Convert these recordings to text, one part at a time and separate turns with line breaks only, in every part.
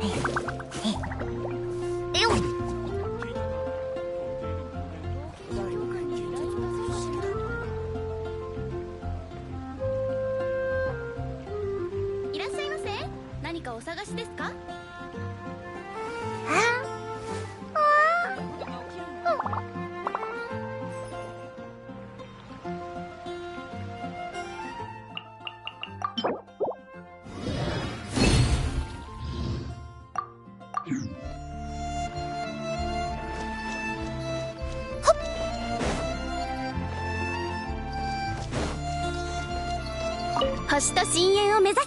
いらっしゃいませ。何かお探しですか？星と深淵を目指せ。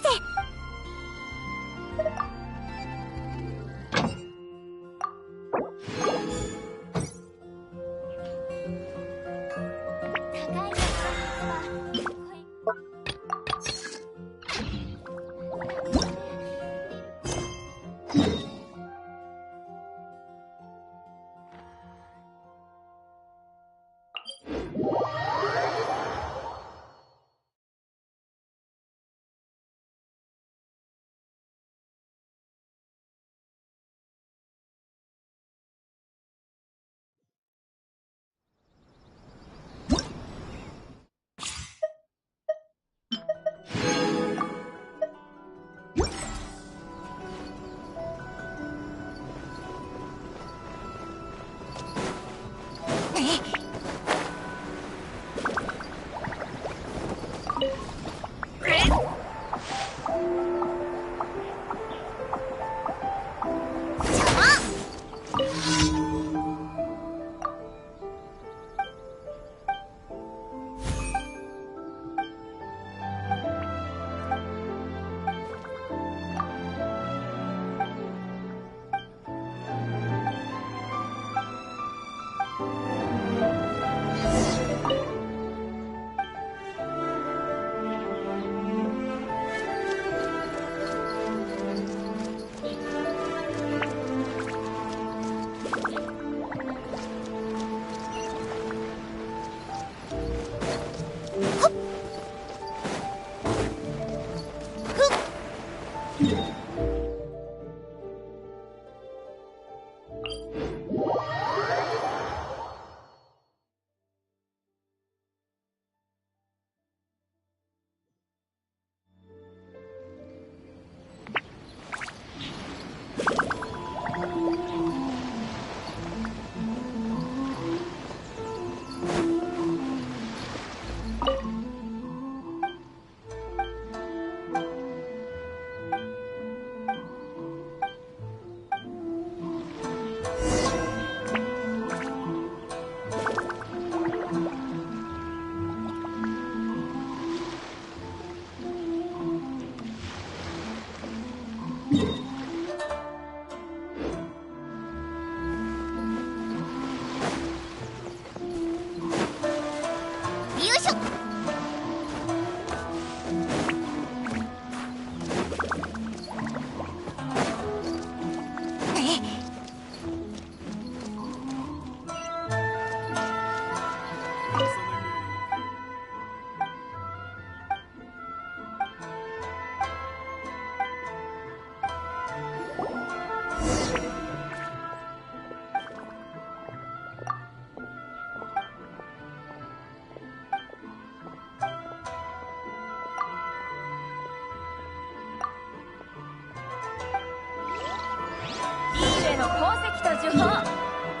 の宝石と呪法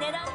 狙う。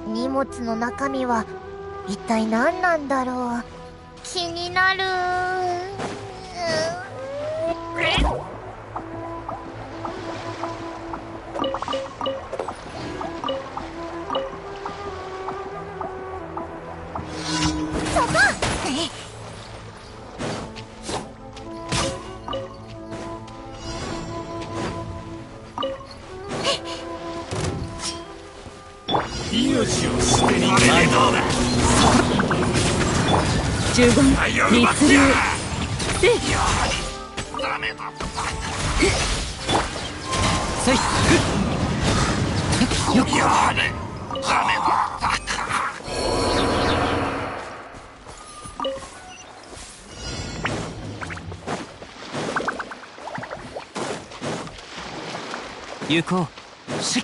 荷物の中身は一体何なんだろう。気になる。そこ。
命を捨てに行けねえどうだ。
十言律流で
ダメだ。
せい
やはりダメだ。
行こう。しっ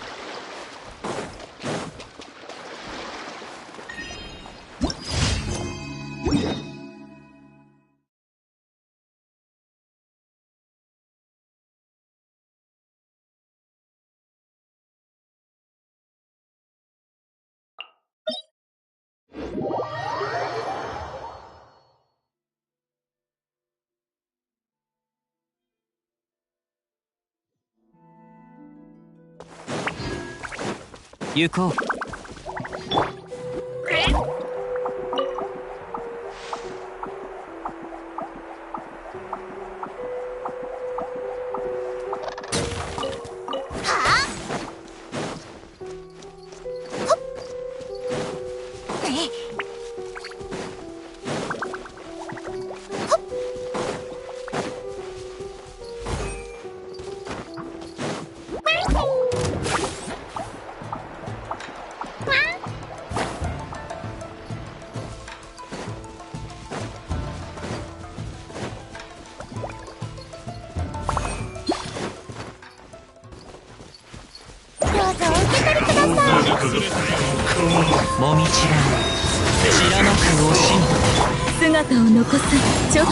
行こう。もみちら散らまく惜しみ姿を残す直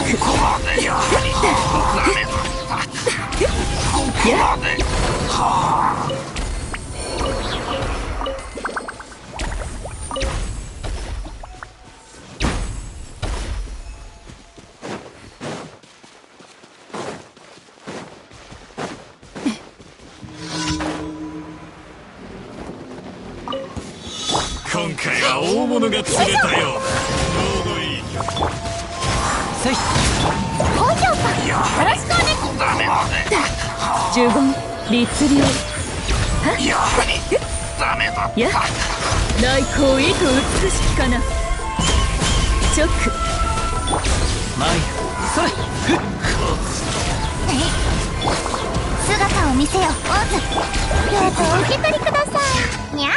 今回は大物が釣れたようだ。ちょうどいい。
せい
高評価よろしくお願い。
ダメだね。
十言律流
やはりダメだ。
や来光意図美しきかな直前それ
姿を見せよオズ。どうぞお受け取りください。にゃー。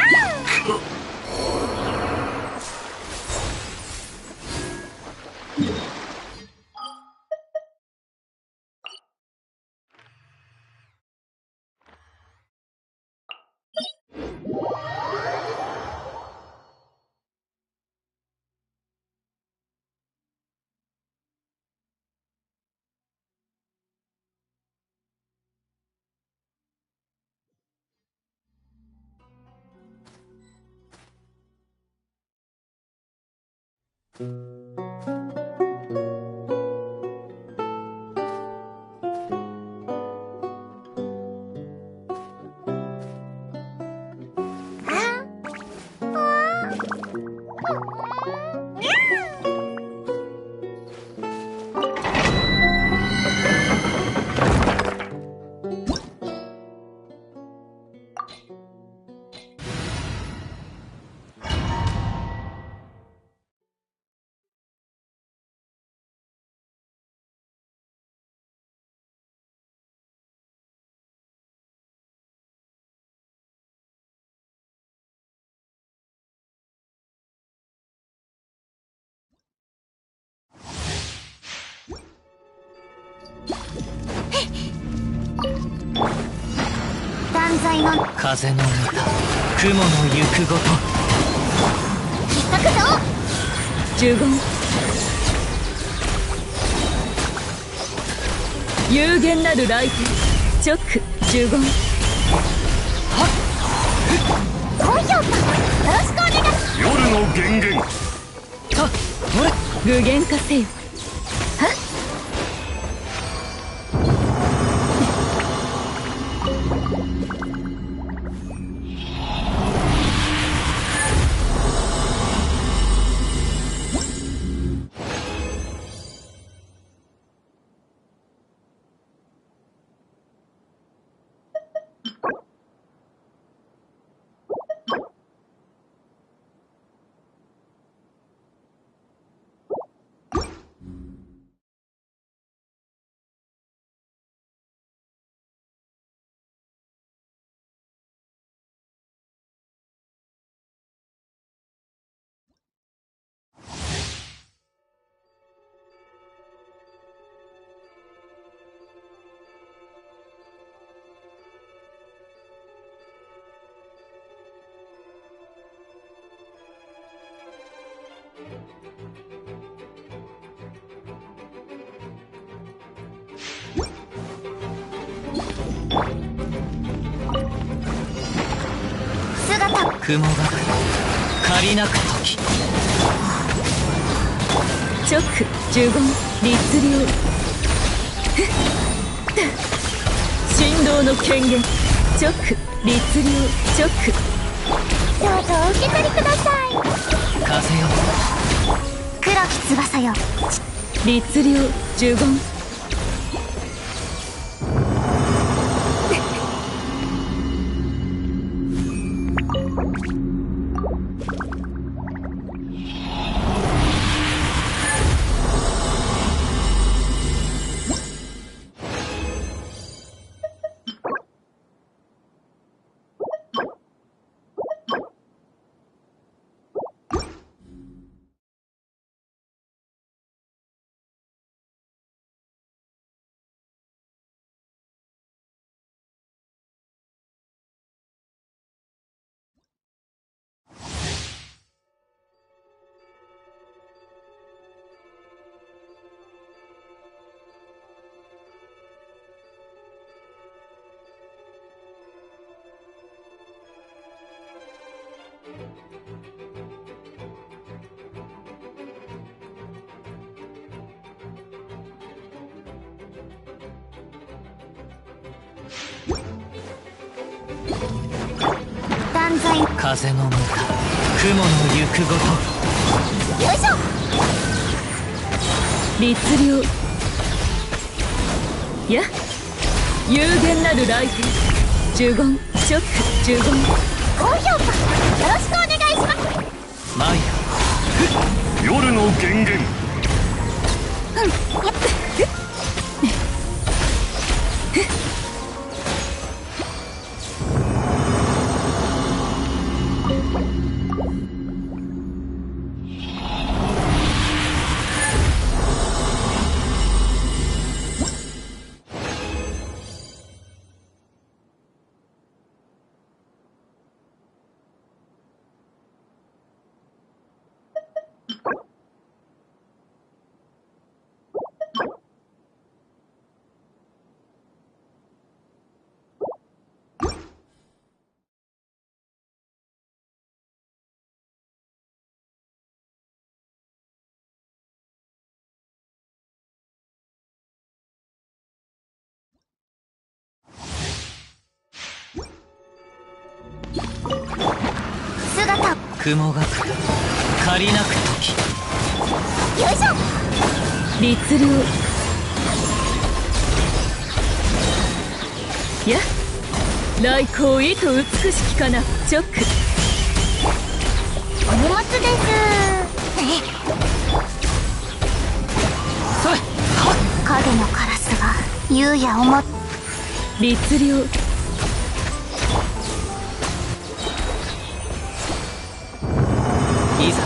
罪の
風の歌雲の行くごと
引っかくぞ。
呪言有限なる来店直呪言
本評価よろしくお願い。
夜の源源
あほれ具現化せよ。雲が借りなく時直呪言律令振動の権限直律令直
どうぞお受け取りください。
風よ
黒き翼よ。
律令呪言
断罪。
風の向か雲の行くごと
よいしょ。
律令や有限なる来店呪言ショック呪言
高評価よろしくお願いします。
マイ
夜の源源
姿
雲が来る借りなく時
よいしょ。
律令や来光意と美しきかな直
お荷物です影のカラスが優也をも
律令いざ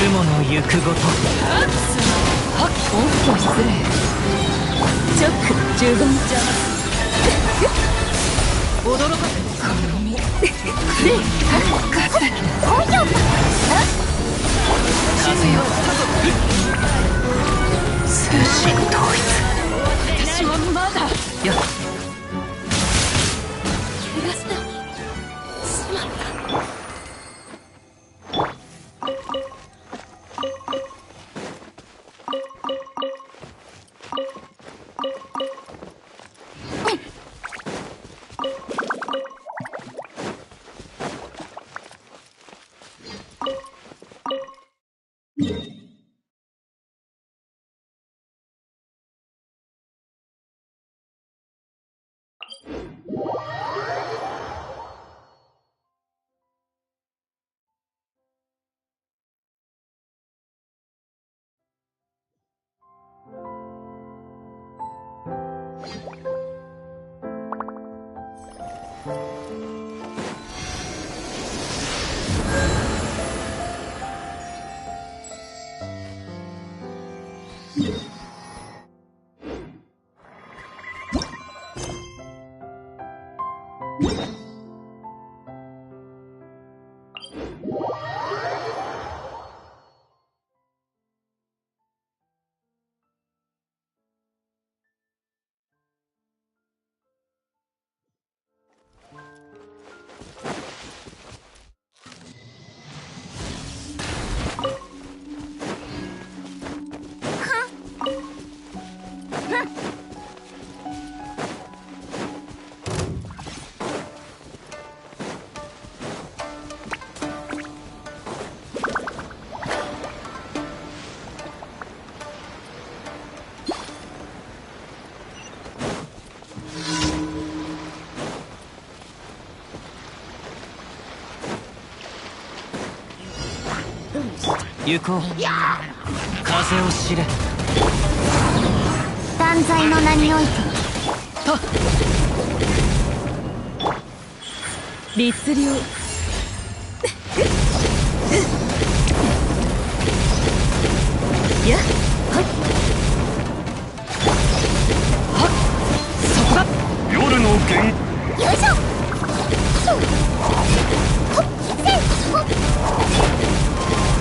雲の行くごと。
おっと失礼。チョック十分邪魔。驚かせ
通信統一。
私はまだ
やっ
怪我したしまった。
行こう。風を知れ。
断罪の名において
律令やっはっはっそこだ
夜の弦
よいしょほっせほっ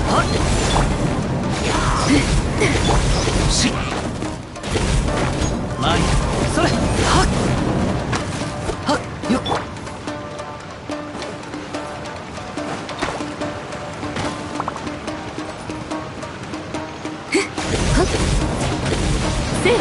はっし前それはっはっよっ
せい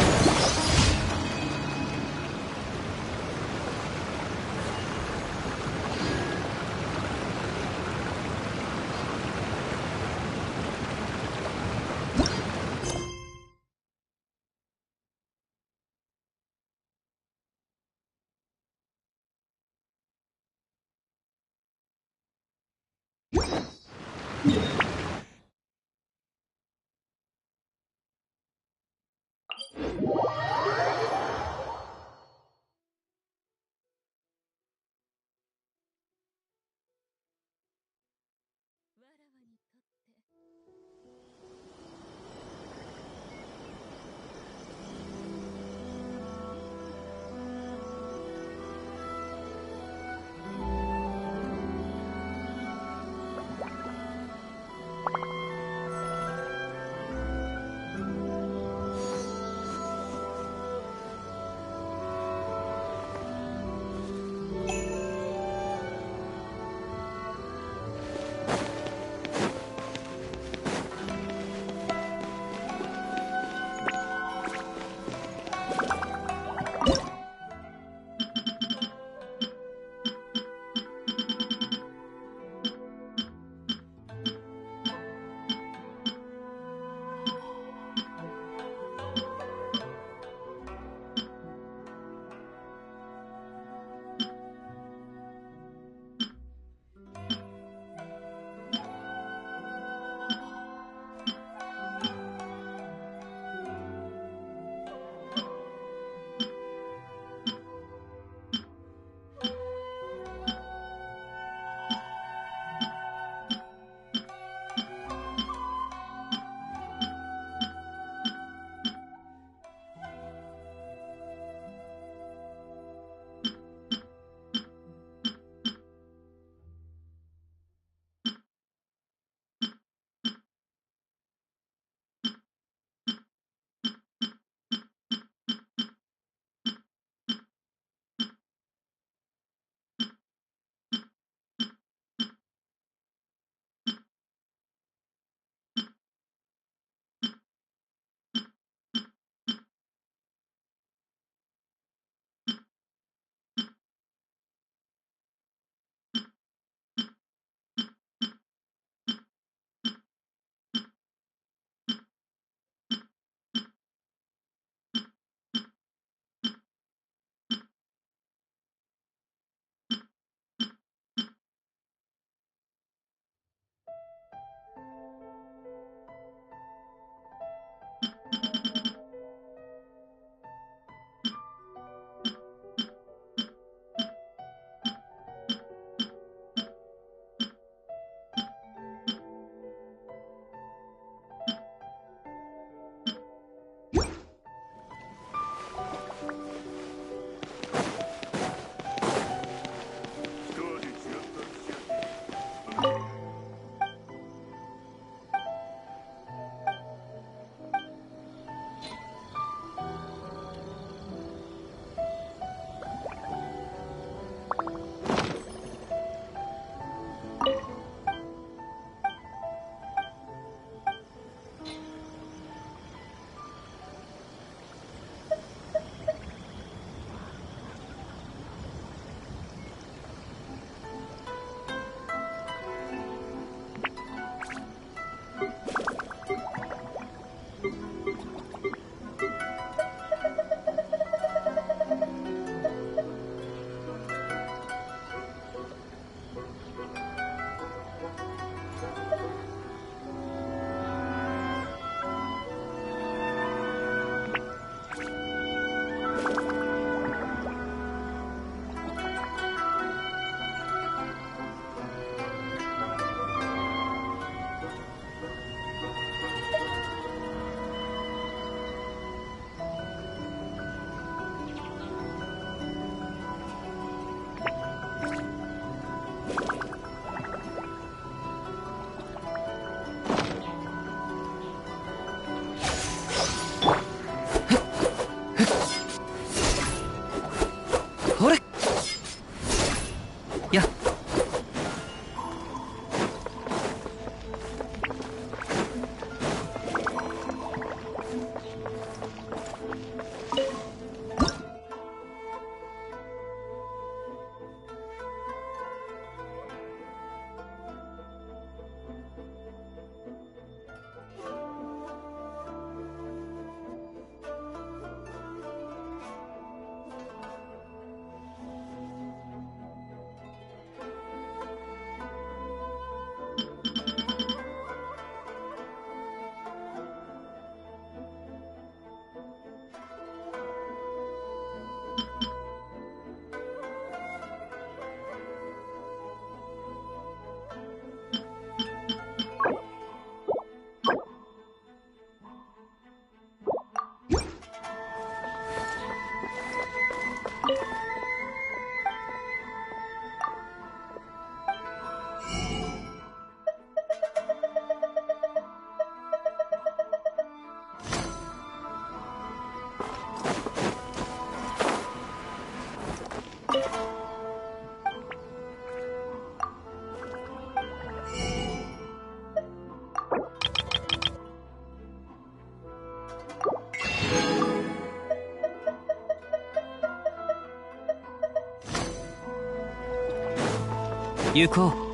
行こう。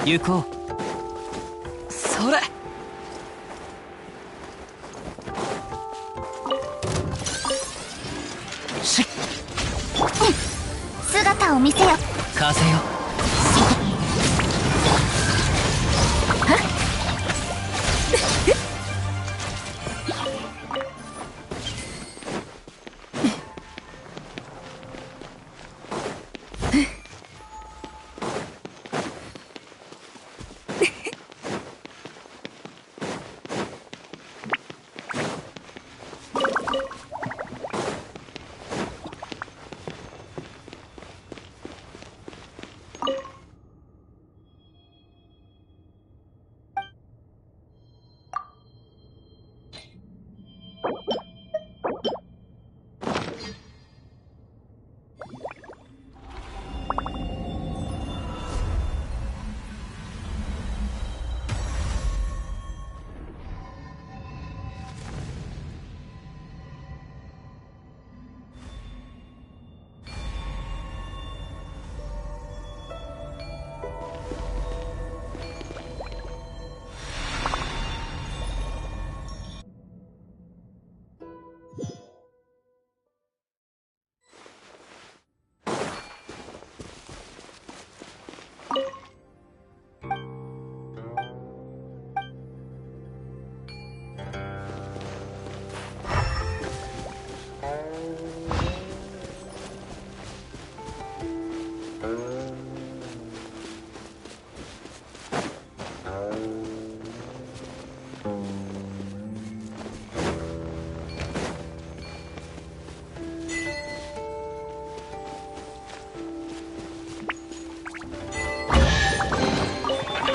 行こう。
それ。
見せよ。
風よ。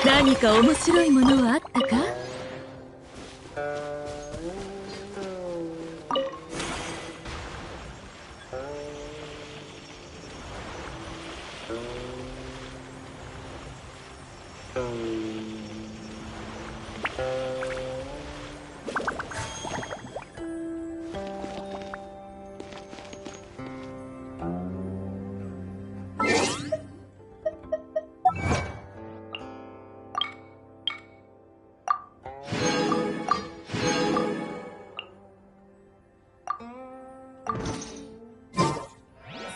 何か面白いものはあったか？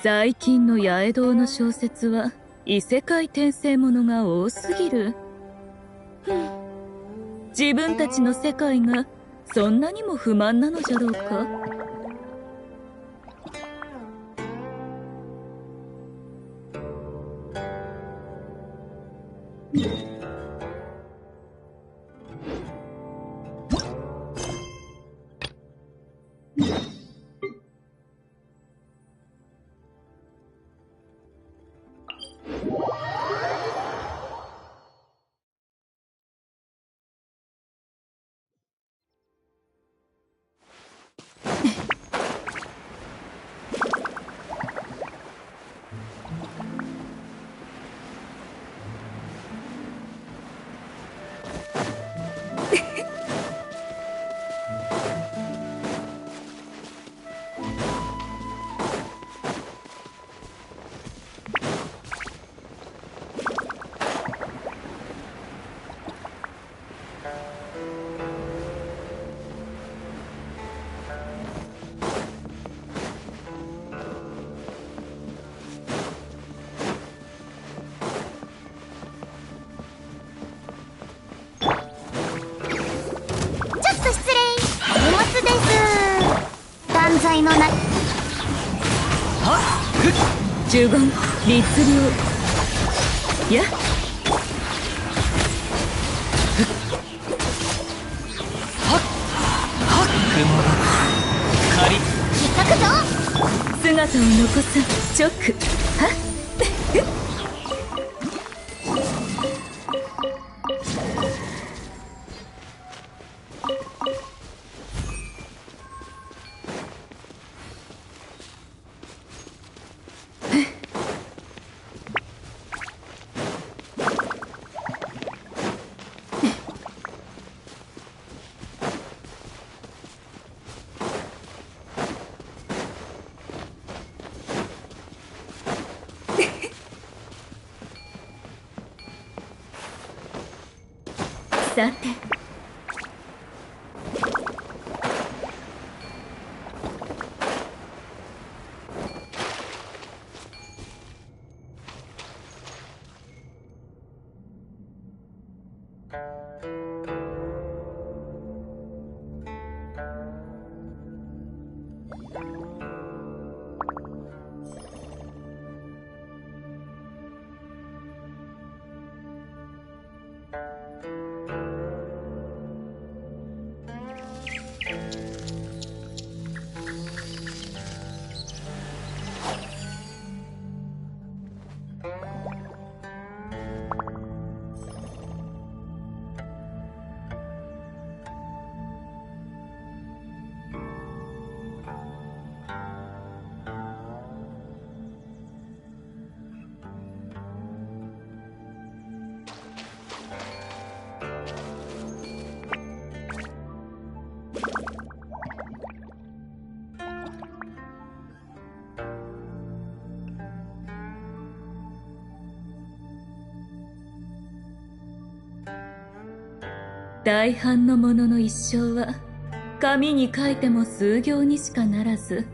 最近の八重堂の小説は異世界転生ものが多すぎる。自分たちの世界がそんなにも不満なのじゃろうか。呪言律令や姿を残さ直はっさて大半の者の一生は紙に書いても数行にしかならず、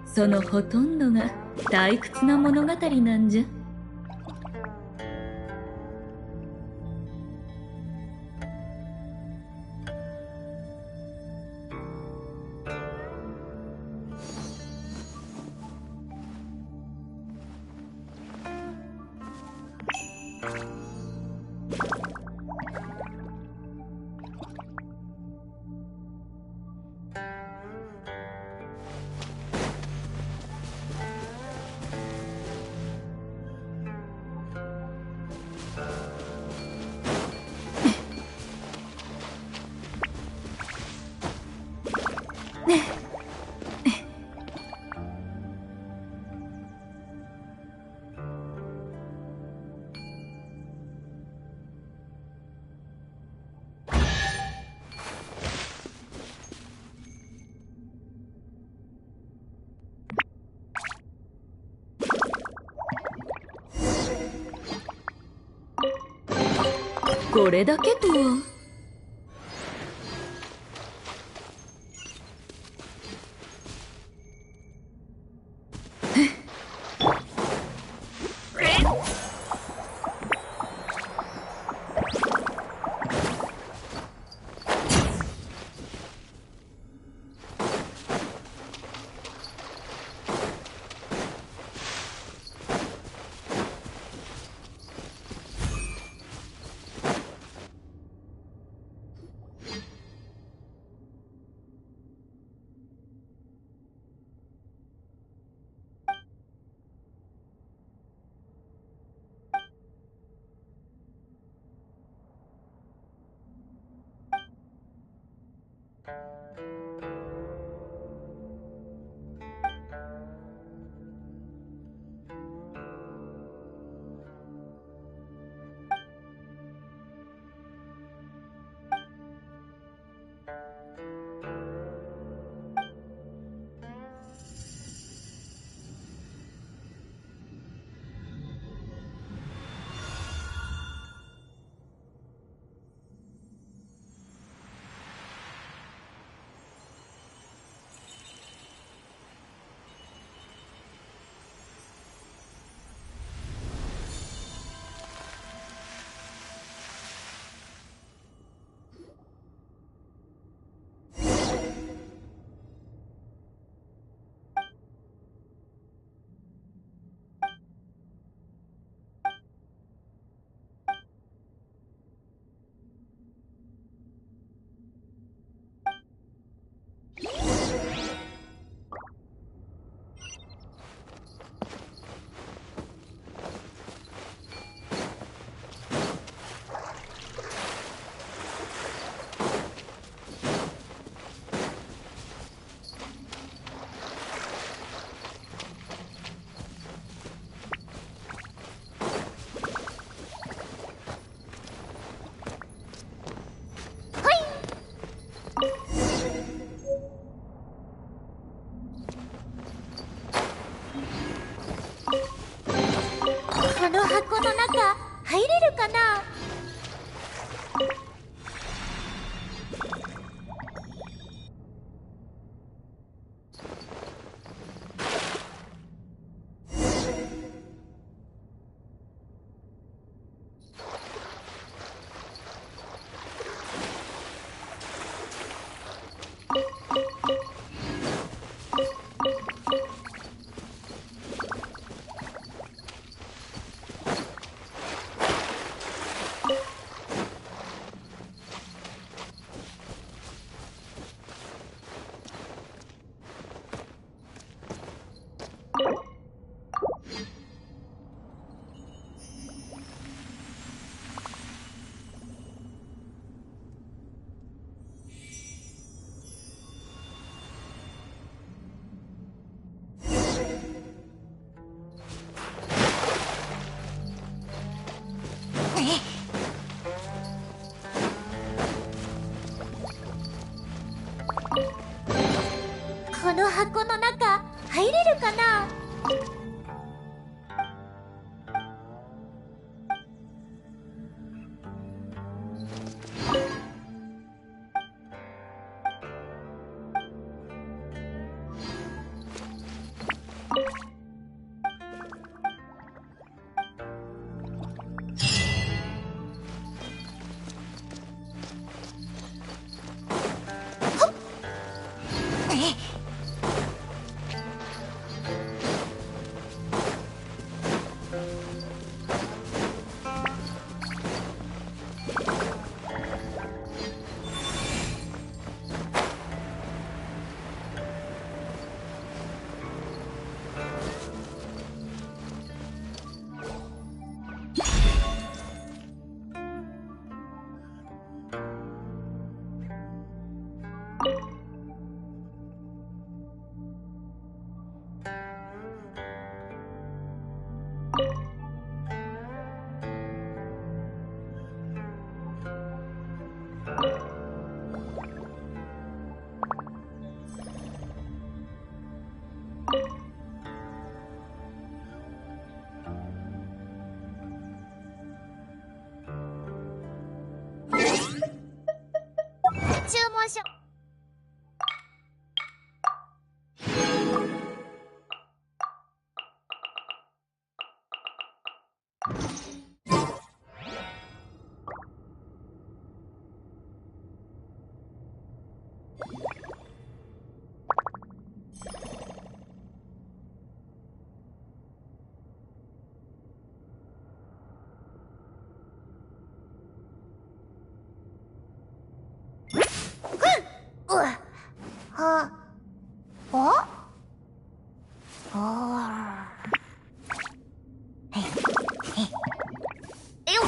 そのほとんどが退屈な物語なんじゃ。これだけとは。
箱の中入れるかな？注文書。は、ああー。えよっ。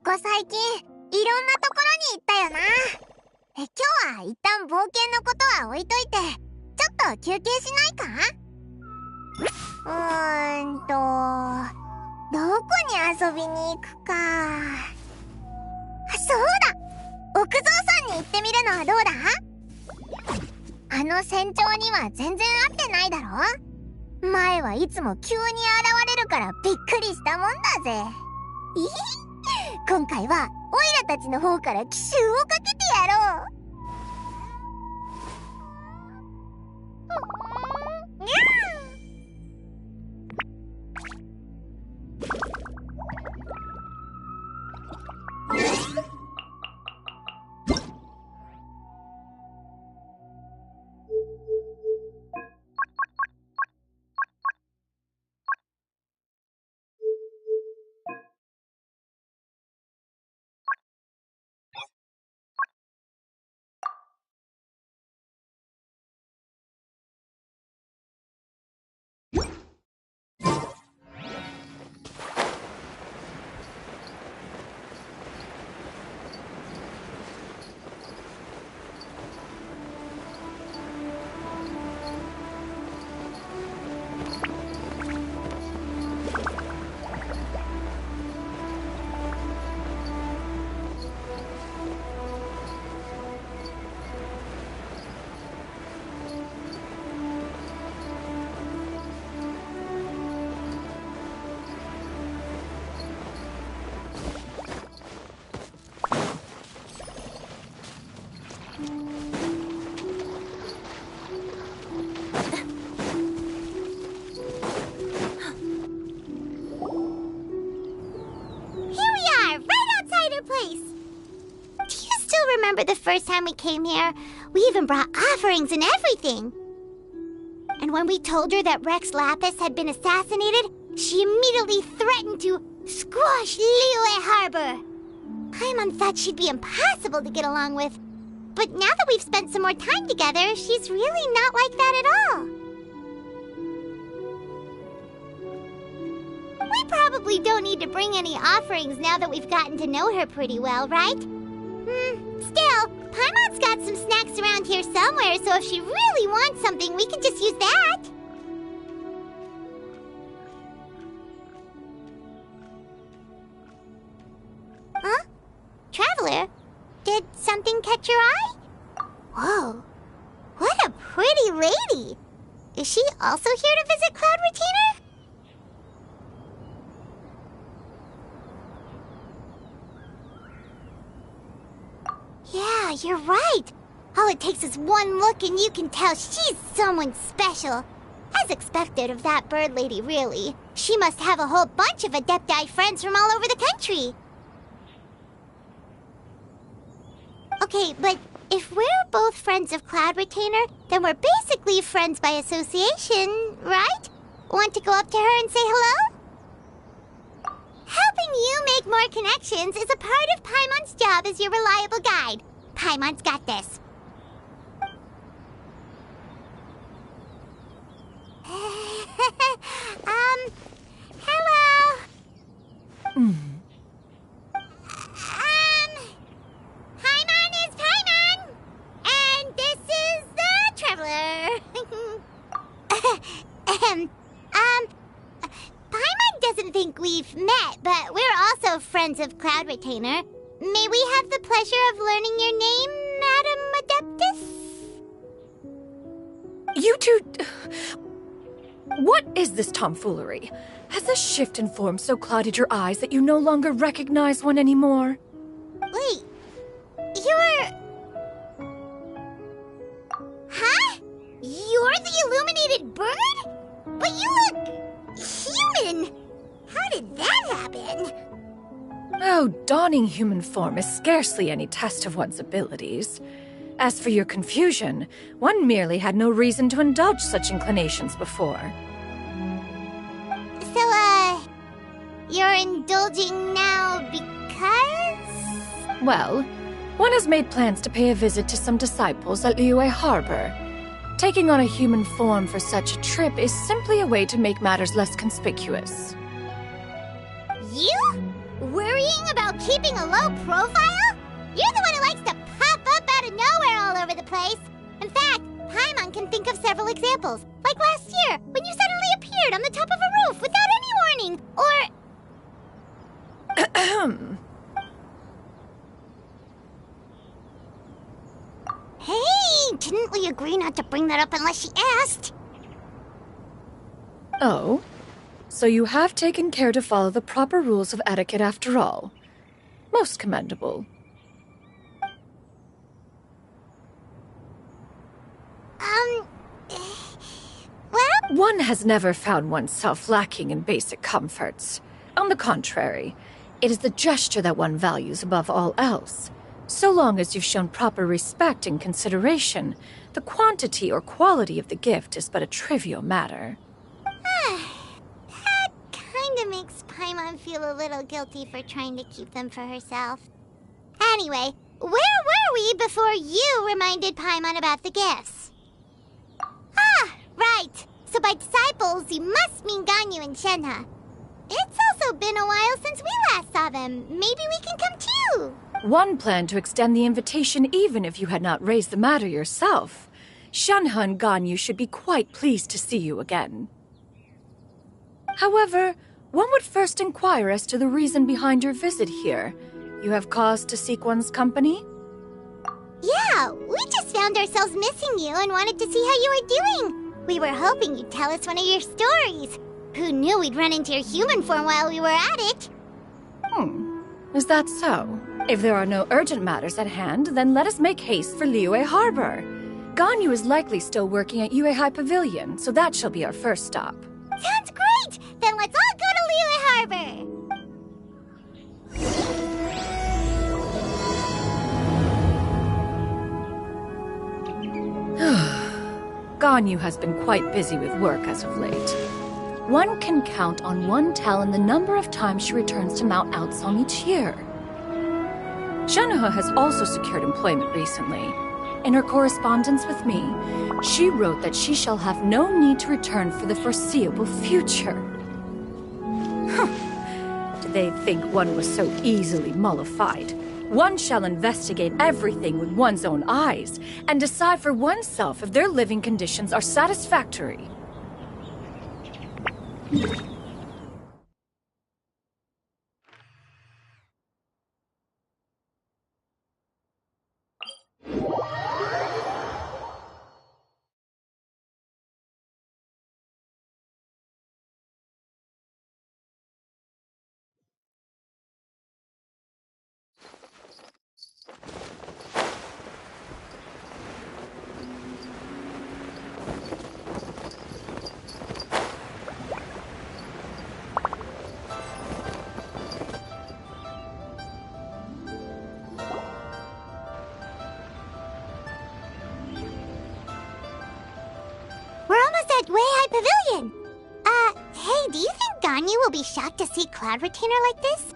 ここ最近いろんなところに行ったよな。今日は一旦冒険のことは置いといて、ちょっと休憩しないか？どこに遊びに行くか。そうだ、奥蔵さんに行ってみるのはどうだ？あの船長には全然会ってないだろ？前はいつも急に現れるからびっくりしたもんだぜ。今回はオイラたちの方から奇襲をかけてやろう。にゃ Here we are, right outside her place. Do you still remember the first time we came here? We even brought offerings and everything. And when we told her that Rex Lapis had been assassinated, she immediately threatened to squash Liyue Harbor. Paimon thought she'd be impossible to get along with. But now that we've spent some more time together, she's really not like that at all. We probably don't need to bring any offerings now that we've gotten to know her pretty well, right? Still, Paimon's got some snacks around here somewhere, so if she really wants something, we could just use that. Huh? Traveler? Did something catch your eye? Whoa. What a pretty lady. Is she also here to visit Cloud Retainer? Yeah, you're right. All it takes is one look and you can tell she's someone special. As expected of that bird lady, really. She must have a whole bunch of Adepti friends from all over the country. Okay, but if we're both friends of Cloud Retainer, then we're basically friends by association, right? Want to go up to her and say hello? Helping you make more connections is a part of Paimon's job as your reliable guide. Paimon's got this. Hello? Paimon is Paimon! And this is the Traveler. Paimon doesn't think we've met, but we're also friends of Cloud Retainer. May we have the pleasure of learning your name, Madam Adeptus?
You two... What is this tomfoolery? Has this shift in form so clouded your eyes that you no longer recognize one anymore?
Wait, you're... Huh? You're the illuminated bird? But you look... human! How did that happen?
Oh, donning human form is scarcely any test of one's abilities. As for your confusion, one merely had no reason to indulge such inclinations before.
So, you're indulging now because?
Well, one has made plans to pay a visit to some disciples at Liyue Harbor. Taking on a human form for such a trip is simply a way to make matters less conspicuous.
You? Worrying about keeping a low profile? You're the one who likes to pop up out of nowhere all over the place. In fact, Paimon can think of several examples. Like last year, when you suddenly appeared on the top of a roof without any warning. Or... Hey, didn't we agree not to bring that up unless she asked?
Oh? So you have taken care to follow the proper rules of etiquette after all. Most commendable.
Well...
One has never found oneself lacking in basic comforts. On the contrary, it is the gesture that one values above all else. So long as you've shown proper respect and consideration, the quantity or quality of the gift is but a trivial matter.
That kinda makes Paimon feel a little guilty for trying to keep them for herself. Anyway, where were we before you reminded Paimon about the gifts? Ah, right. So by disciples, you must mean Ganyu and Shenhe. It's also been a while since we last saw them. Maybe we can come too.
One planned to extend the invitation even if you had not raised the matter yourself. Shenhe and Ganyu should be quite pleased to see you again. However, one would first inquire as to the reason behind your visit here. You have cause to seek one's company?
Yeah, we just found ourselves missing you and wanted to see how you were doing. We were hoping you'd tell us one of your stories. Who knew we'd run into your human form while we were at it?
Is that so? If there are no urgent matters at hand, then let us make haste for Liyue Harbor. Ganyu is likely still working at Yuehai Pavilion, so that shall be our first stop.
Sounds great! Then let's all go to Liyue Harbor!
Ganyu has been quite busy with work as of late. One can count on one talon the number of times she returns to Mount Outsong each year. Shenoha has also secured employment recently. In her correspondence with me, she wrote that she shall have no need to return for the foreseeable future. Did they think one was so easily mollified? One shall investigate everything with one's own eyes and decide for oneself if their living conditions are satisfactory.
We're almost at Weihai Pavilion! Hey, do you think Ganyu will be shocked to see Cloud Retainer like this?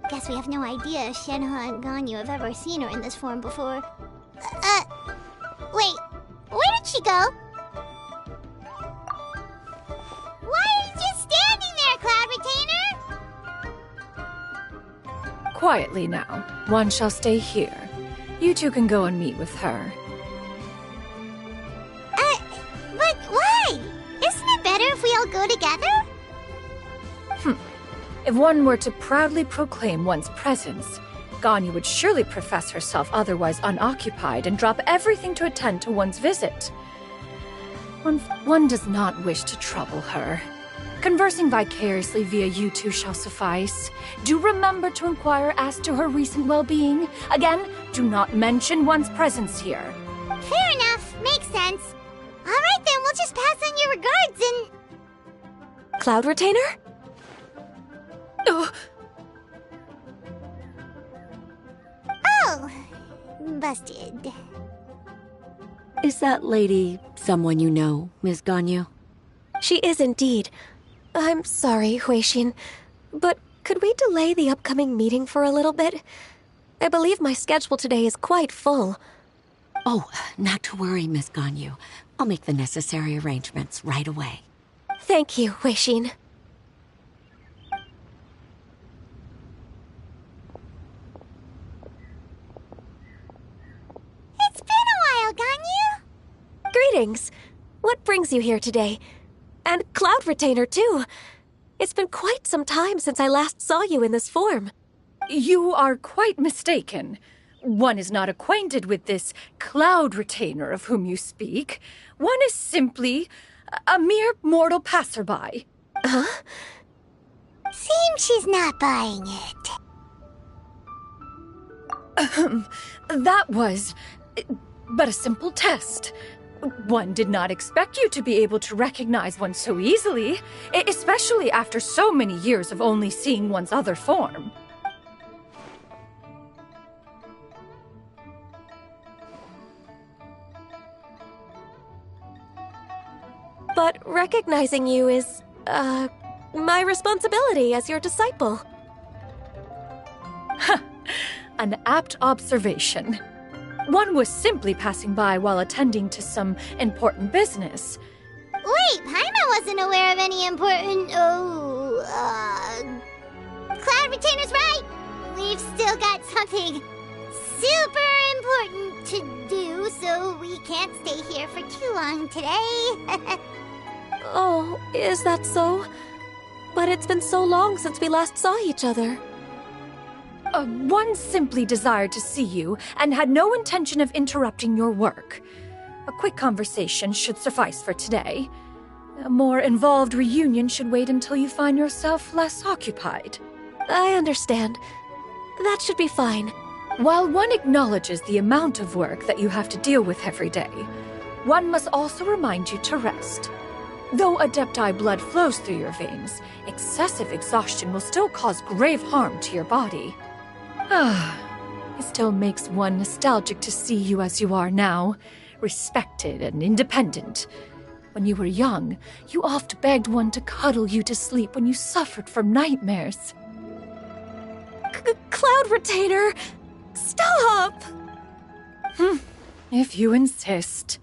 Guess we have no idea if Shenhe and Ganyu have ever seen her in this form before. Wait, where did she go? Why are you just standing there, Cloud Retainer?
Quietly now. One shall stay here. You two can go and meet with her.
But why? Isn't it better if we all go together?
If one were to proudly proclaim one's presence, Ganyu would surely profess herself otherwise unoccupied and drop everything to attend to one's visit. One does not wish to trouble her. Conversing vicariously via you two shall suffice. Do remember to inquire as to her recent well-being. Again, do not mention one's presence here.
Fair enough. Makes sense. Alright then, we'll just pass on your regards and...
Cloud Retainer?
Oh,
Oh, busted.
Is that lady someone you know, Ms. Ganyu? She is indeed. I'm sorry, Huixin, but could we delay the upcoming meeting for a little bit? I believe my schedule today is quite full.
Oh, not to worry, Miss Ganyu. I'll make the necessary arrangements right away.
Thank you, Huixin.
It's been a while, Ganyu.
Greetings. What brings you here today? And Cloud Retainer, too. It's been quite some time since I last saw you in this form.
you are quite mistaken. One is not acquainted with this Cloud Retainer of whom you speak. One is simply a mere mortal passerby.
Huh?
Seems she's not buying it.
That was but a simple test. One did not expect you to be able to recognize one so easily, especially after so many years of only seeing one's other form.
But recognizing you is, my responsibility as your disciple.
An apt observation. One was simply passing by while attending to some important business.
Wait, Paimon wasn't aware of any important... Cloud Retainer's right! We've still got something super important to do, so we can't stay here for too long today.
Oh, is that so? But it's been so long since we last saw each other.
One simply desired to see you and had no intention of interrupting your work. A quick conversation should suffice for today. A more involved reunion should wait until you find yourself less occupied.
I understand. That should be fine.
While one acknowledges the amount of work that you have to deal with every day, one must also remind you to rest. Though Adepti blood flows through your veins, excessive exhaustion will still cause grave harm to your body. It still makes one nostalgic to see you as you are now, respected and independent. When you were young, you oft begged one to cuddle you to sleep when you suffered from nightmares.
Cloud Retainer! Stop!
If you insist.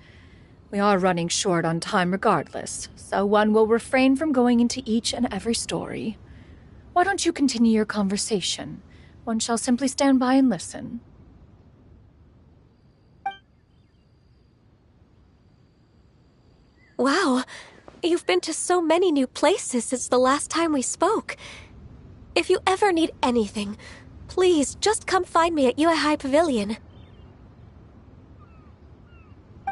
We are running short on time regardless, so one will refrain from going into each and every story. Why don't you continue your conversation? One shall simply stand by and listen.
Wow, you've been to so many new places since the last time we spoke. If you ever need anything, please just come find me at Yuehai Pavilion.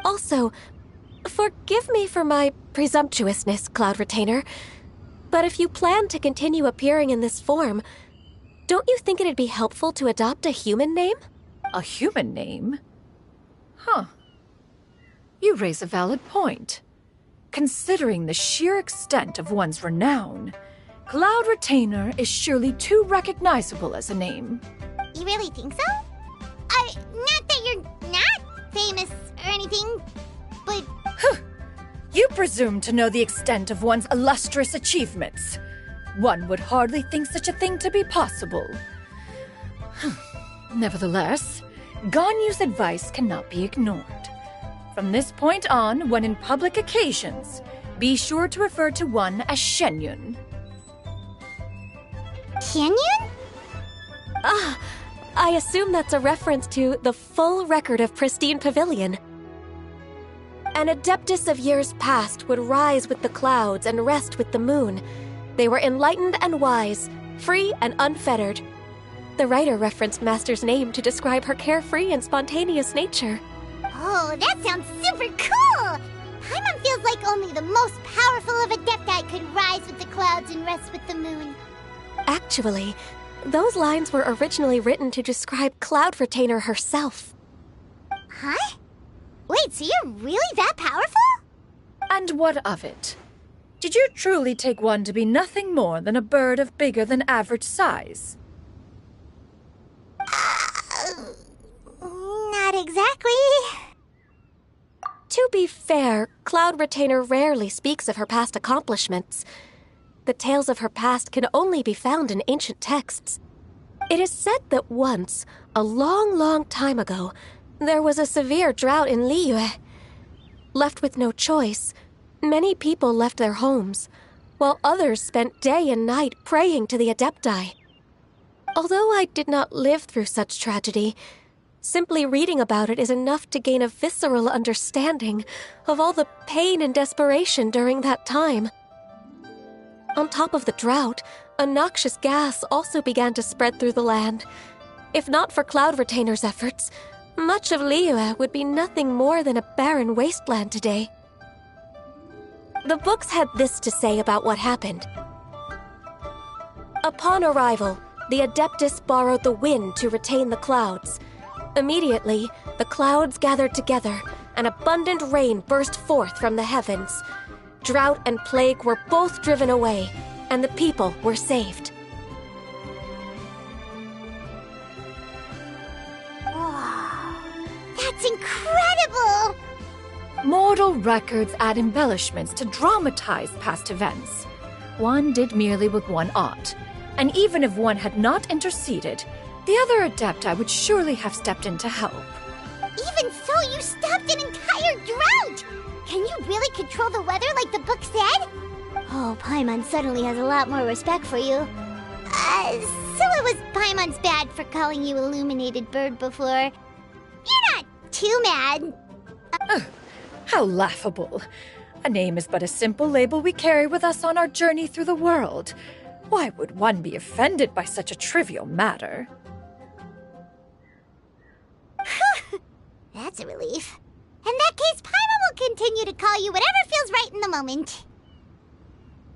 Also, forgive me for my presumptuousness, Cloud Retainer, but if you plan to continue appearing in this form, don't you think it'd be helpful to adopt a human name?
A human name? Huh. You raise a valid point. Considering the sheer extent of one's renown, Cloud Retainer is surely too recognizable as a name.
You really think so? Not that you're not famous or anything, but...
You presume to know the extent of one's illustrious achievements. One would hardly think such a thing to be possible. Nevertheless, Ganyu's advice cannot be ignored. From this point on, when in public occasions, be sure to refer to one as Xianyun.
Xianyun?
I assume that's a reference to the full record of Pristine Pavilion. An Adeptus of years past would rise with the clouds and rest with the moon. They were enlightened and wise, free and unfettered. The writer referenced Master's name to describe her carefree and spontaneous nature.
Oh, that sounds super cool! Paimon feels like only the most powerful of Adepti could rise with the clouds and rest with the moon.
Actually, those lines were originally written to describe Cloud Retainer herself.
Huh? Wait, so you're really that powerful?
And what of it? Did you truly take one to be nothing more than a bird of bigger than average size?
Not exactly.
To be fair, Cloud Retainer rarely speaks of her past accomplishments. The tales of her past can only be found in ancient texts. It is said that once, a long, long time ago, there was a severe drought in Liyue. Left with no choice, many people left their homes, while others spent day and night praying to the Adepti. Although I did not live through such tragedy, simply reading about it is enough to gain a visceral understanding of all the pain and desperation during that time. On top of the drought, a noxious gas also began to spread through the land. If not for Cloud Retainer's efforts, much of Liyue would be nothing more than a barren wasteland today. The books had this to say about what happened. Upon arrival, the Adeptus borrowed the wind to retain the clouds. Immediately, the clouds gathered together, and abundant rain burst forth from the heavens. Drought and plague were both driven away, and the people were saved.
That's incredible!
Mortal records add embellishments to dramatize past events. One did merely what one ought, and even if one had not interceded, the other Adepti would surely have stepped in to help.
Even so, you stopped an entire drought! Can you really control the weather like the book said? Oh, Paimon suddenly has a lot more respect for you. So it was Paimon's bad for calling you Illuminated Bird before. You're not too mad.
How laughable. A name is but a simple label we carry with us on our journey through the world. Why would one be offended by such a trivial matter?
That's a relief. In that case, Paimon will continue to call you whatever feels right in the moment.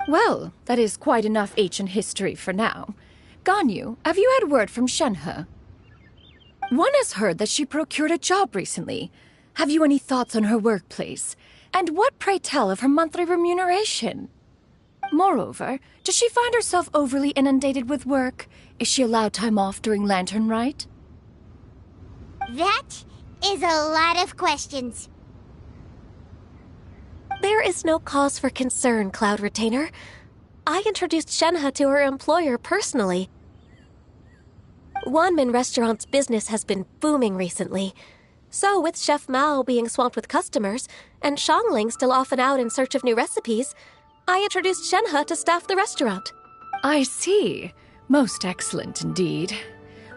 Well, that is quite enough ancient history for now. Ganyu, have you had word from Shenhe? One has heard that she procured a job recently. Have you any thoughts on her workplace? And what, pray tell, of her monthly remuneration? Moreover, does she find herself overly inundated with work? Is she allowed time off during Lantern Rite?
That is a lot of questions.
There is no cause for concern, Cloud Retainer. I introduced Shenhe to her employer personally. Wanmin Restaurant's business has been booming recently. So, with Chef Mao being swamped with customers, and Shangling still off and out in search of new recipes, I introduced Shenhe to staff the restaurant.
I see. Most excellent indeed.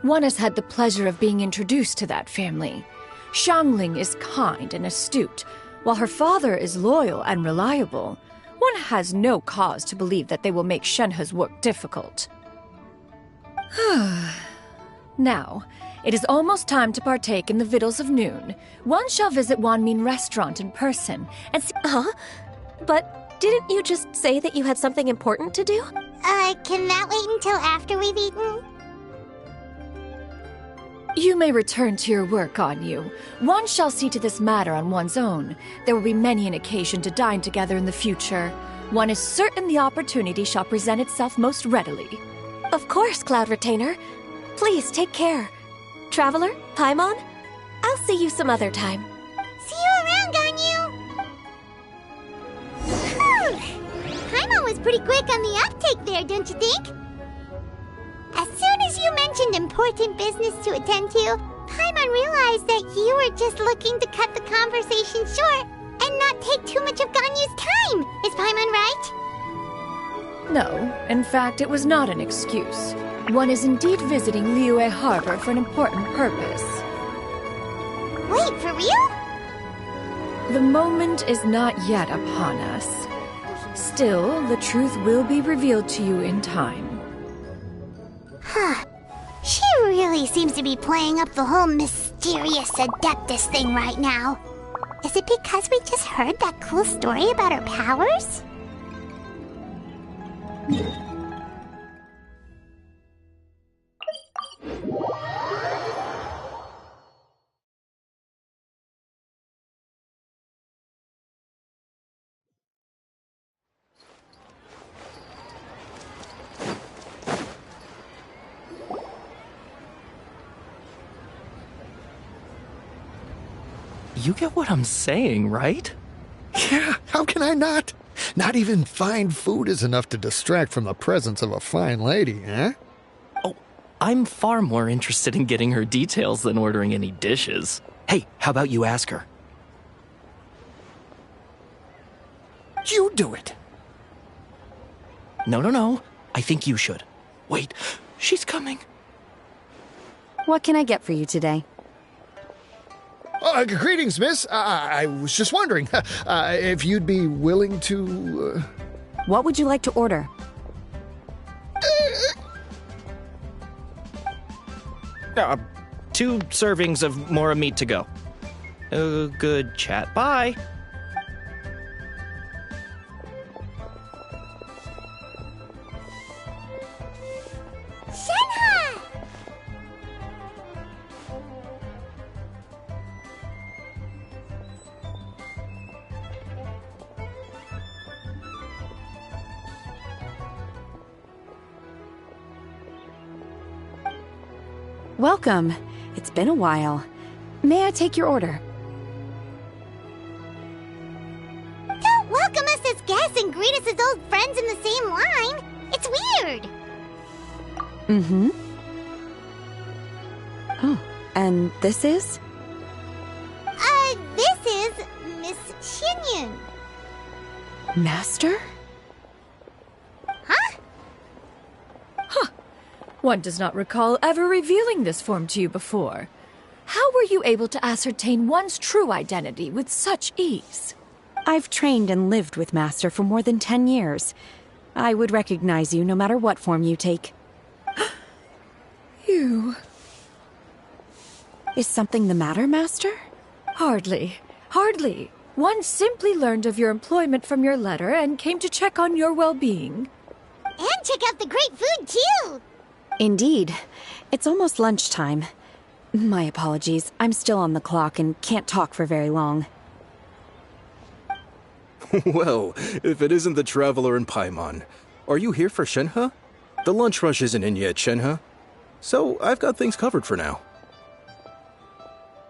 One has had the pleasure of being introduced to that family. Shangling is kind and astute, while her father is loyal and reliable. One has no cause to believe that they will make Shenhe's work difficult. Now, it is almost time to partake in the victuals of noon. One shall visit Wanmin Restaurant in person and see—
Huh? But didn't you just say that you had something important to do?
Can that wait until after we've eaten?
You may return to your work, Xianyun. One shall see to this matter on one's own. There will be many an occasion to dine together in the future. One is certain the opportunity shall present itself most readily.
Of course, Cloud Retainer. Please take care. Traveler, Paimon, I'll see you some other time.
See you around, Ganyu! Paimon was pretty quick on the uptake there, don't you think? As soon as you mentioned important business to attend to, Paimon realized that you were just looking to cut the conversation short and not take too much of Ganyu's time. Is Paimon right?
No, in fact, it was not an excuse. One is indeed visiting Liyue Harbor for an important purpose.
Wait, for real?
The moment is not yet upon us. Still, the truth will be revealed to you in time.
Huh. She really seems to be playing up the whole mysterious Adeptus thing right now. Is it because we just heard that cool story about her powers?
You get what I'm saying, right?
Yeah, how can I not? Not even fine food is enough to distract from the presence of a fine lady, eh?
Oh, I'm far more interested in getting her details than ordering any dishes. Hey, how about you ask her?
You do it!
No. I think you should. Wait, she's coming.
What can I get for you today?
Greetings, miss. I was just wondering if you'd be willing to...
What would you like to order?
2 servings of Mora meat to go. Good chat. Bye.
Shenhe!
Welcome. It's been a while. May I take your order?
Don't welcome us as guests and greet us as old friends in the same line. It's weird.
Mm-hmm. Oh, and this is?
This is Miss Xianyun.
Master?
Huh?
One does not recall ever revealing this form to you before. How were you able to ascertain one's true identity with such ease?
I've trained and lived with Master for more than 10 years. I would recognize you no matter what form you take.
You...
Is something the matter, Master?
Hardly. One simply learned of your employment from your letter and came to check on your well-being.
And check out the great food, too!
Indeed. It's almost lunchtime. My apologies. I'm still on the clock and can't talk for very long.
Well, if it isn't the Traveler in Paimon, are you here for Shenhe? The lunch rush isn't in yet, Shenhe. So I've got things covered for now.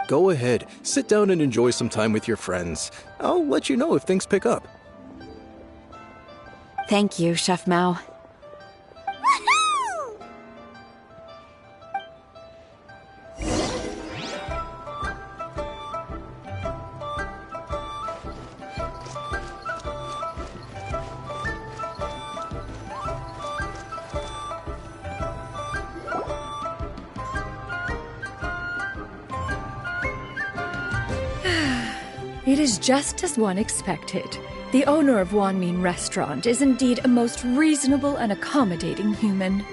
Go ahead, sit down and enjoy some time with your friends. I'll let you know if things pick up.
Thank you, Chef Mao.
It is just as one expected. The owner of Wanmin Restaurant is indeed a most reasonable and accommodating human.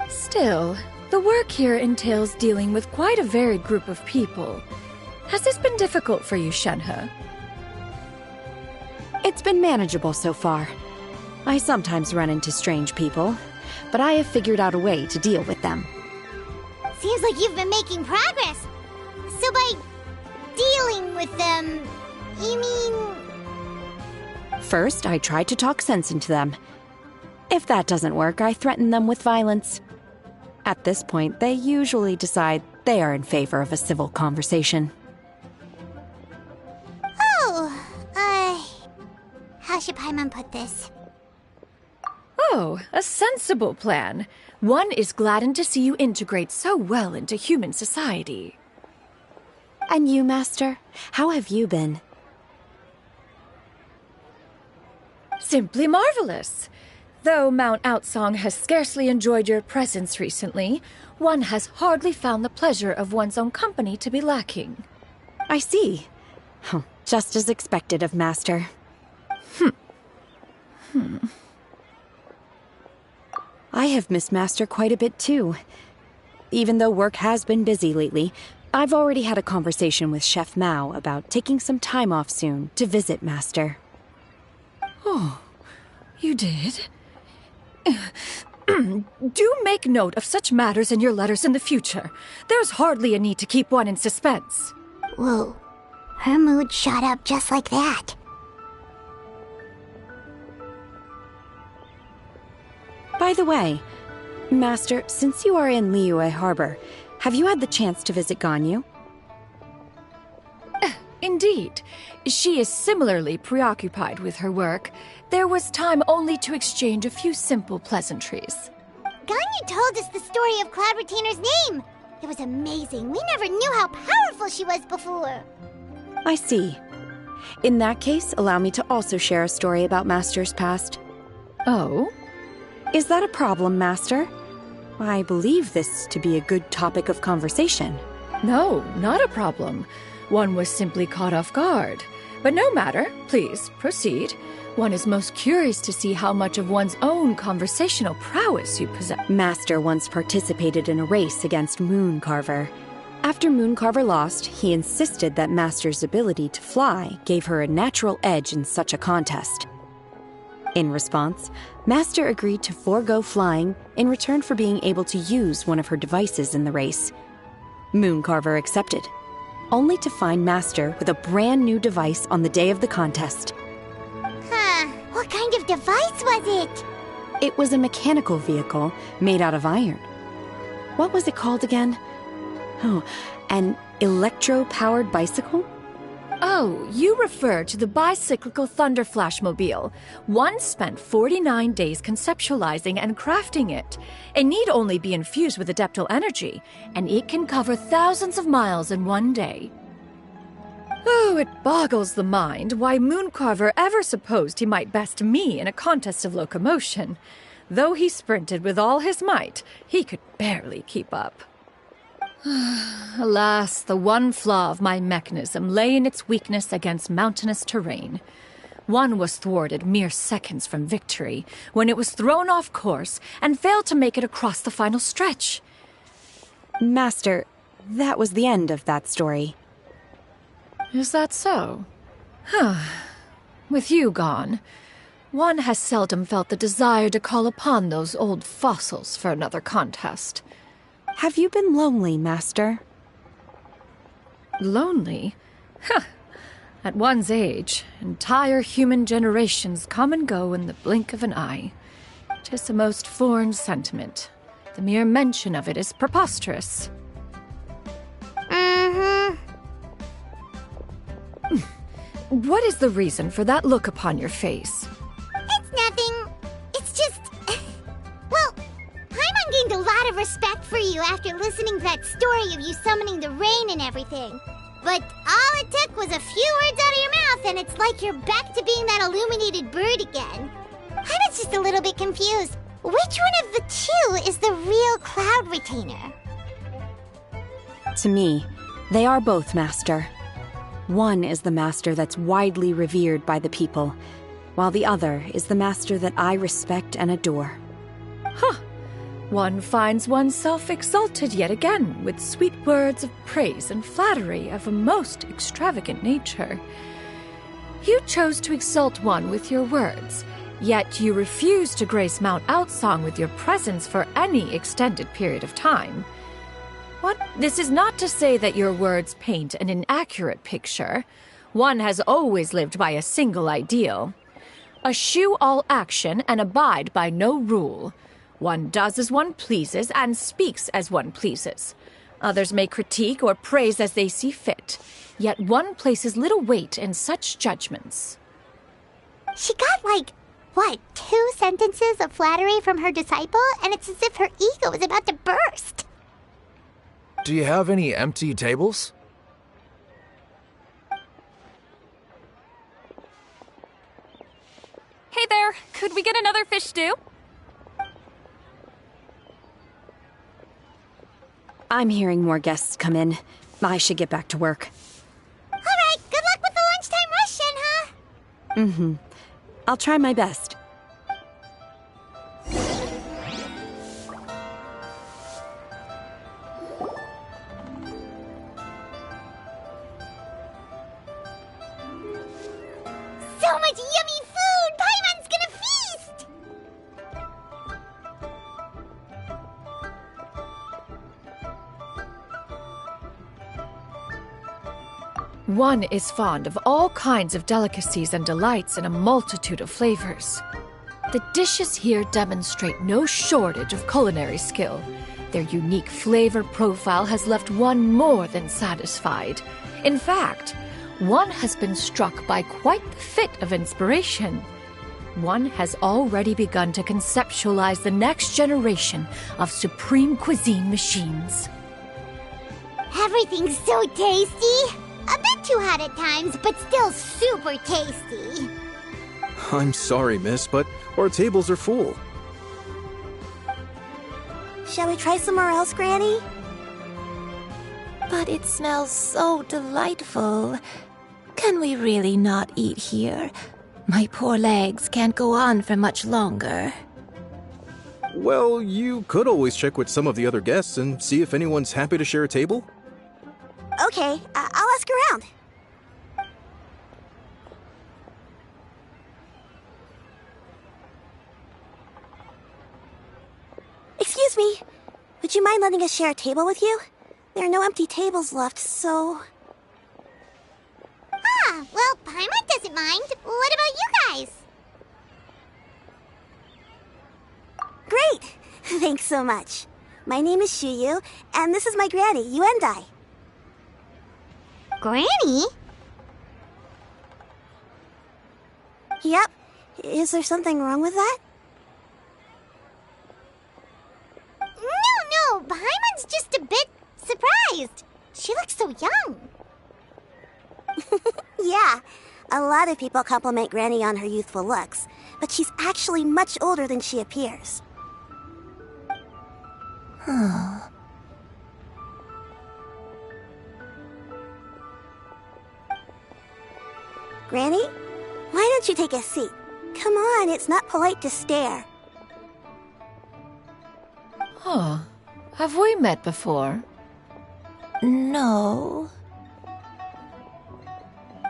Still, the work here entails dealing with quite a varied group of people. Has this been difficult for you, Shenhe?
It's been manageable so far. I sometimes run into strange people, but I have figured out a way to deal with them.
Seems like you've been making progress. So by dealing with them, you mean...
First, I try to talk sense into them. If that doesn't work, I threaten them with violence. At this point, they usually decide they are in favor of a civil conversation.
How should Paimon put this?
Oh, a sensible plan. One is gladdened to see you integrate so well into human society.
And you, Master? How have you been?
Simply marvelous. Though Mount Outsong has scarcely enjoyed your presence recently, one has hardly found the pleasure of one's own company to be lacking.
I see. Just as expected of Master. I have missed Master quite a bit too. Even though work has been busy lately, I've already had a conversation with Chef Mao about taking some time off soon to visit Master.
Oh, you did? Do make note of such matters in your letters in the future. There's hardly a need to keep one in suspense.
Whoa. Her mood shot up just like that.
By the way, Master, since you are in Liyue Harbor, have you had the chance to visit Ganyu?
Indeed. She is similarly preoccupied with her work. There was time only to exchange a few simple pleasantries.
Ganyu told us the story of Cloud Retainer's name. It was amazing. We never knew how powerful she was before.
I see. In that case, allow me to also share a story about Master's past.
Oh?
Is that a problem, Master? I believe this to be a good topic of conversation.
No, not a problem. One was simply caught off guard. But no matter. Please, proceed. One is most curious to see how much of one's own conversational prowess you possess.
Master once participated in a race against Mooncarver. After Mooncarver lost, he insisted that Master's ability to fly gave her a natural edge in such a contest. In response, Master agreed to forego flying in return for being able to use one of her devices in the race. Mooncarver accepted, only to find Master with a brand new device on the day of the contest.
What kind of device was it?
It was a mechanical vehicle made out of iron. What was it called again? Oh, an electro-powered bicycle?
Oh, you refer to the bicyclical Thunder Flashmobile. One spent 49 days conceptualizing and crafting it. It need only be infused with adeptal energy, and it can cover thousands of miles in one day. Oh, it boggles the mind why Mooncarver ever supposed he might best me in a contest of locomotion. Though he sprinted with all his might, he could barely keep up. Alas, the one flaw of my mechanism lay in its weakness against mountainous terrain. One was thwarted mere seconds from victory, when it was thrown off course and failed to make it across the final stretch.
Master, that was the end of that story.
Is that so? With you gone, one has seldom felt the desire to call upon those old fossils for another contest.
Have you been lonely, Master?
Lonely? Huh. At one's age, entire human generations come and go in the blink of an eye. 'Tis a most foreign sentiment. The mere mention of it is preposterous. What is the reason for that look upon your face?
It's nothing. It's just... Well, Paimon gained a lot of respect for you after listening to that story of you summoning the rain and everything. But all it took was a few words out of your mouth and it's like you're back to being that illuminated bird again. Paimon's just a little bit confused. Which one of the two is the real cloud retainer?
To me, they are both, Master. One is the master that's widely revered by the people, while the other is the master that I respect and adore.
Huh. One finds oneself exalted yet again with sweet words of praise and flattery of a most extravagant nature. You chose to exalt one with your words, yet you refuse to grace Mount Outsong with your presence for any extended period of time. What? This is not to say that your words paint an inaccurate picture. One has always lived by a single ideal. Eschew all action and abide by no rule. One does as one pleases and speaks as one pleases. Others may critique or praise as they see fit, yet one places little weight in such judgments.
She got, 2 sentences of flattery from her disciple, and it's as if her ego is about to burst.
Do you have any empty tables?
Hey there, could we get another fish stew?
I'm hearing more guests come in. I should get back to work.
All right, good luck with the lunchtime rush, Shenhe.
I'll try my best.
So much yummy food! Paimon's gonna feast!
One is fond of all kinds of delicacies and delights in a multitude of flavors. The dishes here demonstrate no shortage of culinary skill. Their unique flavor profile has left one more than satisfied. In fact, one has been struck by quite the fit of inspiration. One has already begun to conceptualize the next generation of supreme cuisine machines.
Everything's so tasty! A bit too hot at times, but still super tasty.
I'm sorry, miss, but our tables are full.
Shall we try somewhere else, Granny?
But it smells so delightful. Can we really not eat here? My poor legs can't go on for much longer.
Well, you could always check with some of the other guests and see if anyone's happy to share a table.
Okay, I'll ask around. Excuse me, would you mind letting us share a table with you? There are no empty tables left, so... Ah, well, Paimon doesn't mind. What about you guys? Great! Thanks so much. My name is Xianyun, and this is my granny, Yuendai. Granny? Yep. Is there something wrong with that? No, Paimon's just a bit surprised. She looks so young. Yeah, a lot of people compliment Granny on her youthful looks, but she's actually much older than she appears. Granny, why don't you take a seat? Come on, it's not polite to stare.
Huh. Have we met before?
No.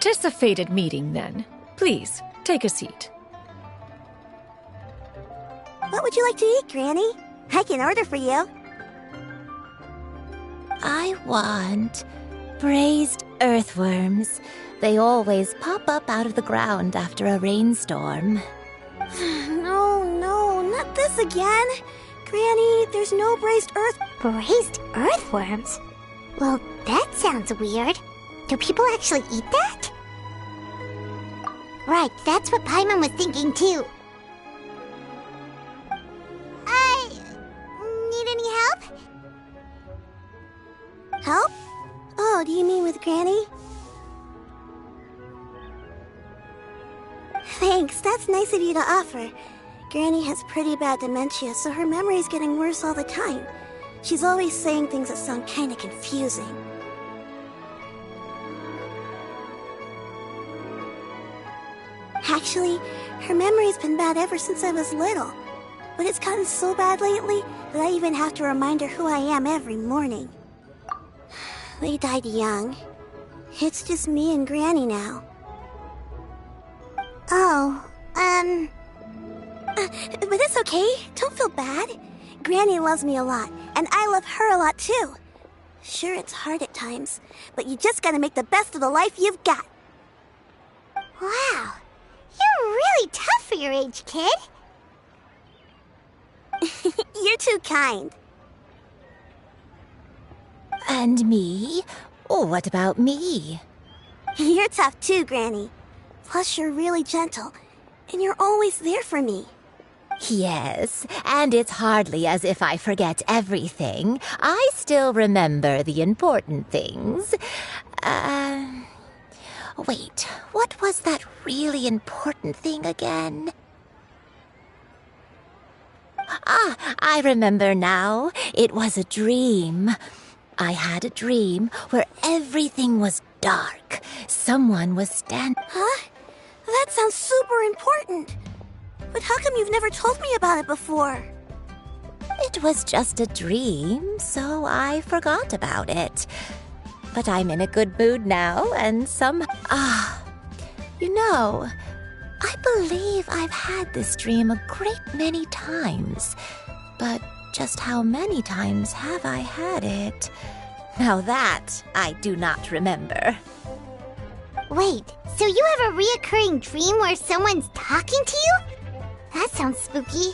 'Tis a fated meeting, then. Please, take a seat.
What would you like to eat, Granny? I can order for you.
I want braised earthworms. They always pop up out of the ground after a rainstorm.
No, not this again. Granny, there's no braised earthworms? Well, that sounds weird. Do people actually eat that? Right, that's what Paimon was thinking too. Need any help? Help? Oh, do you mean with Granny? Thanks, that's nice of you to offer. Granny has pretty bad dementia, so her memory's getting worse all the time. She's always saying things that sound kinda confusing. Actually, her memory's been bad ever since I was little. But it's gotten so bad lately that I even have to remind her who I am every morning. They died young. It's just me and Granny now. Oh, but it's okay. Don't feel bad. Granny loves me a lot, and I love her a lot too. Sure, it's hard at times, but you just gotta make the best of the life you've got. Wow, you're really tough for your age, kid. You're too kind.
And me? Oh, what about me?
You're tough too, Granny. Plus, you're really gentle, and you're always there for me.
Yes, and it's hardly as if I forget everything. I still remember the important things. Wait, what was that really important thing again? Ah, I remember now. It was a dream. I had a dream where everything was dark. Someone was standing...
Huh? That sounds super important. But how come you've never told me about it before?
It was just a dream, so I forgot about it. But I'm in a good mood now, and you know, I believe I've had this dream a great many times. But just how many times have I had it? Now that I do not remember.
Wait, so you have a reoccurring dream where someone's talking to you? That sounds spooky.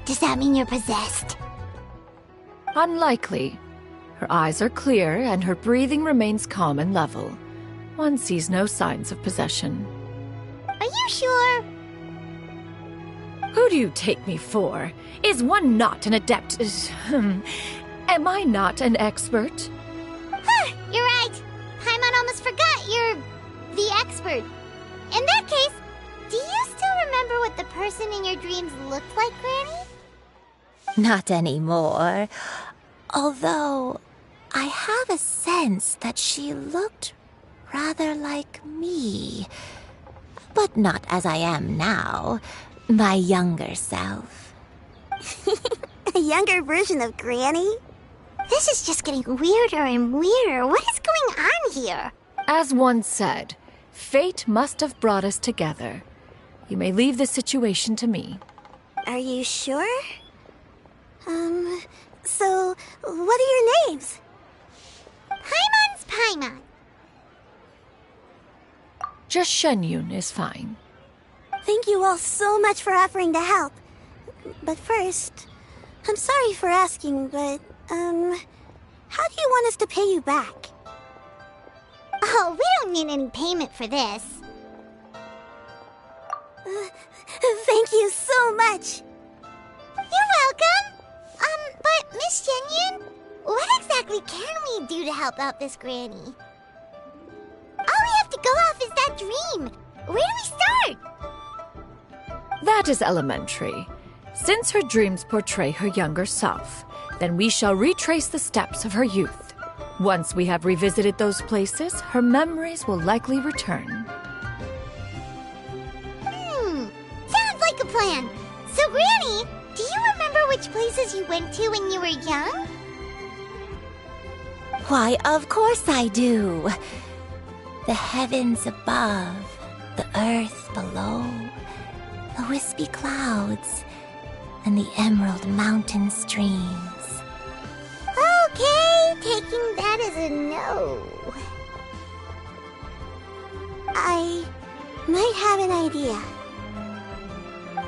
Does that mean you're possessed?
Unlikely. Her eyes are clear and her breathing remains calm and level. One sees no signs of possession.
Are you sure?
Who do you take me for? Is one not an adept? Am I not an expert?
You're right. Paimon almost forgot you're the expert. In that case, do you still remember what the person in your dreams looked like, Granny?
Not anymore. Although, I have a sense that she looked rather like me. But not as I am now. My younger self.
A younger version of Granny? This is just getting weirder and weirder. What is going on here?
As one said, fate must have brought us together. You may leave the situation to me.
Are you sure? So, what are your names? Paimon's Paimon.
Just Xianyun is fine.
Thank you all so much for offering to help. But first, I'm sorry for asking, but, how do you want us to pay you back? Oh, we don't need any payment for this. Thank you so much. You're welcome. But Miss Xianyun, what exactly can we do to help out this Granny? All we have to go off is that dream. Where do we start?
That is elementary. Since her dreams portray her younger self, then we shall retrace the steps of her youth. Once we have revisited those places, her memories will likely return.
Sounds like a plan. So, Granny, do you remember which places you went to when you were young?
Why, of course I do. The heavens above, the earth below, the wispy clouds, and the emerald mountain streams.
Okay, taking that as a no. I might have an idea.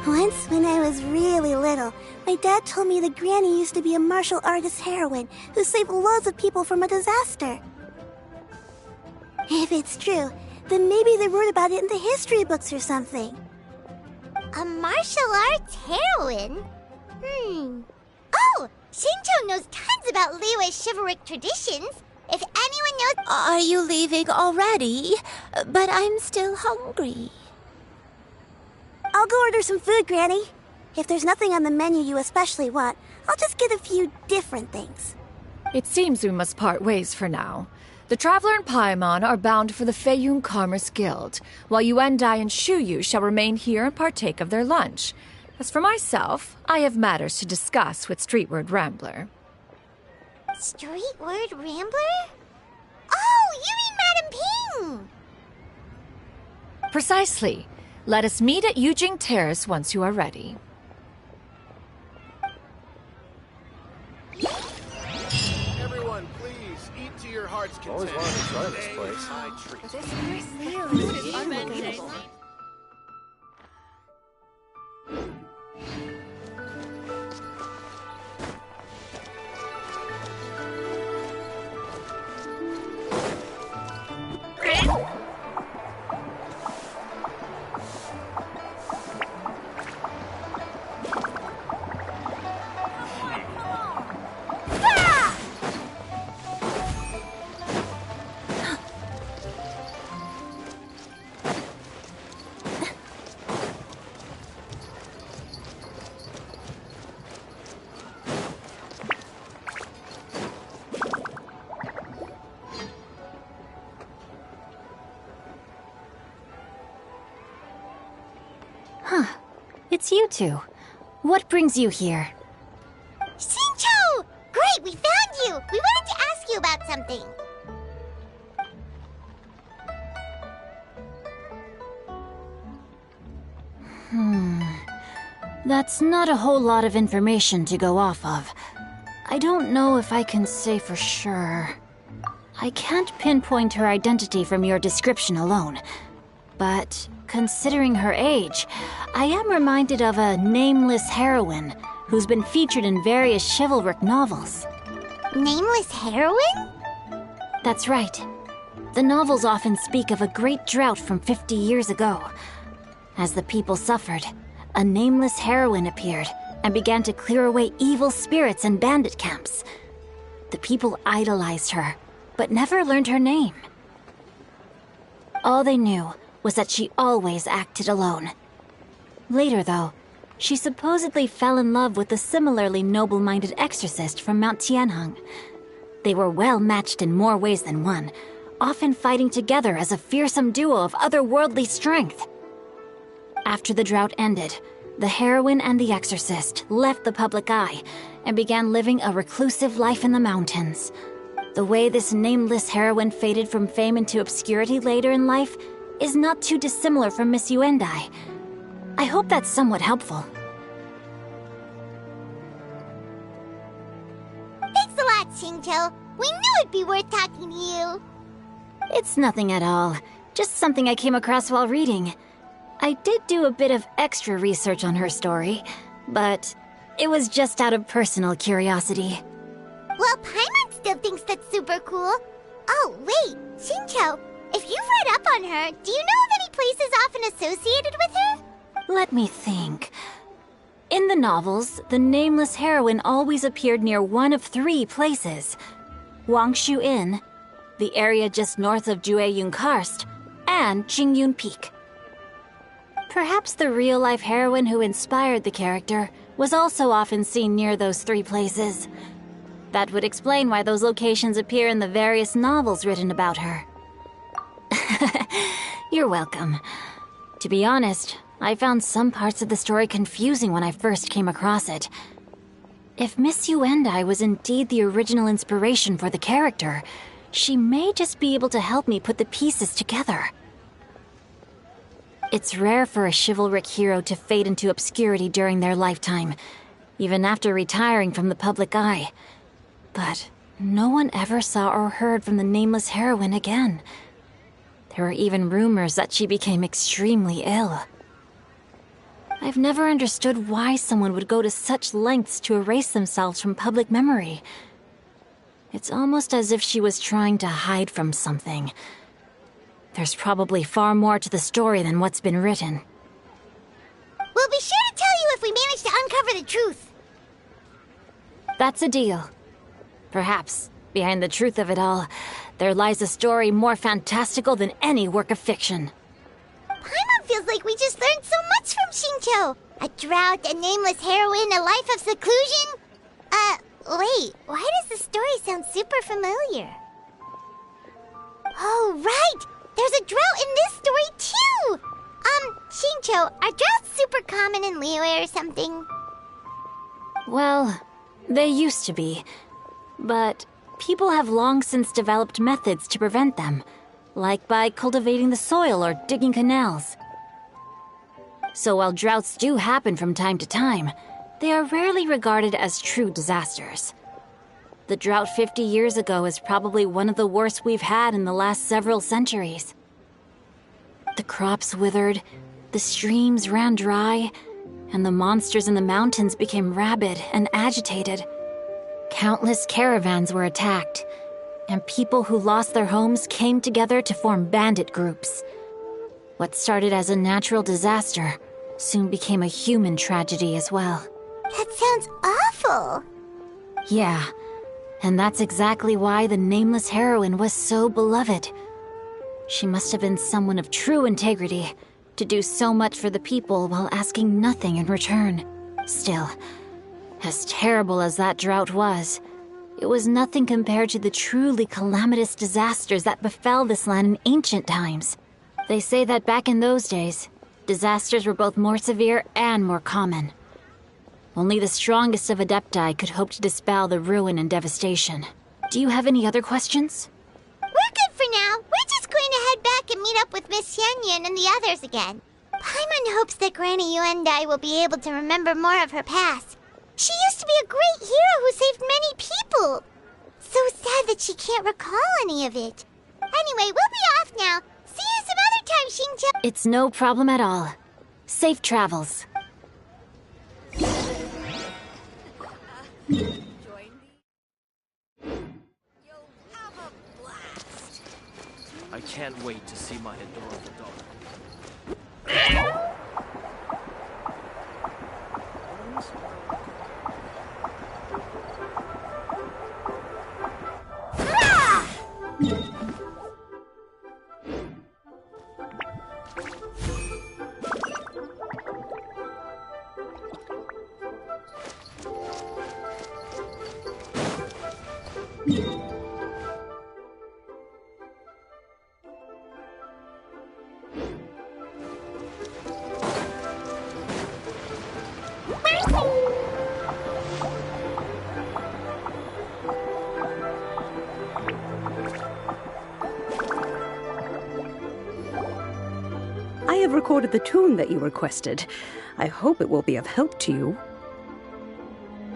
Once, when I was really little, my dad told me that Granny used to be a martial artist heroine who saved loads of people from a disaster. If it's true, then maybe they wrote about it in the history books or something. A martial arts heroine? Oh! Shincho knows tons about Liyue's chivalric traditions. If anyone knows...
Are you leaving already? But I'm still hungry.
I'll go order some food, Granny. If there's nothing on the menu you especially want, I'll just get a few different things.
It seems we must part ways for now. The Traveler and Paimon are bound for the Feiyun Commerce Guild, while Yuendai and Shuyu shall remain here and partake of their lunch. As for myself, I have matters to discuss with Streetward Rambler.
Streetward Rambler? Oh, you mean Madam Ping!
Precisely. Let us meet at Yujing Terrace once you are ready.
Everyone, please, eat to your heart's content.
Always wanted to try this place.
It's you two. What brings you here?
Shincho! Great, we found you! We wanted to ask you about something.
That's not a whole lot of information to go off of. I don't know if I can say for sure. I can't pinpoint her identity from your description alone. But considering her age, I am reminded of a nameless heroine who's been featured in various chivalric novels.
Nameless heroine?
That's right. The novels often speak of a great drought from 50 years ago. As the people suffered, a nameless heroine appeared and began to clear away evil spirits and bandit camps. The people idolized her, but never learned her name. All they knew was that she always acted alone. Later, though, she supposedly fell in love with a similarly noble-minded exorcist from Mount Tianheng. They were well matched in more ways than one, often fighting together as a fearsome duo of otherworldly strength. After the drought ended, the heroine and the exorcist left the public eye and began living a reclusive life in the mountains. The way this nameless heroine faded from fame into obscurity later in life is not too dissimilar from Miss Yuendai. I hope that's somewhat helpful.
Thanks a lot, Shincho. We knew it'd be worth talking to you.
It's nothing at all. Just something I came across while reading. I did do a bit of extra research on her story, but it was just out of personal curiosity.
Well, Paimon still thinks that's super cool. Oh, wait, Shincho, if you've read up on her, do you know of any places often associated with her?
Let me think. In the novels, the nameless heroine always appeared near one of three places: Wangshu Inn, the area just north of Jueyun Karst, and Qingyun Peak. Perhaps the real-life heroine who inspired the character was also often seen near those three places. That would explain why those locations appear in the various novels written about her. You're welcome. To be honest, I found some parts of the story confusing when I first came across it. If Miss Yuendai was indeed the original inspiration for the character, she may just be able to help me put the pieces together. It's rare for a chivalric hero to fade into obscurity during their lifetime, even after retiring from the public eye. But
no one ever saw or heard from the nameless heroine again. There were even rumors that she became extremely ill. I've never understood why someone would go to such lengths to erase themselves from public memory. It's almost as if she was trying to hide from something. There's probably far more to the story than what's been written.
We'll be sure to tell you if we manage to uncover the truth.
That's a deal. Perhaps, behind the truth of it all, there lies a story more fantastical than any work of fiction.
Paimon feels like we just learned so much from Xingqiu. A drought, a nameless heroine, a life of seclusion. Wait, why does the story sound super familiar? Oh, right! There's a drought in this story, too! Xingqiu, are droughts super common in Liyue or something?
Well, they used to be. But people have long since developed methods to prevent them, like by cultivating the soil or digging canals. So while droughts do happen from time to time, they are rarely regarded as true disasters. The drought 50 years ago is probably one of the worst we've had in the last several centuries. The crops withered, the streams ran dry, and the monsters in the mountains became rabid and agitated. Countless caravans were attacked, and people who lost their homes came together to form bandit groups. What started as a natural disaster soon became a human tragedy as well.
That sounds awful.
Yeah, and that's exactly why the nameless heroine was so beloved. She must have been someone of true integrity, to do so much for the people while asking nothing in return. Still, as terrible as that drought was, it was nothing compared to the truly calamitous disasters that befell this land in ancient times. They say that back in those days, disasters were both more severe and more common. Only the strongest of Adepti could hope to dispel the ruin and devastation. Do you have any other questions?
We're good for now. We're just going to head back and meet up with Miss Xianyun and the others again. Paimon hopes that Granny Yuendai will be able to remember more of her past. She used to be a great hero who saved many people. So sad that she can't recall any of it. Anyway, we'll be off now. See you some other time, Xingqiu.
It's no problem at all. Safe travels.
I can't wait to see my adorable daughter.
I have recorded the tune that you requested. I hope it will be of help to you.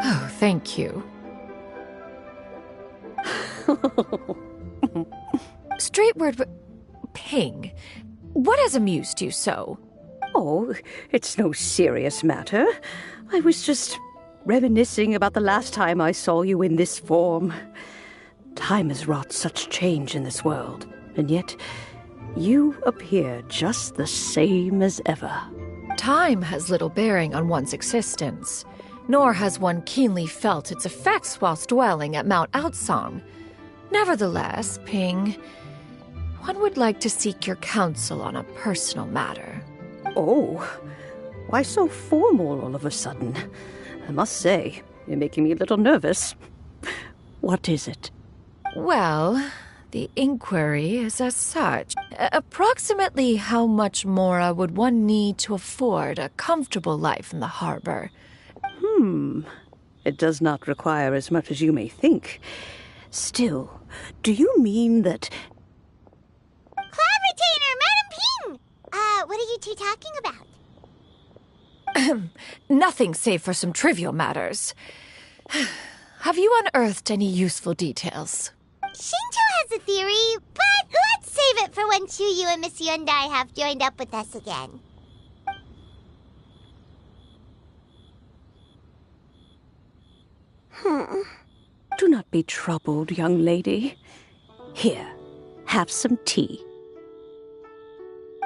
Oh, thank you. Straight word, Ping. What has amused you so?
Oh, it's no serious matter. I was just reminiscing about the last time I saw you in this form. Time has wrought such change in this world, and yet you appear just the same as ever.
Time has little bearing on one's existence, nor has one keenly felt its effects whilst dwelling at Mount Outsong. Nevertheless, Ping, one would like to seek your counsel on a personal matter.
Oh, why so formal all of a sudden? I must say, you're making me a little nervous. What is it?
Well, the inquiry is as such. Approximately how much more would one need to afford a comfortable life in the harbor?
It does not require as much as you may think. Still, do you mean that...
Cloud Retainer, Madam Ping! What are you two talking about?
Nothing save for some trivial matters. have you unearthed any useful details?
Shinjo has a theory, but let's save it for when Chuyu and Miss Yundai have joined up with us again.
Do not be troubled, young lady. Here, have some tea.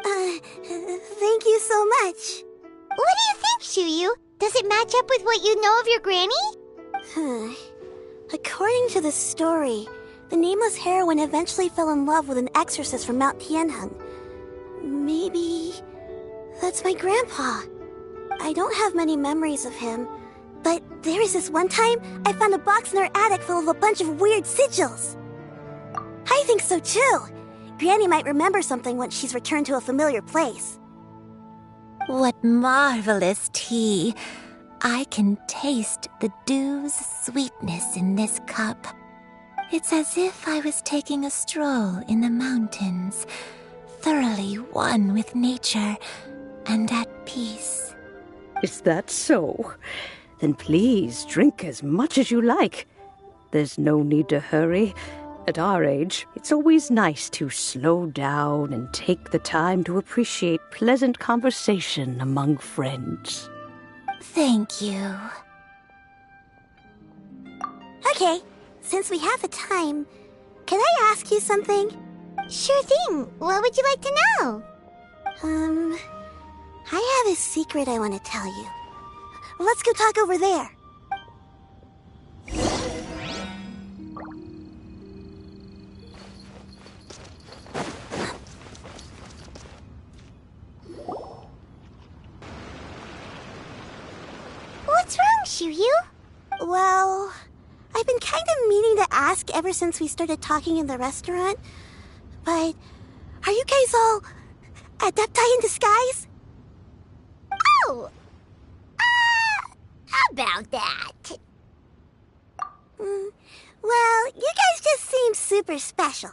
Thank you so much. What do you think, Chuyu? Does it match up with what you know of your granny?
According to the story, the nameless heroine eventually fell in love with an exorcist from Mount Tianheng. Maybe that's my grandpa. I don't have many memories of him, but there was this one time I found a box in our attic full of a bunch of weird sigils. I think so too. Granny might remember something once she's returned to a familiar place.
What marvelous tea. I can taste the dew's sweetness in this cup. It's as if I was taking a stroll in the mountains, thoroughly one with nature and at peace.
Is that so? Then please drink as much as you like. There's no need to hurry. At our age, it's always nice to slow down and take the time to appreciate pleasant conversation among friends.
Thank you.
Okay, since we have the time, can I ask you something?
Sure thing. What would you like to know?
I have a secret I want to tell you. Let's go talk over there.
What's wrong, Chuyu?
Well, I've been kind of meaning to ask ever since we started talking in the restaurant, but are you guys all adepti in disguise?
Oh! About that.
Well, you guys just seem super special.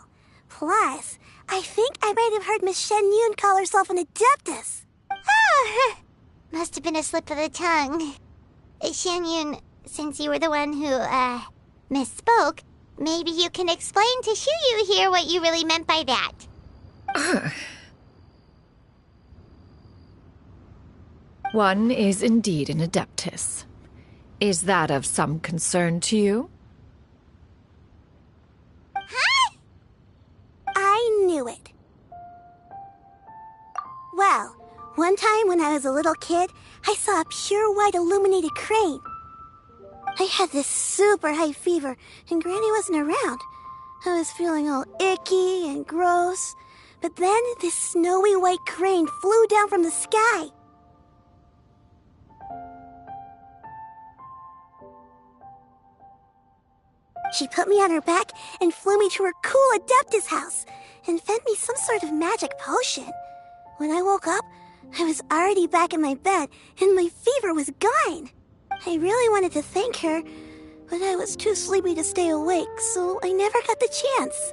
Plus, I think I might have heard Miss Xianyun call herself an adeptus.
Oh, must have been a slip of the tongue. Xianyun, since you were the one who, misspoke, maybe you can explain to Chuyu here what you really meant by that.
One is indeed an adeptus. Is that of some concern to you?
Huh? I knew it. Well, one time when I was a little kid, I saw a pure white illuminated crane. I had this super high fever, and Granny wasn't around. I was feeling all icky and gross. But then this snowy white crane flew down from the sky. She put me on her back and flew me to her cool Adeptus house and fed me some sort of magic potion. When I woke up, I was already back in my bed and my fever was gone. I really wanted to thank her, but I was too sleepy to stay awake, so I never got the chance.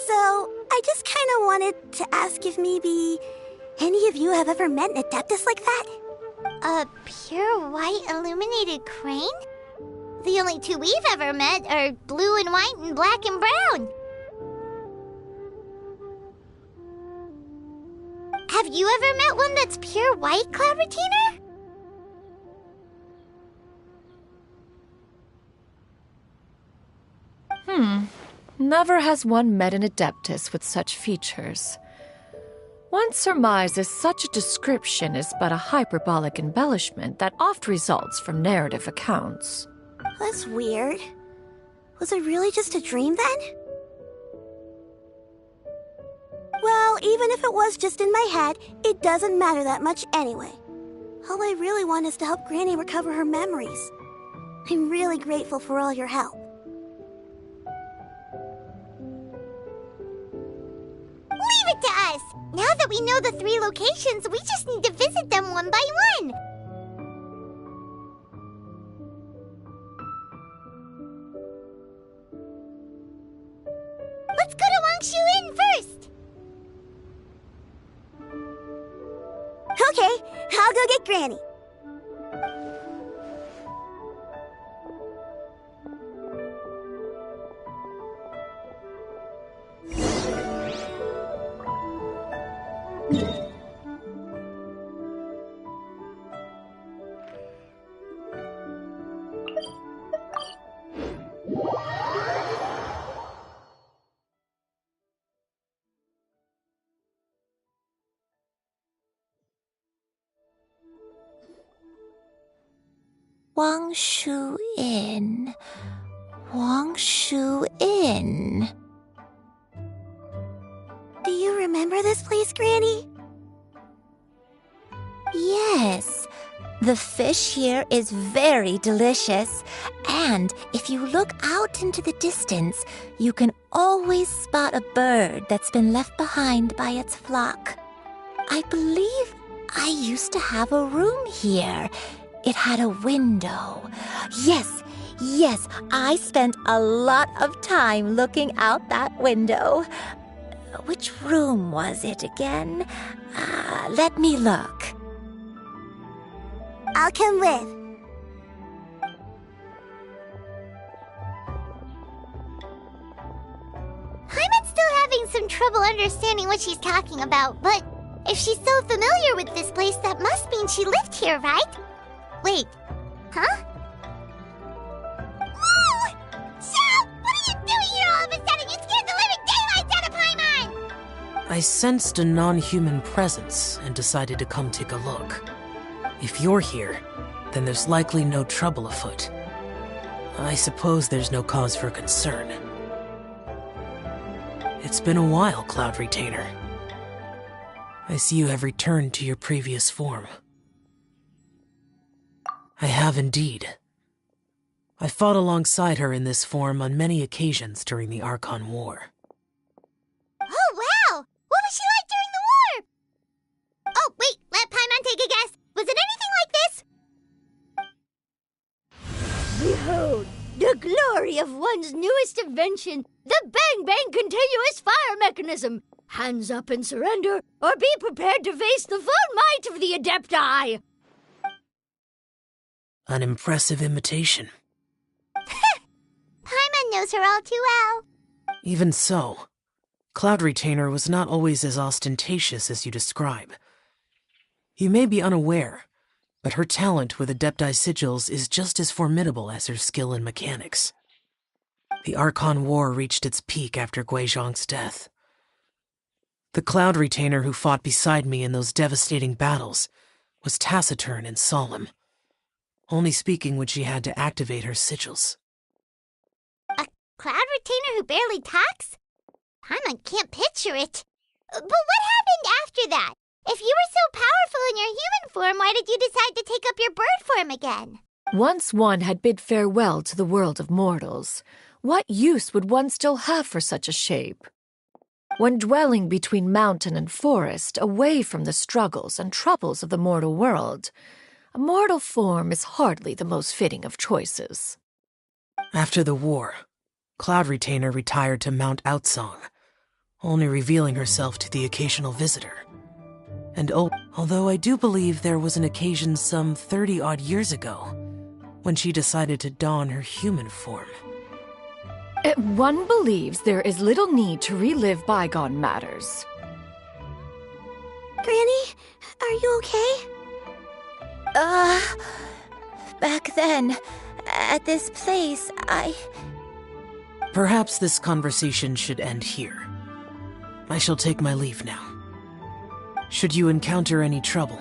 So, I just kind of wanted to ask if maybe any of you have ever met an Adeptus like that?
A pure white illuminated crane? The only two we've ever met are blue and white and black and brown. Have you ever met one that's pure white, Clavertina?
Never has one met an adeptus with such features. One surmises such a description is but a hyperbolic embellishment that oft results from narrative accounts.
That's weird. Was it really just a dream then? Well, even if it was just in my head, it doesn't matter that much anyway. All I really want is to help Granny recover her memories. I'm really grateful for all your help.
Leave it to us! Now that we know the 3 locations, we just need to visit them one by one! Let's go to Wangshu Inn first!
Okay, I'll go get Granny.
Wangshu Inn. Wangshu Inn.
Do you remember this place, Granny?
Yes. The fish here is very delicious, and if you look out into the distance, you can always spot a bird that's been left behind by its flock. I believe I used to have a room here. It had a window. Yes, I spent a lot of time looking out that window. Which room was it again? Let me look.
I'll come with.
Paimon's still having some trouble understanding what she's talking about, but if she's so familiar with this place, that must mean she lived here, right? Wait, huh? Whoa! Shao! What are you doing here all of a sudden? You scared the living daylights out of Paimon!
I sensed a non-human presence and decided to come take a look. If you're here, then there's likely no trouble afoot. I suppose there's no cause for concern. It's been a while, Cloud Retainer. I see you have returned to your previous form. I have indeed. I fought alongside her in this form on many occasions during the Archon War.
Oh, wow! What was she like during the war? Oh, wait, let Paimon take a guess. Was it anything like this?
Behold, the glory of one's newest invention, the Bang Bang Continuous Fire Mechanism. Hands up and surrender, or be prepared to face the full might of the Adepti.
An impressive imitation.
Paimon knows her all too well.
Even so, Cloud Retainer was not always as ostentatious as you describe. You may be unaware, but her talent with Adepti sigils is just as formidable as her skill in mechanics. The Archon War reached its peak after Guizhong's death. The Cloud Retainer who fought beside me in those devastating battles was taciturn and solemn, only speaking when she had to activate her sigils.
A Cloud Retainer who barely talks? Paimon can't picture it. But what happened after that? If you were so powerful in your human form, why did you decide to take up your bird form again?
Once one had bid farewell to the world of mortals, what use would one still have for such a shape? When dwelling between mountain and forest, away from the struggles and troubles of the mortal world, a mortal form is hardly the most fitting of choices.
After the war, Cloud Retainer retired to Mount Outsong, only revealing herself to the occasional visitor. And although I do believe there was an occasion some 30-odd years ago, when she decided to don her human form.
One believes there is little need to relive bygone matters.
Granny, are you okay?
Back then, at this place,
Perhaps this conversation should end here. I shall take my leave now. Should you encounter any trouble,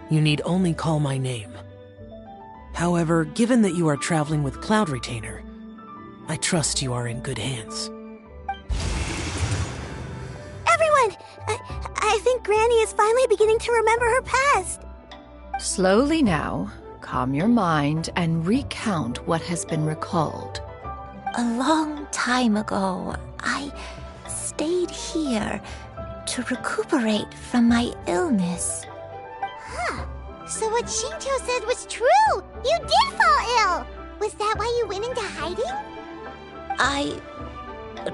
you need only call my name. However, given that you are traveling with Cloud Retainer, I trust you are in good hands.
Everyone! I think Granny is finally beginning to remember her past.
Slowly now, calm your mind and recount what has been recalled.
A long time ago, I stayed here to recuperate from my illness.
Huh. So what Shinto said was true! You did fall ill! Was that why you went into hiding?
I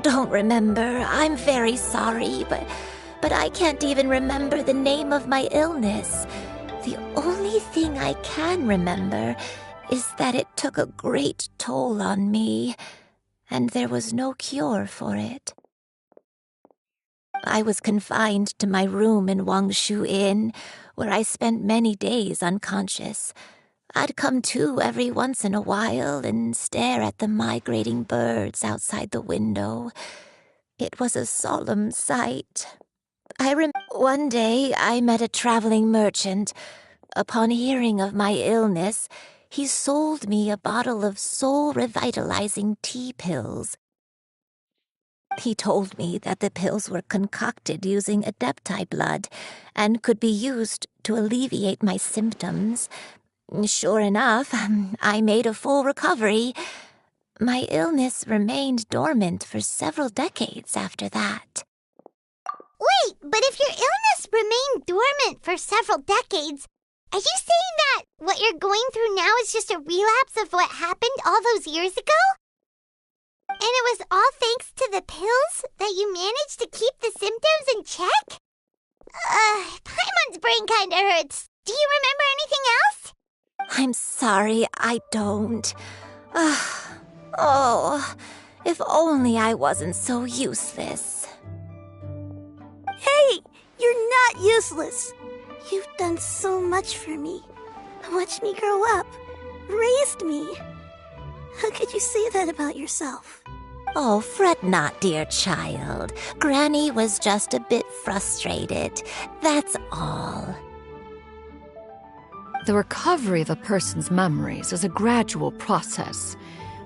don't remember. I'm very sorry, but I can't even remember the name of my illness. The only thing I can remember is that it took a great toll on me, and there was no cure for it. I was confined to my room in Wangshu Inn, where I spent many days unconscious. I'd come to every once in a while and stare at the migrating birds outside the window. It was a solemn sight. One day I met a traveling merchant. Upon hearing of my illness, he sold me a bottle of soul-revitalizing tea pills. He told me that the pills were concocted using Adepti blood and could be used to alleviate my symptoms. Sure enough, I made a full recovery. My illness remained dormant for several decades after that.
Wait, but if your illness remained dormant for several decades, are you saying that what you're going through now is just a relapse of what happened all those years ago? And it was all thanks to the pills that you managed to keep the symptoms in check? Paimon's brain kinda hurts. Do you remember anything else?
I'm sorry, I don't. Oh, if only I wasn't so useless.
Hey, you're not useless. You've done so much for me. Watched me grow up. Raised me. How could you say that about yourself?
Oh, fret not, dear child. Granny was just a bit frustrated. That's all.
The recovery of a person's memories is a gradual process.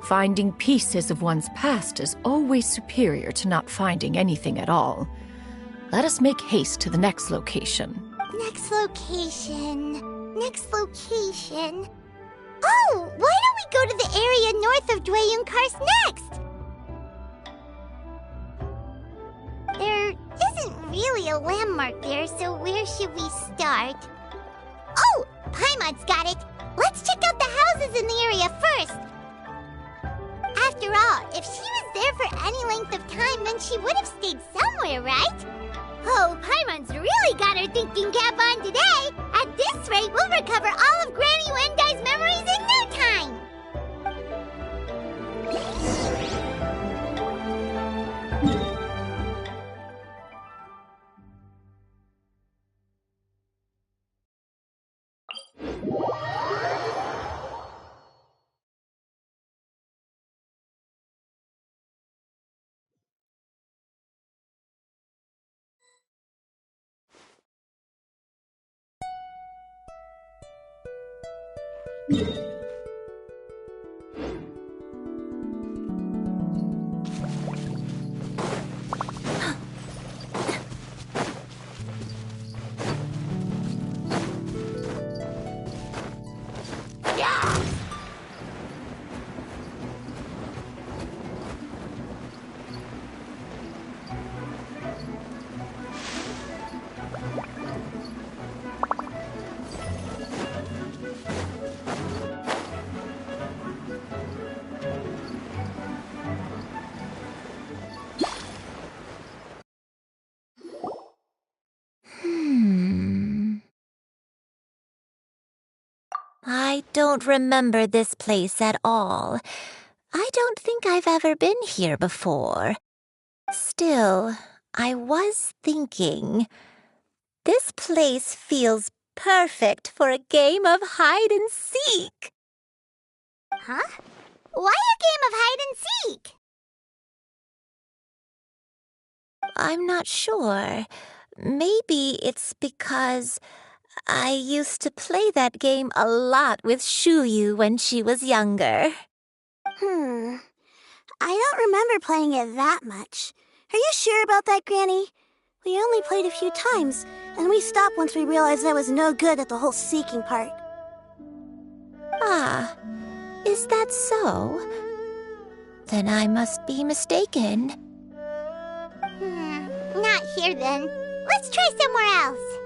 Finding pieces of one's past is always superior to not finding anything at all. Let us make haste to the next location.
Next location. Next location. Oh, why don't we go to the area north of Dwayun Karst next? There isn't really a landmark there, so where should we start? Oh, Paimon's got it. Let's check out the houses in the area first. After all, if she was there for any length of time, then she would have stayed somewhere, right? Oh, Paimon's really got her thinking cap on today. At this rate, we'll recover all of Granny Wendai's memories in no time.
I don't remember this place at all. I don't think I've ever been here before. Still, I was thinking, this place feels perfect for a game of hide and seek.
Huh? Why a game of hide and seek?
I'm not sure. Maybe it's because I used to play that game a lot with Shuyu when she was younger.
I don't remember playing it that much. Are you sure about that, Granny? We only played a few times, and we stopped once we realized I was no good at the whole seeking part.
Ah, is that so? Then I must be mistaken.
Not here then. Let's try somewhere else.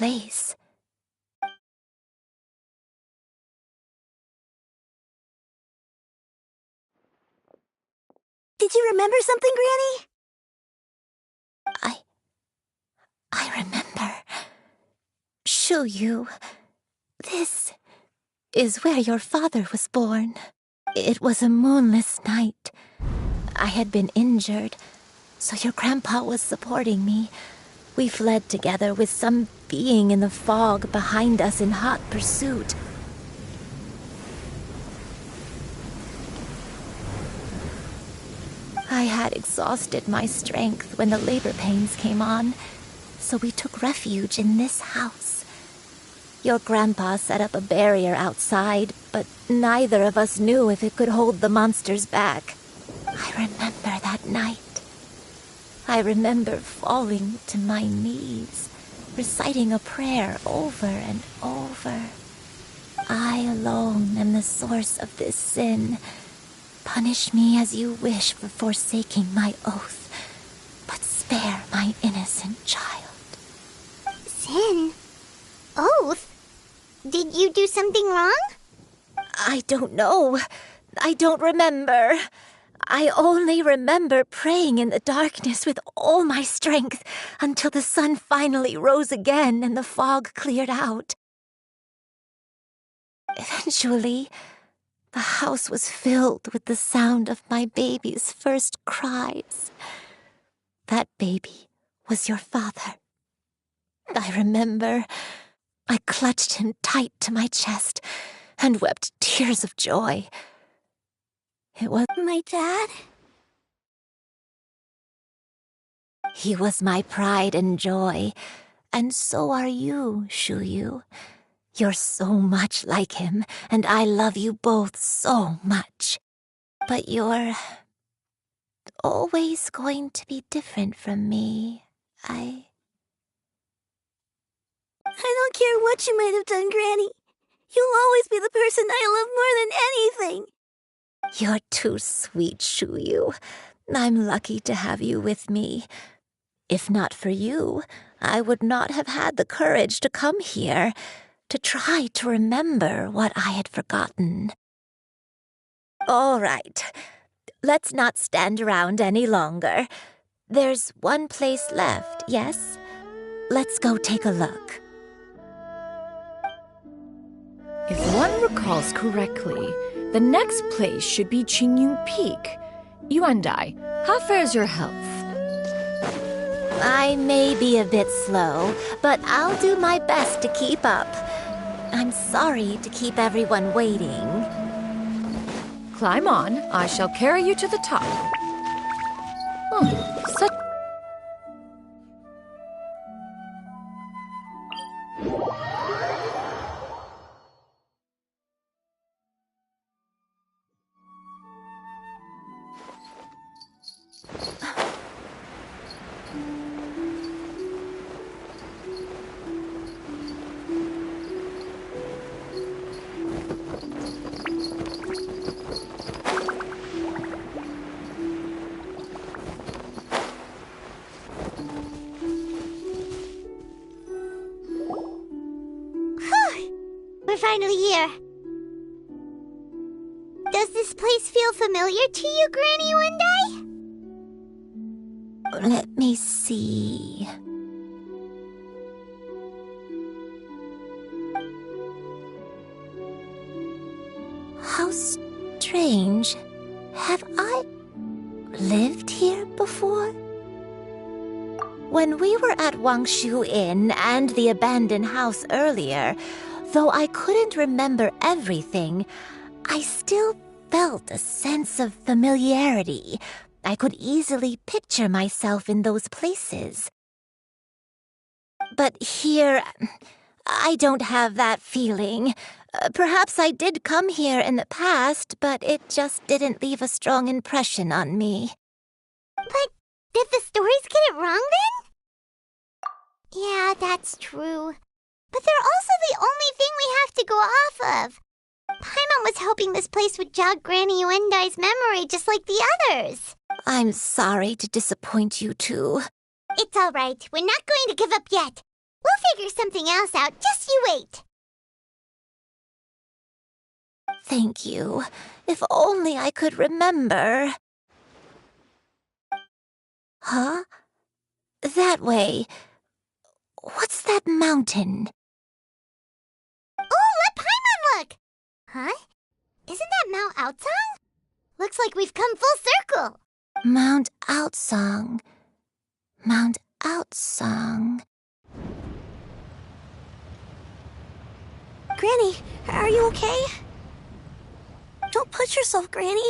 place.
Did you remember something, Granny?
I remember. Xianyun, this is where your father was born. It was a moonless night. I had been injured, so your grandpa was supporting me. We fled together with some being in the fog behind us in hot pursuit. I had exhausted my strength when the labor pains came on, so we took refuge in this house. Your grandpa set up a barrier outside, but neither of us knew if it could hold the monsters back. I remember that night. I remember falling to my knees, reciting a prayer over and over. I alone am the source of this sin. Punish me as you wish for forsaking my oath, but spare my innocent child.
Sin? Oath? Did you do something wrong?
I don't know. I don't remember. I only remember praying in the darkness with all my strength until the sun finally rose again and the fog cleared out. Eventually, the house was filled with the sound of my baby's first cries. That baby was your father. I remember I clutched him tight to my chest and wept tears of joy. It was
my dad?
He was my pride and joy, and so are you, Xianyun. You're so much like him, and I love you both so much. But you're always going to be different from me. I
don't care what you might have done, Granny. You'll always be the person I love more than anything.
You're too sweet, Xianyun. I'm lucky to have you with me. If not for you, I would not have had the courage to come here, to try to remember what I had forgotten. All right, let's not stand around any longer. There's one place left, yes? Let's go take a look.
If one recalls correctly, the next place should be Xianyun Peak. Yuandai, how fares your health?
I may be a bit slow, but I'll do my best to keep up. I'm sorry to keep everyone waiting.
Climb on. I shall carry you to the top. Oh, such...
We're finally here. Does this place feel familiar to you, Granny Yuandai?
Let me see. How strange. Have I lived here before? When we were at Wangshu Inn and the abandoned house earlier, though I couldn't remember everything, I still felt a sense of familiarity. I could easily picture myself in those places. But here, I don't have that feeling. Perhaps I did come here in the past, but it just didn't leave a strong impression on me.
But did the stories get it wrong then? Yeah, that's true. But they're also the only thing we have to go off of. Paimon was hoping this place would jog Granny Yuandai's memory just like the others.
I'm sorry to disappoint you two.
It's all right. We're not going to give up yet. We'll figure something else out. Just you wait.
Thank you. If only I could remember. Huh? That way. What's that mountain?
Oh, let Paimon look! Huh? Isn't that Mount Outsong? Looks like we've come full circle.
Mount Outsong. Mount Outsong.
Granny, are you okay? Don't push yourself, Granny.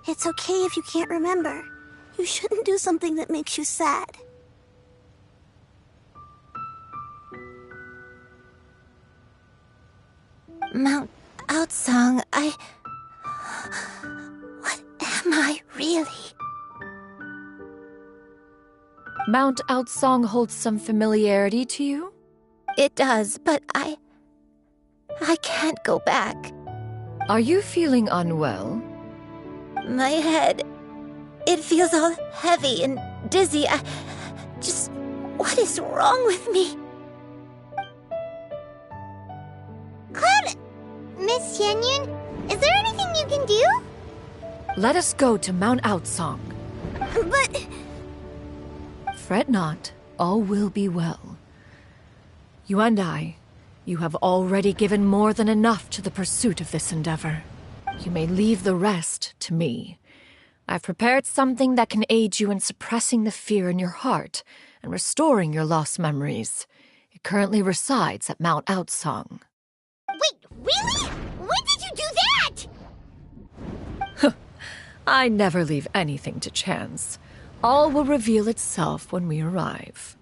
It's okay if you can't remember. You shouldn't do something that makes you sad.
Mount Outsong, What am I really?
Mount Outsong holds some familiarity to you?
It does, but I can't go back.
Are you feeling unwell?
My head, it feels all heavy and dizzy. What is wrong with me?
Cloud, Miss Xianyun, is there anything you can do?
Let us go to Mount Outsong.
But...
Fret not, all will be well. You and I, you have already given more than enough to the pursuit of this endeavor. You may leave the rest to me. I've prepared something that can aid you in suppressing the fear in your heart and restoring your lost memories. It currently resides at Mount Outsong.
Wait, really? When did you do that?
I never leave anything to chance. All will reveal itself when we arrive.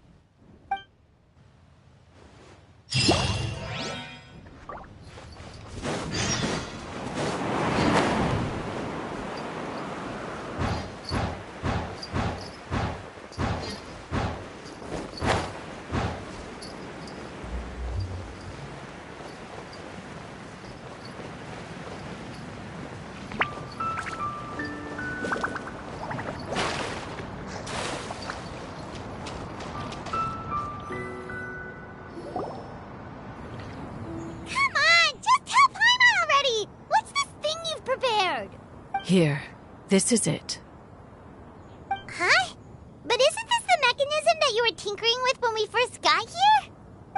Here, this is it.
Huh? But isn't this the mechanism that you were tinkering with when we first got here?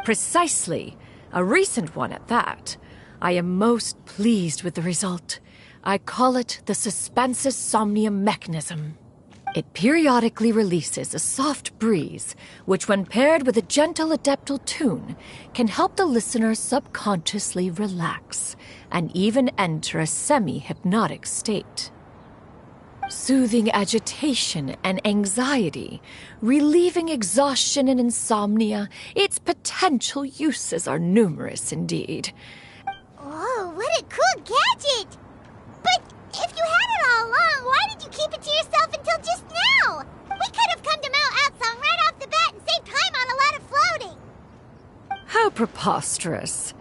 Precisely. A recent one at that. I am most pleased with the result. I call it the Suspensus Somnium mechanism. It periodically releases a soft breeze, which when paired with a gentle adeptal tune, can help the listener subconsciously relax and even enter a semi-hypnotic state. Soothing agitation and anxiety, relieving exhaustion and insomnia, its potential uses are numerous indeed.
Whoa, what a cool gadget! But if you had it all along, why did you keep it to yourself until just now? We could have come to Mount Outsong right off the bat and saved time on a lot of floating.
How preposterous.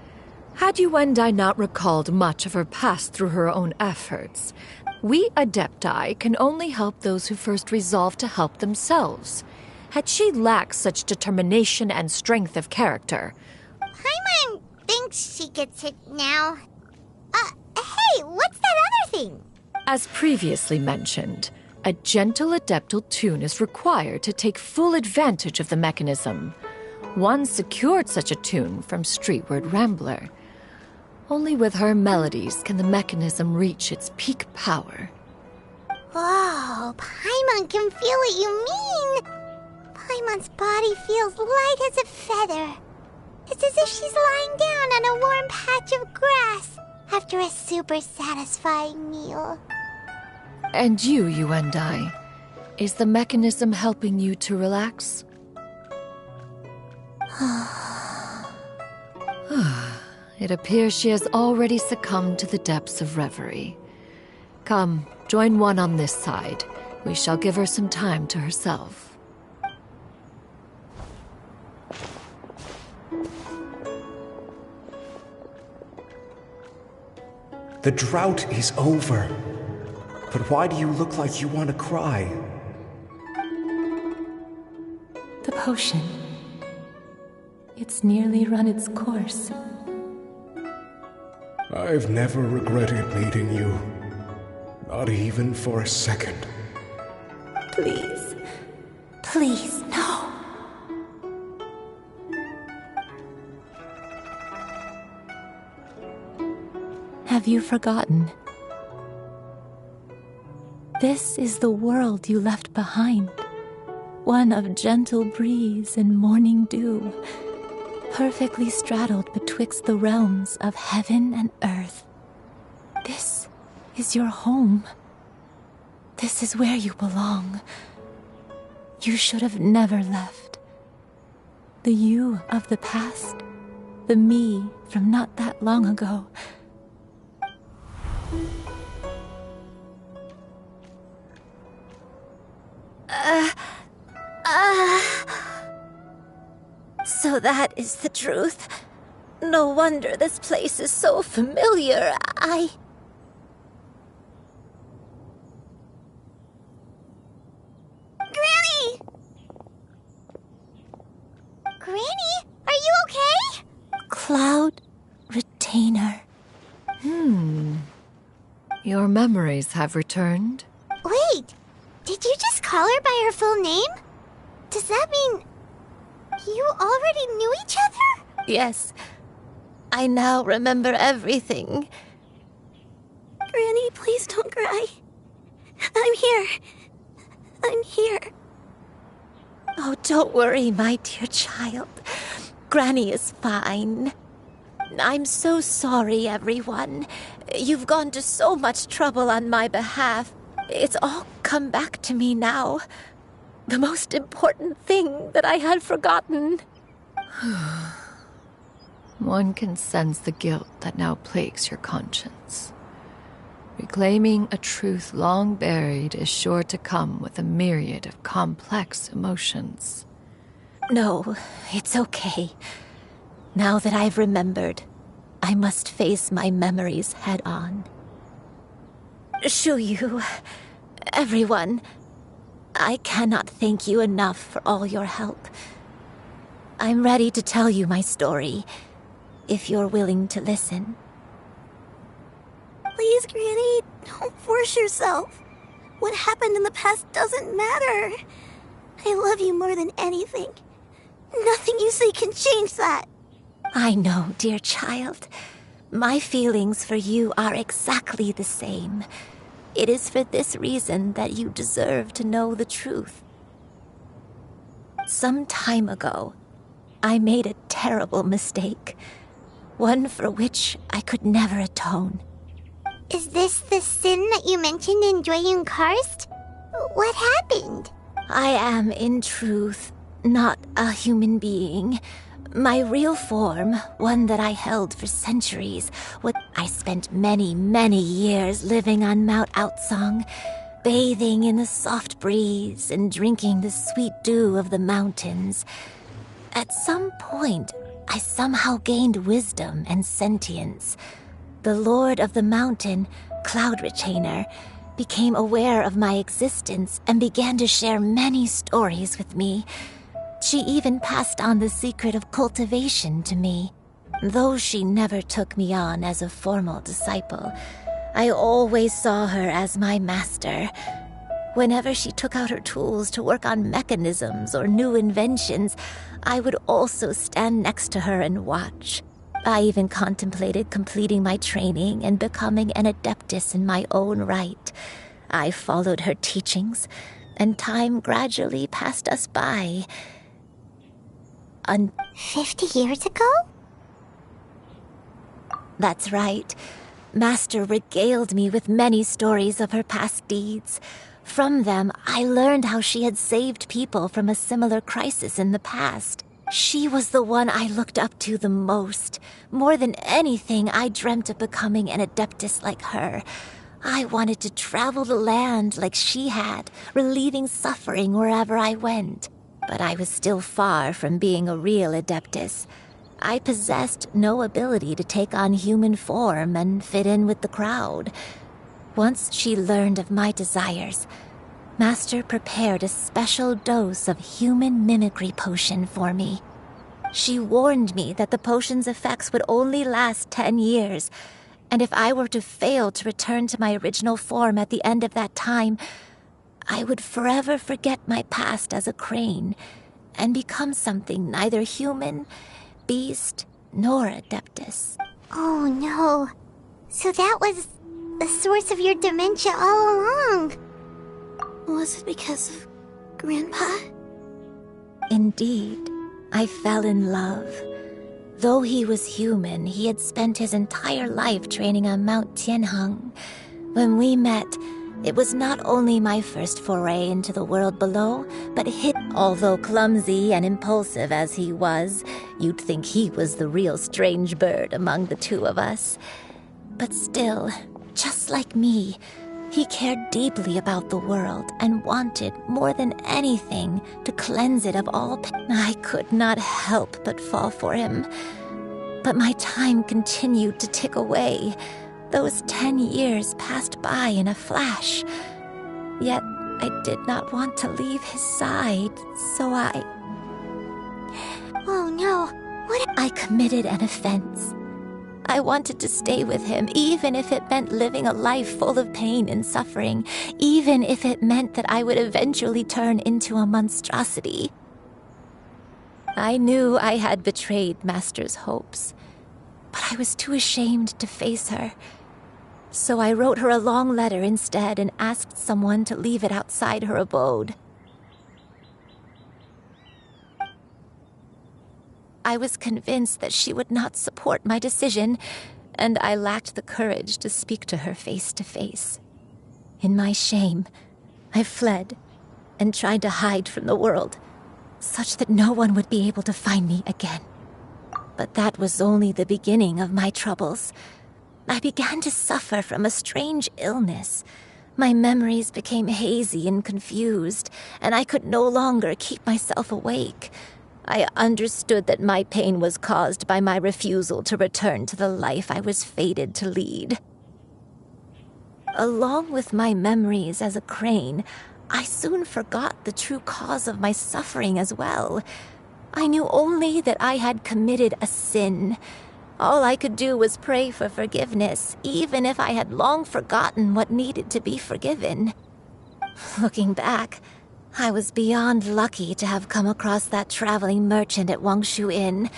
Had Yuendai not recalled much of her past through her own efforts, we Adepti can only help those who first resolve to help themselves. Had she lacked such determination and strength of character...
Paimon thinks she gets it now. Hey, what's that other thing?
As previously mentioned, a gentle adeptal tune is required to take full advantage of the mechanism. One secured such a tune from Streetward Rambler. Only with her melodies can the mechanism reach its peak power.
Whoa, Paimon can feel what you mean. Paimon's body feels light as a feather. It's as if she's lying down on a warm patch of grass after a super satisfying meal.
And you, Yuendai, is the mechanism helping you to relax? It appears she has already succumbed to the depths of reverie. Come, join one on this side. We shall give her some time to herself.
The drought is over. But why do you look like you want to cry?
The potion. It's nearly run its course.
I've never regretted meeting you. Not even for a second.
Please. Please, no. Have you forgotten? This is the world you left behind. One of gentle breeze and morning dew, perfectly straddled betwixt the realms of heaven and earth. This is your home. This is where you belong. You should have never left. The you of the past, the me from not that long ago. So that is the truth. No wonder this place is so familiar.
Granny! Granny, are you okay?
Cloud Retainer.
Your memories have returned?
Wait, did you just call her by her full name? Does that mean you already knew each other?
Yes, I now remember everything.
Granny, please don't cry. I'm here. I'm here.
Oh, don't worry, my dear child. Granny is fine. I'm so sorry, everyone. You've gone to so much trouble on my behalf. It's all come back to me now. The most important thing that I had forgotten.
One can sense the guilt that now plagues your conscience. Reclaiming a truth long buried is sure to come with a myriad of complex emotions.
No, it's okay. Now that I've remembered, I must face my memories head on. Shuyu, everyone, I cannot thank you enough for all your help. I'm ready to tell you my story, if you're willing to listen.
Please, Granny, don't force yourself. What happened in the past doesn't matter. I love you more than anything. Nothing you say can change that.
I know, dear child. My feelings for you are exactly the same. It is for this reason that you deserve to know the truth. Some time ago, I made a terrible mistake. One for which I could never atone.
Is this the sin that you mentioned in Xianyun Karst? What happened?
I am, in truth, not a human being. My real form, one that I held for centuries, I spent many, many years living on Mount Outsong, bathing in the soft breeze and drinking the sweet dew of the mountains. At some point, I somehow gained wisdom and sentience. The Lord of the Mountain, Cloud Retainer, became aware of my existence and began to share many stories with me. She even passed on the secret of cultivation to me. Though she never took me on as a formal disciple, I always saw her as my master. Whenever she took out her tools to work on mechanisms or new inventions, I would also stand next to her and watch. I even contemplated completing my training and becoming an adeptus in my own right. I followed her teachings, and time gradually passed us by.
50 years ago?
That's right. Master regaled me with many stories of her past deeds. From them, I learned how she had saved people from a similar crisis in the past. She was the one I looked up to the most. More than anything, I dreamt of becoming an adeptus like her. I wanted to travel the land like she had, relieving suffering wherever I went. But I was still far from being a real adeptus. I possessed no ability to take on human form and fit in with the crowd. Once she learned of my desires, Master prepared a special dose of human mimicry potion for me. She warned me that the potion's effects would only last 10 years, and if I were to fail to return to my original form at the end of that time, I would forever forget my past as a crane and become something neither human, beast, nor adeptus.
Oh no. So that was the source of your dementia all along.
Was it because of Grandpa?
Indeed, I fell in love. Though he was human, he had spent his entire life training on Mount Tianheng. When we met, it was not only my first foray into the world below, but although clumsy and impulsive as he was, you'd think he was the real strange bird among the two of us. But still, just like me, he cared deeply about the world and wanted, more than anything, to cleanse it of all pain. I could not help but fall for him. But my time continued to tick away. Those 10 years passed by in a flash. Yet I did not want to leave his side, so
Oh no,
I committed an offense. I wanted to stay with him, even if it meant living a life full of pain and suffering, even if it meant that I would eventually turn into a monstrosity. I knew I had betrayed Master's hopes, but I was too ashamed to face her. So I wrote her a long letter instead and asked someone to leave it outside her abode. I was convinced that she would not support my decision, and I lacked the courage to speak to her face to face. In my shame, I fled and tried to hide from the world, such that no one would be able to find me again. But that was only the beginning of my troubles. I began to suffer from a strange illness. My memories became hazy and confused, and I could no longer keep myself awake. I understood that my pain was caused by my refusal to return to the life I was fated to lead. Along with my memories as a crane, I soon forgot the true cause of my suffering as well. I knew only that I had committed a sin. All I could do was pray for forgiveness, even if I had long forgotten what needed to be forgiven. Looking back, I was beyond lucky to have come across that traveling merchant at Wangshu Inn.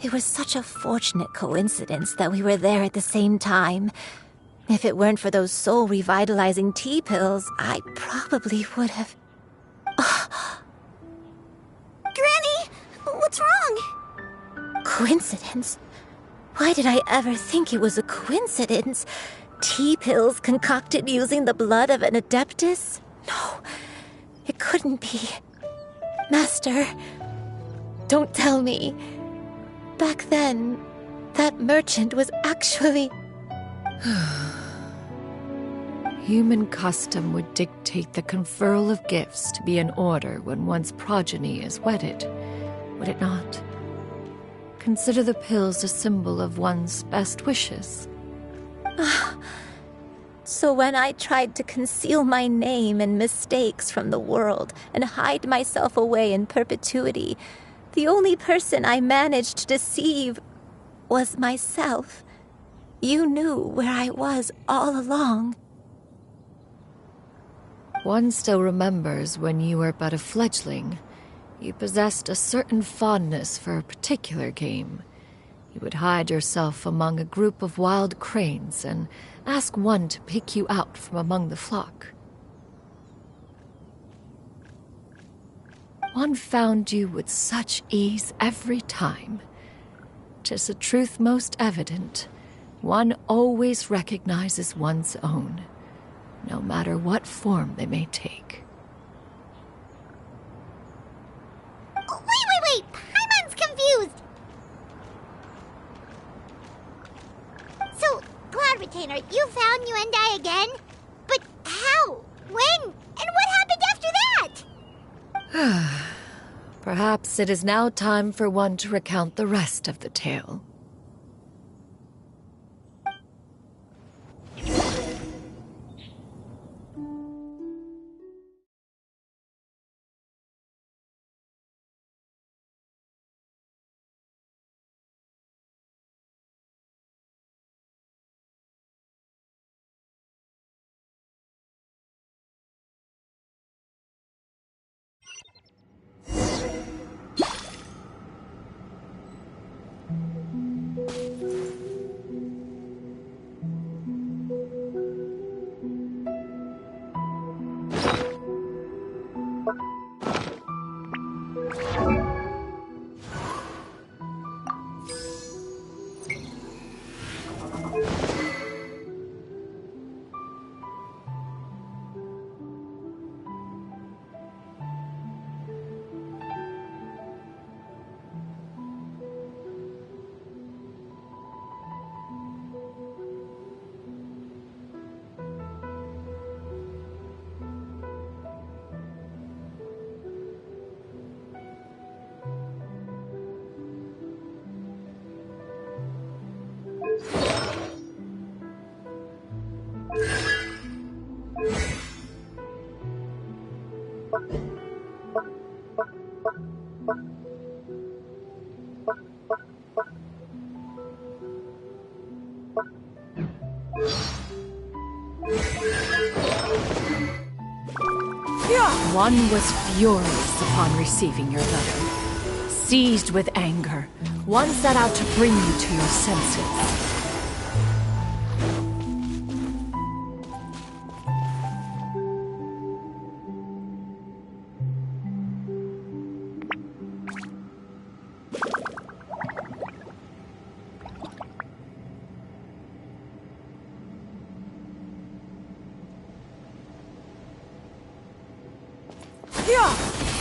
It was such a fortunate coincidence that we were there at the same time. If it weren't for those soul-revitalizing tea pills, I probably would have...
Granny! What's wrong?
Coincidence? Why did I ever think it was a coincidence? Tea pills concocted using the blood of an adeptus? No, it couldn't be. Master, don't tell me. Back then, that merchant was actually...
Human custom would dictate the conferral of gifts to be in order when one's progeny is wedded, would it not? Consider the pills a symbol of one's best wishes.
So when I tried to conceal my name and mistakes from the world and hide myself away in perpetuity, the only person I managed to deceive was myself. You knew where I was all along.
One still remembers when you were but a fledgling. You possessed a certain fondness for a particular game. You would hide yourself among a group of wild cranes and ask one to pick you out from among the flock. One found you with such ease every time. 'Tis a truth most evident. One always recognizes one's own, no matter what form they may take.
Wait! Paimon's confused! So, Cloud Retainer, you found Yuendai again? But how? When? And what happened after that?
Perhaps it is now time for one to recount the rest of the tale. One was furious upon receiving your letter. Seized with anger, one set out to bring you to your senses.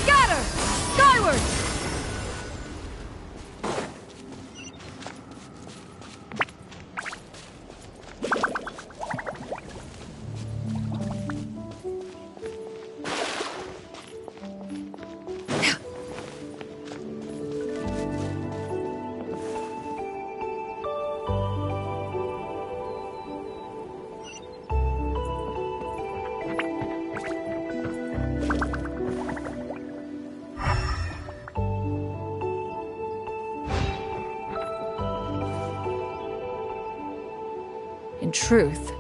Scatter! Skyward!
In truth,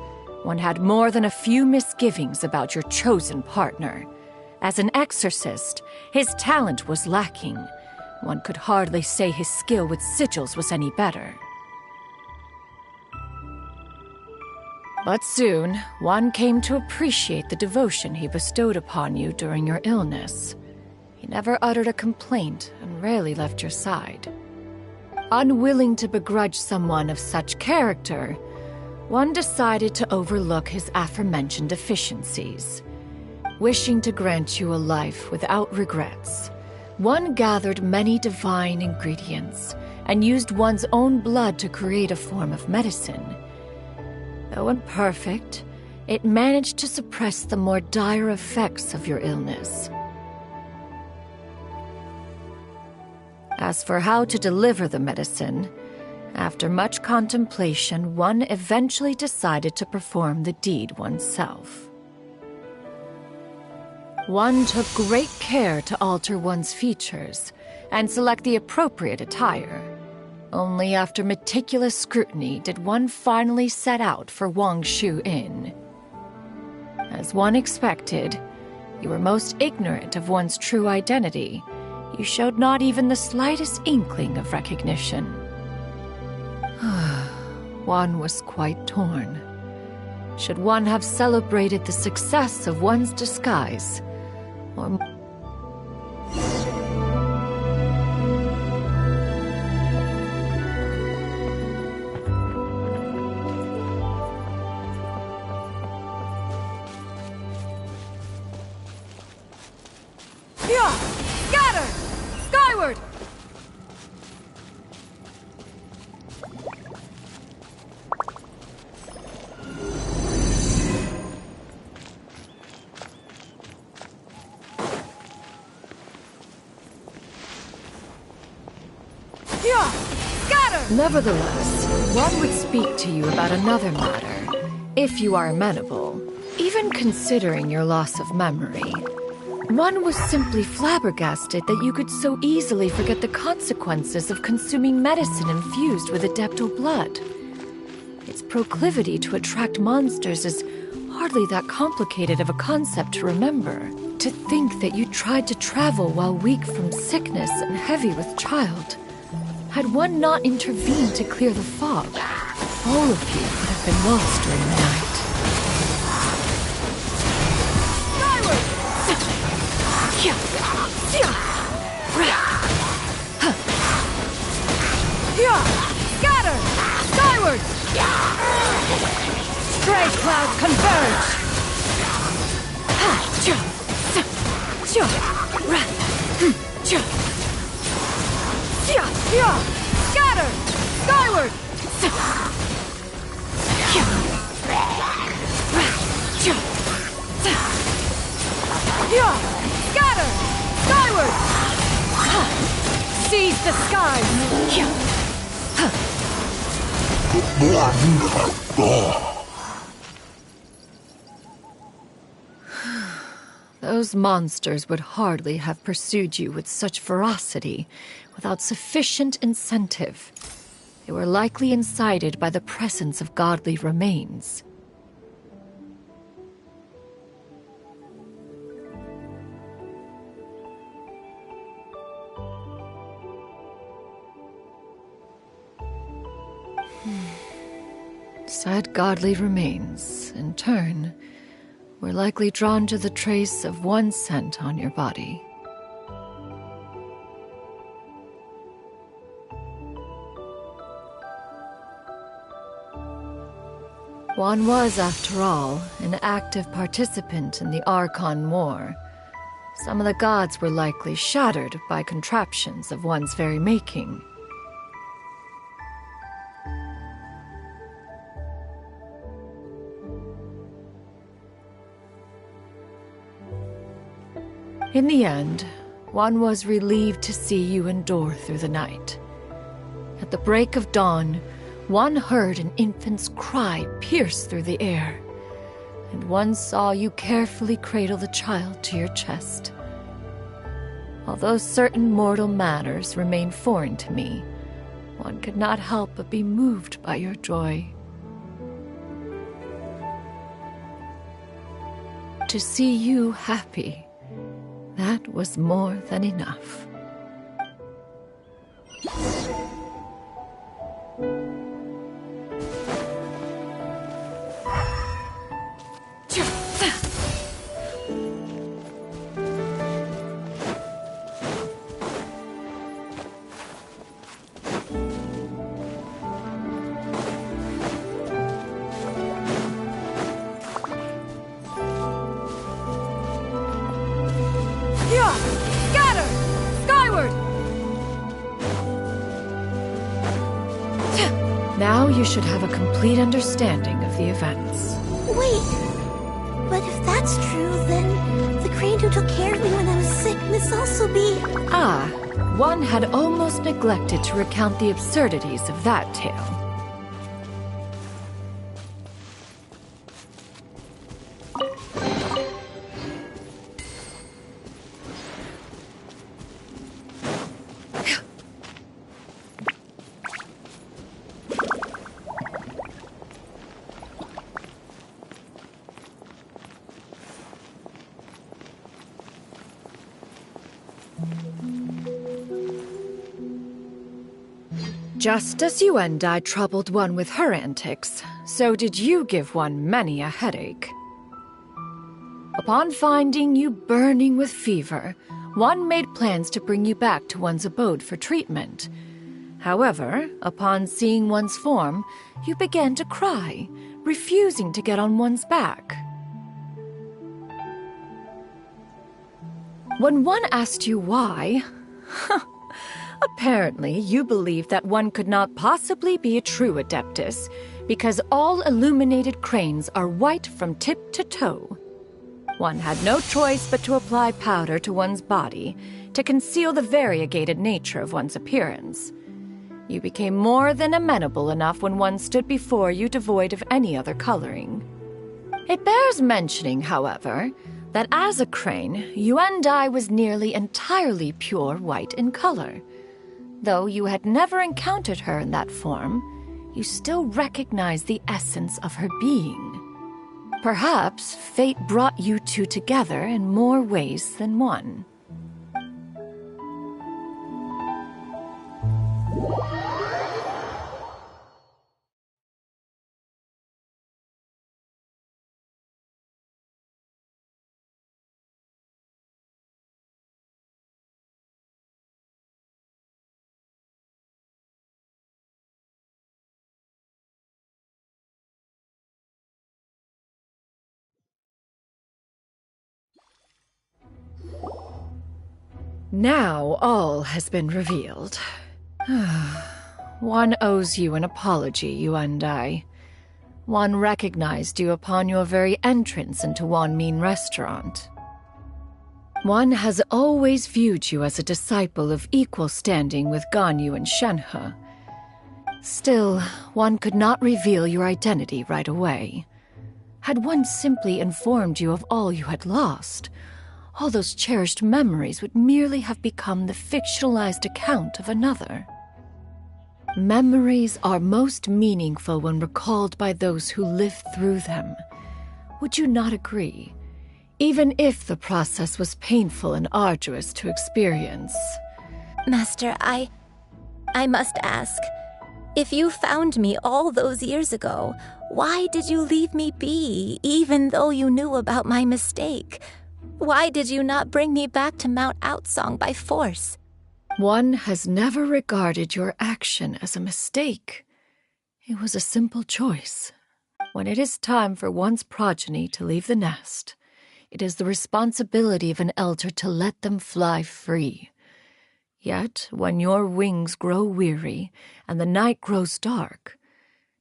one had more than a few misgivings about your chosen partner. As an exorcist, his talent was lacking. One could hardly say his skill with sigils was any better. But soon, one came to appreciate the devotion he bestowed upon you during your illness. He never uttered a complaint and rarely left your side. Unwilling to begrudge someone of such character, one decided to overlook his aforementioned deficiencies. Wishing to grant you a life without regrets, one gathered many divine ingredients and used one's own blood to create a form of medicine. Though imperfect, it managed to suppress the more dire effects of your illness. As for how to deliver the medicine, after much contemplation, one eventually decided to perform the deed oneself. One took great care to alter one's features and select the appropriate attire. Only after meticulous scrutiny did one finally set out for Wangshu Inn. As one expected, you were most ignorant of one's true identity. You showed not even the slightest inkling of recognition. One was quite torn. Should one have celebrated the success of one's disguise, or...
Scatter! Skyward!
Nevertheless, one would speak to you about another matter, if you are amenable. Even considering your loss of memory, one was simply flabbergasted that you could so easily forget the consequences of consuming medicine infused with adeptal blood. Its proclivity to attract monsters is hardly that complicated of a concept to remember. To think that you tried to travel while weak from sickness and heavy with child. Had one not intervened to clear the fog, all of you would have been lost during the night.
Scatter! Skyward!
Stray clouds converge!
Scatter! Skyward! Scatter! Skyward!
Seize the skies! Those monsters would hardly have pursued you with such ferocity without sufficient incentive. They were likely incited by the presence of godly remains. Said godly remains, in turn, were likely drawn to the trace of one scent on your body. One was, after all, an active participant in the Archon War. Some of the gods were likely shattered by contraptions of one's very making. In the end, one was relieved to see you endure through the night. At the break of dawn, one heard an infant's cry pierce through the air, and one saw you carefully cradle the child to your chest. Although certain mortal matters remain foreign to me, one could not help but be moved by your joy. To see you happy, that was more than enough.
Scatter! Skyward!
Now you should have a complete understanding of the events.
Wait! But if that's true, then the crane who took care of me when I was sick must also be...
Ah, one had almost neglected to recount the absurdities of that tale. Just as you and I troubled one with her antics, so did you give one many a headache. Upon finding you burning with fever, one made plans to bring you back to one's abode for treatment. However, upon seeing one's form, you began to cry, refusing to get on one's back. When one asked you why, apparently you believed that one could not possibly be a true Adeptus because all illuminated cranes are white from tip to toe. One had no choice but to apply powder to one's body to conceal the variegated nature of one's appearance. You became more than amenable enough when one stood before you devoid of any other coloring. It bears mentioning, however, that as a crane, Yuendai was nearly entirely pure white in color. Though you had never encountered her in that form, you still recognized the essence of her being. Perhaps fate brought you two together in more ways than one. Now all has been revealed. One owes you an apology, you and I. One recognized you upon your very entrance into Wanmin Restaurant. One has always viewed you as a disciple of equal standing with Ganyu and Shenhe. Still, one could not reveal your identity right away. Had one simply informed you of all you had lost, all those cherished memories would merely have become the fictionalized account of another. Memories are most meaningful when recalled by those who lived through them. Would you not agree? Even if the process was painful and arduous to experience.
Master, I must ask. If you found me all those years ago, why did you leave me be, even though you knew about my mistake? Why did you not bring me back to Mount Outsong by force?
One has never regarded your action as a mistake. It was a simple choice. When it is time for one's progeny to leave the nest, it is the responsibility of an elder to let them fly free. Yet, when your wings grow weary and the night grows dark,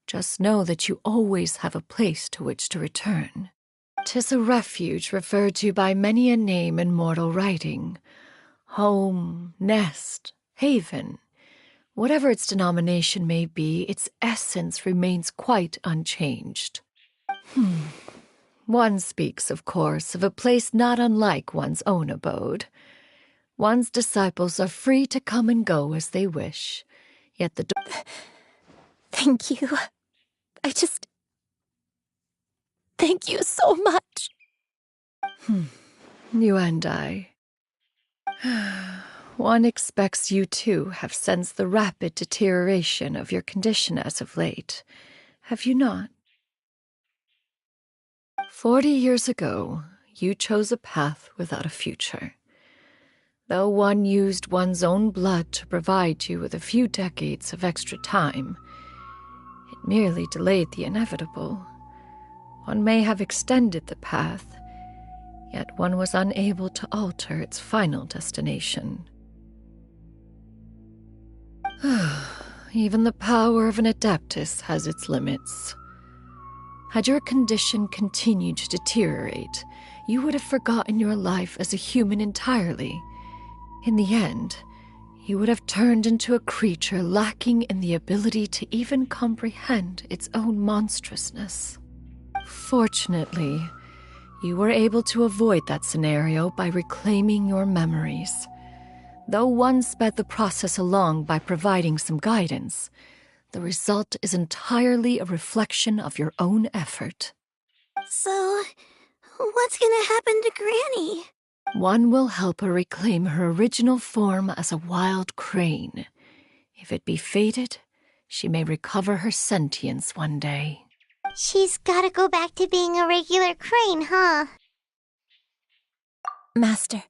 just know that you always have a place to which to return. 'Tis a refuge referred to by many a name in mortal writing. Home, nest, haven. Whatever its denomination may be, its essence remains quite unchanged. One speaks, of course, of a place not unlike one's own abode. One's disciples are free to come and go as they wish, yet the
Thank you. Thank you so much.
You and I. One expects you too have sensed the rapid deterioration of your condition as of late, have you not? 40 years ago, you chose a path without a future. Though one used one's own blood to provide you with a few decades of extra time, it merely delayed the inevitable. One may have extended the path, yet one was unable to alter its final destination. Even the power of an adeptus has its limits. Had your condition continued to deteriorate, you would have forgotten your life as a human entirely. In the end, you would have turned into a creature lacking in the ability to even comprehend its own monstrousness. Fortunately, you were able to avoid that scenario by reclaiming your memories. Though one sped the process along by providing some guidance, the result is entirely a reflection of your own effort.
So, what's gonna happen to Granny?
One will help her reclaim her original form as a wild crane. If it be fated, she may recover her sentience one day.
She's gotta go back to being a regular crane, huh?
Master,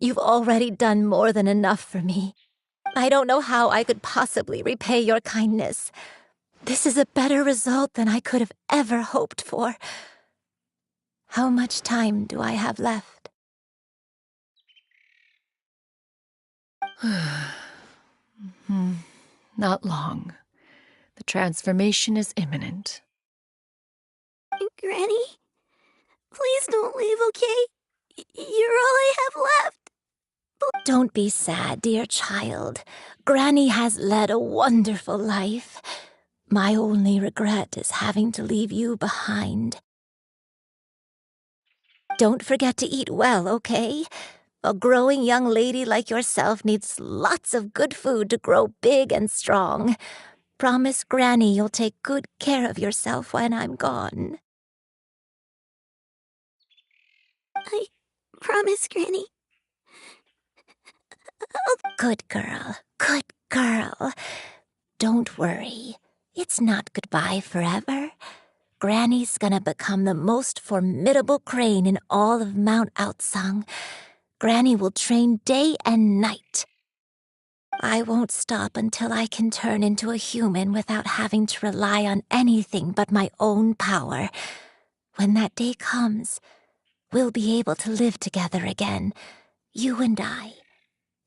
you've already done more than enough for me. I don't know how I could possibly repay your kindness. This is a better result than I could have ever hoped for. How much time do I have left?
Not long. The transformation is imminent.
Granny? Please don't leave, okay? You're all I have left.
Don't be sad, dear child. Granny has led a wonderful life. My only regret is having to leave you behind. Don't forget to eat well, okay? A growing young lady like yourself needs lots of good food to grow big and strong. Promise Granny you'll take good care of yourself when I'm gone.
I promise, Granny.
Good girl, good girl. Don't worry. It's not goodbye forever. Granny's gonna become the most formidable crane in all of Mount Outsong. Granny will train day and night. I won't stop until I can turn into a human without having to rely on anything but my own power. When that day comes, we'll be able to live together again, you and I.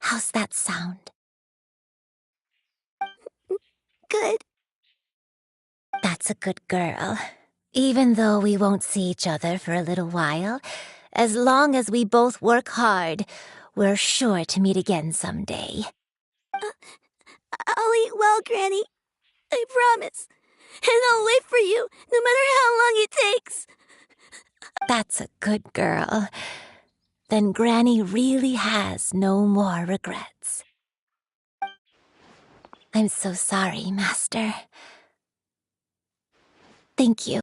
How's that sound?
Good.
That's a good girl. Even though we won't see each other for a little while, as long as we both work hard, we're sure to meet again someday.
I'll eat well, Granny. I promise. And I'll wait for you, no matter how long it takes.
That's a good girl. then Granny really has no more regrets. I'm so sorry, Master. Thank you.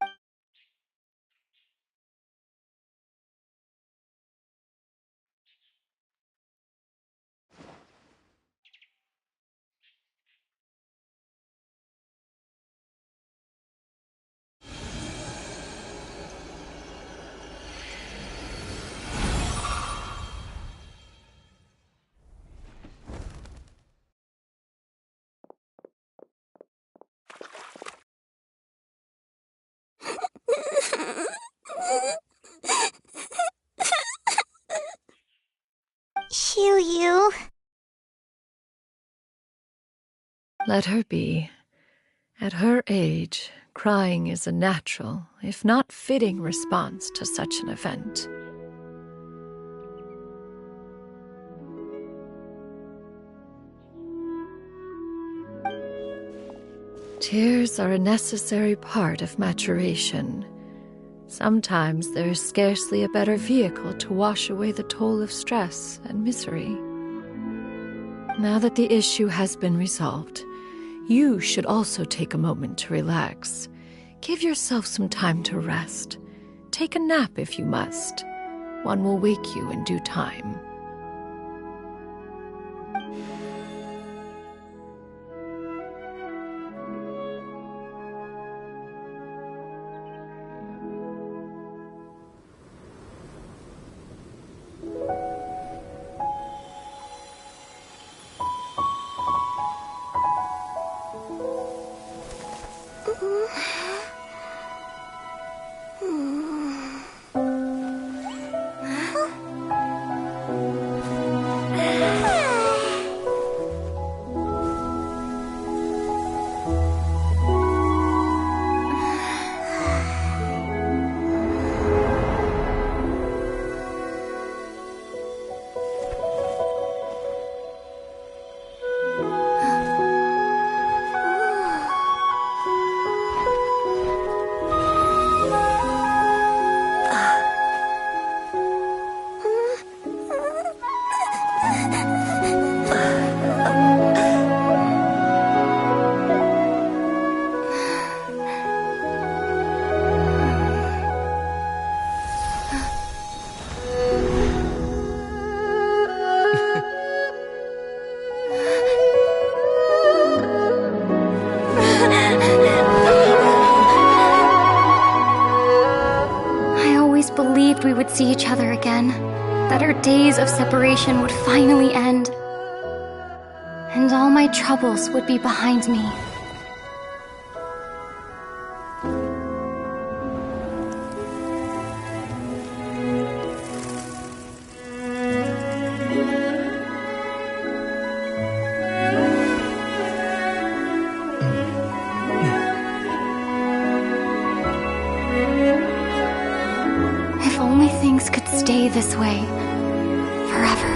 Xianyun.
Let her be. At her age, crying is a natural, if not fitting, response to such an event. Tears are a necessary part of maturation. Sometimes there is scarcely a better vehicle to wash away the toll of stress and misery. Now that the issue has been resolved, you should also take a moment to relax. Give yourself some time to rest. Take a nap if you must. One will wake you in due time.
We would see each other again, that our days of separation would finally end, and all my troubles would be behind me. Things could stay this way forever.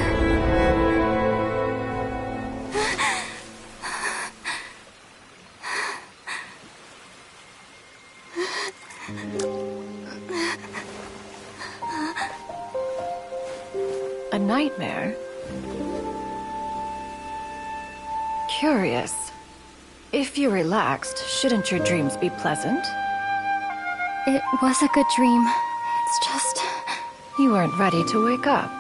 A nightmare? Curious. If you're relaxed, shouldn't your dreams be pleasant?
It was a good dream. It's just...
You weren't ready to wake up.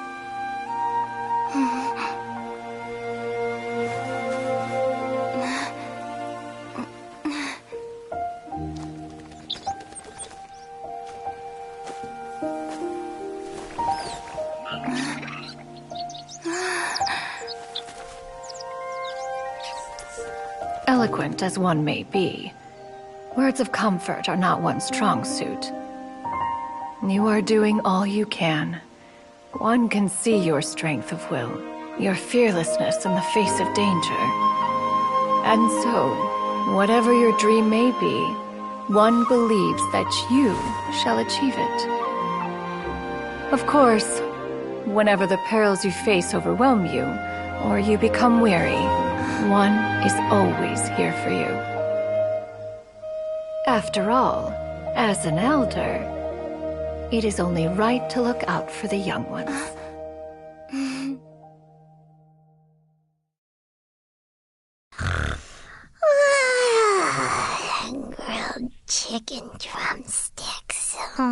Eloquent as one may be, words of comfort are not one's strong suit. You are doing all you can. One can see your strength of will, your fearlessness in the face of danger. And so, whatever your dream may be, one believes that you shall achieve it. Of course, whenever the perils you face overwhelm you, or you become weary, one is always here for you. After all, as an elder, it is only right to look out for the young ones.
chicken drumsticks. Huh?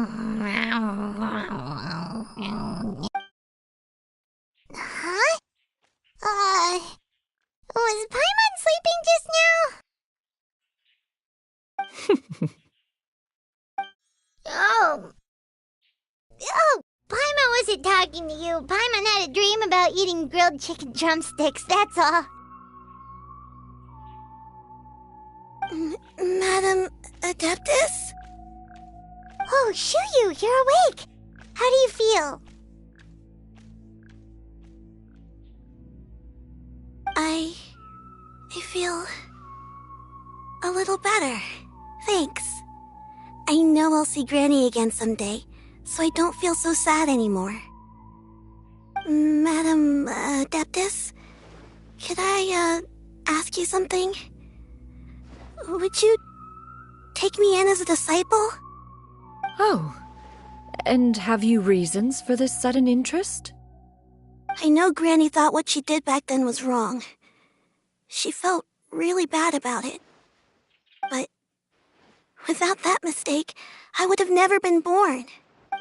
Was Paimon sleeping just now? Oh, Paimon wasn't talking to you. Paimon had a dream about eating grilled chicken drumsticks, that's all.
Madam Adeptus?
Oh, Xianyun, you're awake. How do you feel?
I feel a little better. Thanks. I know I'll see Granny again someday, so I don't feel so sad anymore. Madam Adeptus, could I ask you something? Would you take me in as a disciple?
Oh, and have you reasons for this sudden interest?
I know Granny thought what she did back then was wrong. She felt really bad about it. But without that mistake, I would have never been born.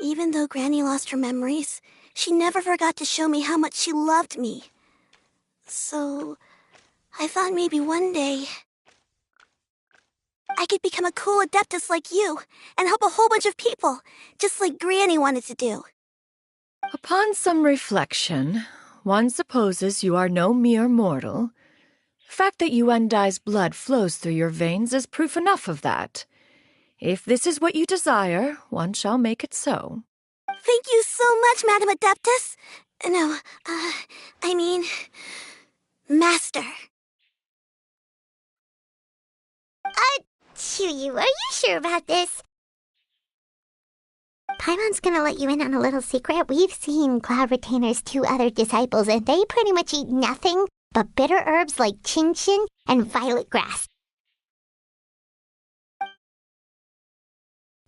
Even though Granny lost her memories, she never forgot to show me how much she loved me. So, I thought maybe one day I could become a cool Adeptus like you and help a whole bunch of people, just like Granny wanted to do.
Upon some reflection, one supposes you are no mere mortal. The fact that Yuendai's blood flows through your veins is proof enough of that. If this is what you desire, one shall make it so.
Thank you so much, Madam Adeptus. No, I mean, Master.
Xianyun, are you sure about this? Paimon's gonna let you in on a little secret. We've seen Cloud Retainer's 2 other disciples, and they pretty much eat nothing but bitter herbs like Genshin and violet grass.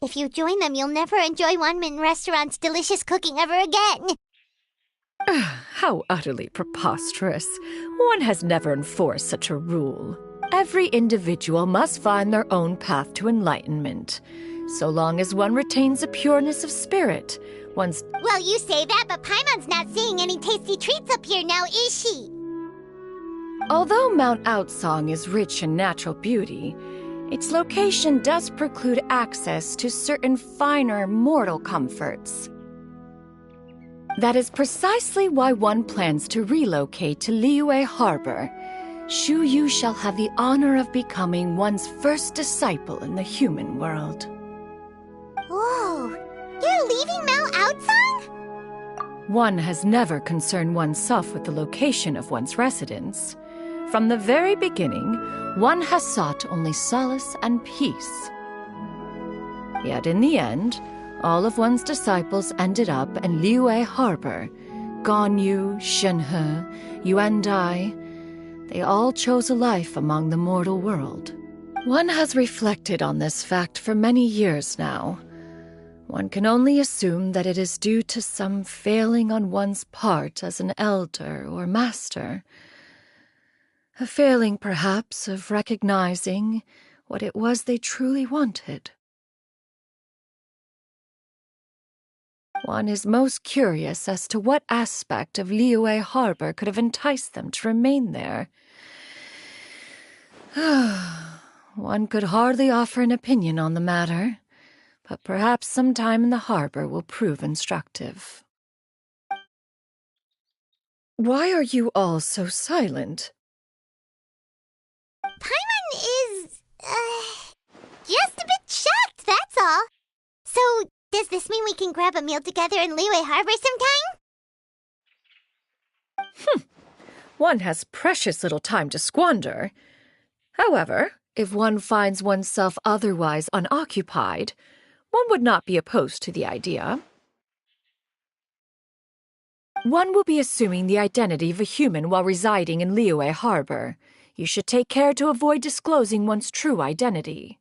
If you join them, you'll never enjoy Wanmin Restaurant's delicious cooking ever again.
How utterly preposterous. One has never enforced such a rule. Every individual must find their own path to enlightenment. So long as one retains a pureness of spirit, one's...
Well, you say that, but Paimon's not seeing any tasty treats up here now, is she?
Although Mount Outsong is rich in natural beauty, its location does preclude access to certain finer mortal comforts. That is precisely why one plans to relocate to Liyue Harbor. Shu Yu shall have the honor of becoming one's first disciple in the human world.
Whoa, you're leaving Mount Outsong?
One has never concerned oneself with the location of one's residence. From the very beginning, one has sought only solace and peace. Yet in the end, all of one's disciples ended up in Liyue Harbor. Ganyu, Shenhe, Yuendai, they all chose a life among the mortal world. One has reflected on this fact for many years now. One can only assume that it is due to some failing on one's part as an elder or master. A failing, perhaps, of recognizing what it was they truly wanted. One is most curious as to what aspect of Liyue Harbor could have enticed them to remain there. One could hardly offer an opinion on the matter, but perhaps some time in the harbor will prove instructive. Why are you all so silent?
Paimon is, just a bit shocked, that's all. So, does this mean we can grab a meal together in Liyue Harbor sometime?
One has precious little time to squander. However, if one finds oneself otherwise unoccupied, one would not be opposed to the idea. One will be assuming the identity of a human while residing in Liyue Harbor. You should take care to avoid disclosing one's true identity.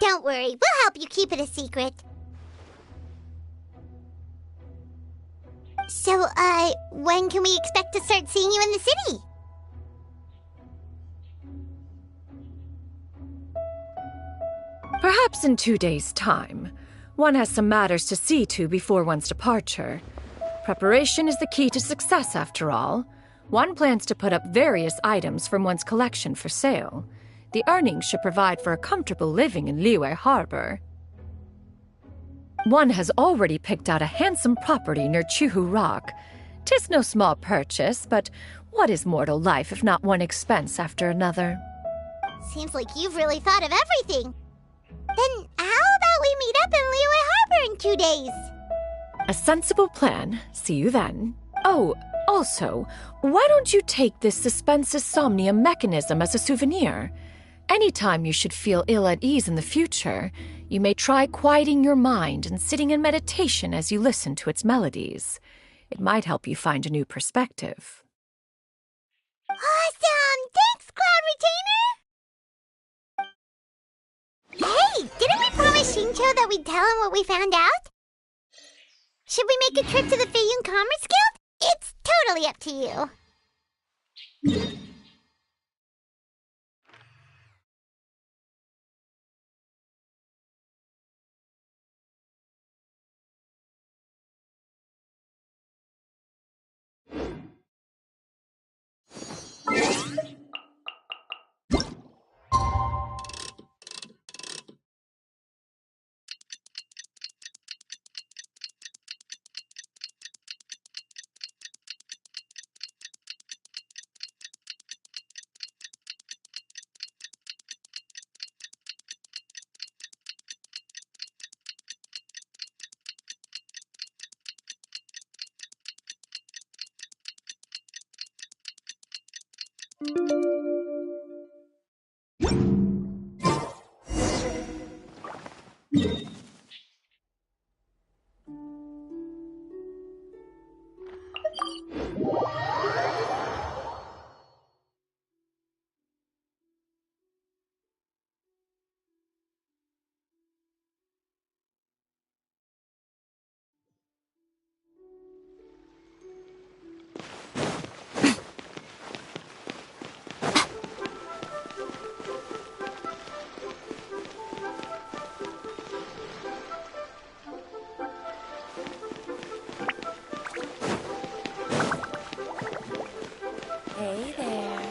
Don't worry, we'll help you keep it a secret. So, when can we expect to start seeing you in the city?
Perhaps in 2 days' time. One has some matters to see to before one's departure. Preparation is the key to success, after all. One plans to put up various items from one's collection for sale. The earnings should provide for a comfortable living in Liyue Harbor. One has already picked out a handsome property near Chuhu Rock. 'Tis no small purchase, but what is mortal life if not one expense after another?
Seems like you've really thought of everything. Then how about we meet up in Liyue Harbor in 2 days?
A sensible plan. See you then. Oh, also, why don't you take this suspense insomnia mechanism as a souvenir? Anytime you should feel ill at ease in the future, you may try quieting your mind and sitting in meditation as you listen to its melodies. It might help you find a new perspective.
Awesome! Thanks, Cloud Retainer! Hey, didn't we promise Shincho that we'd tell him what we found out? Should we make a trip to the Xianyun Commerce Guild? It's totally up to you.
Hey there.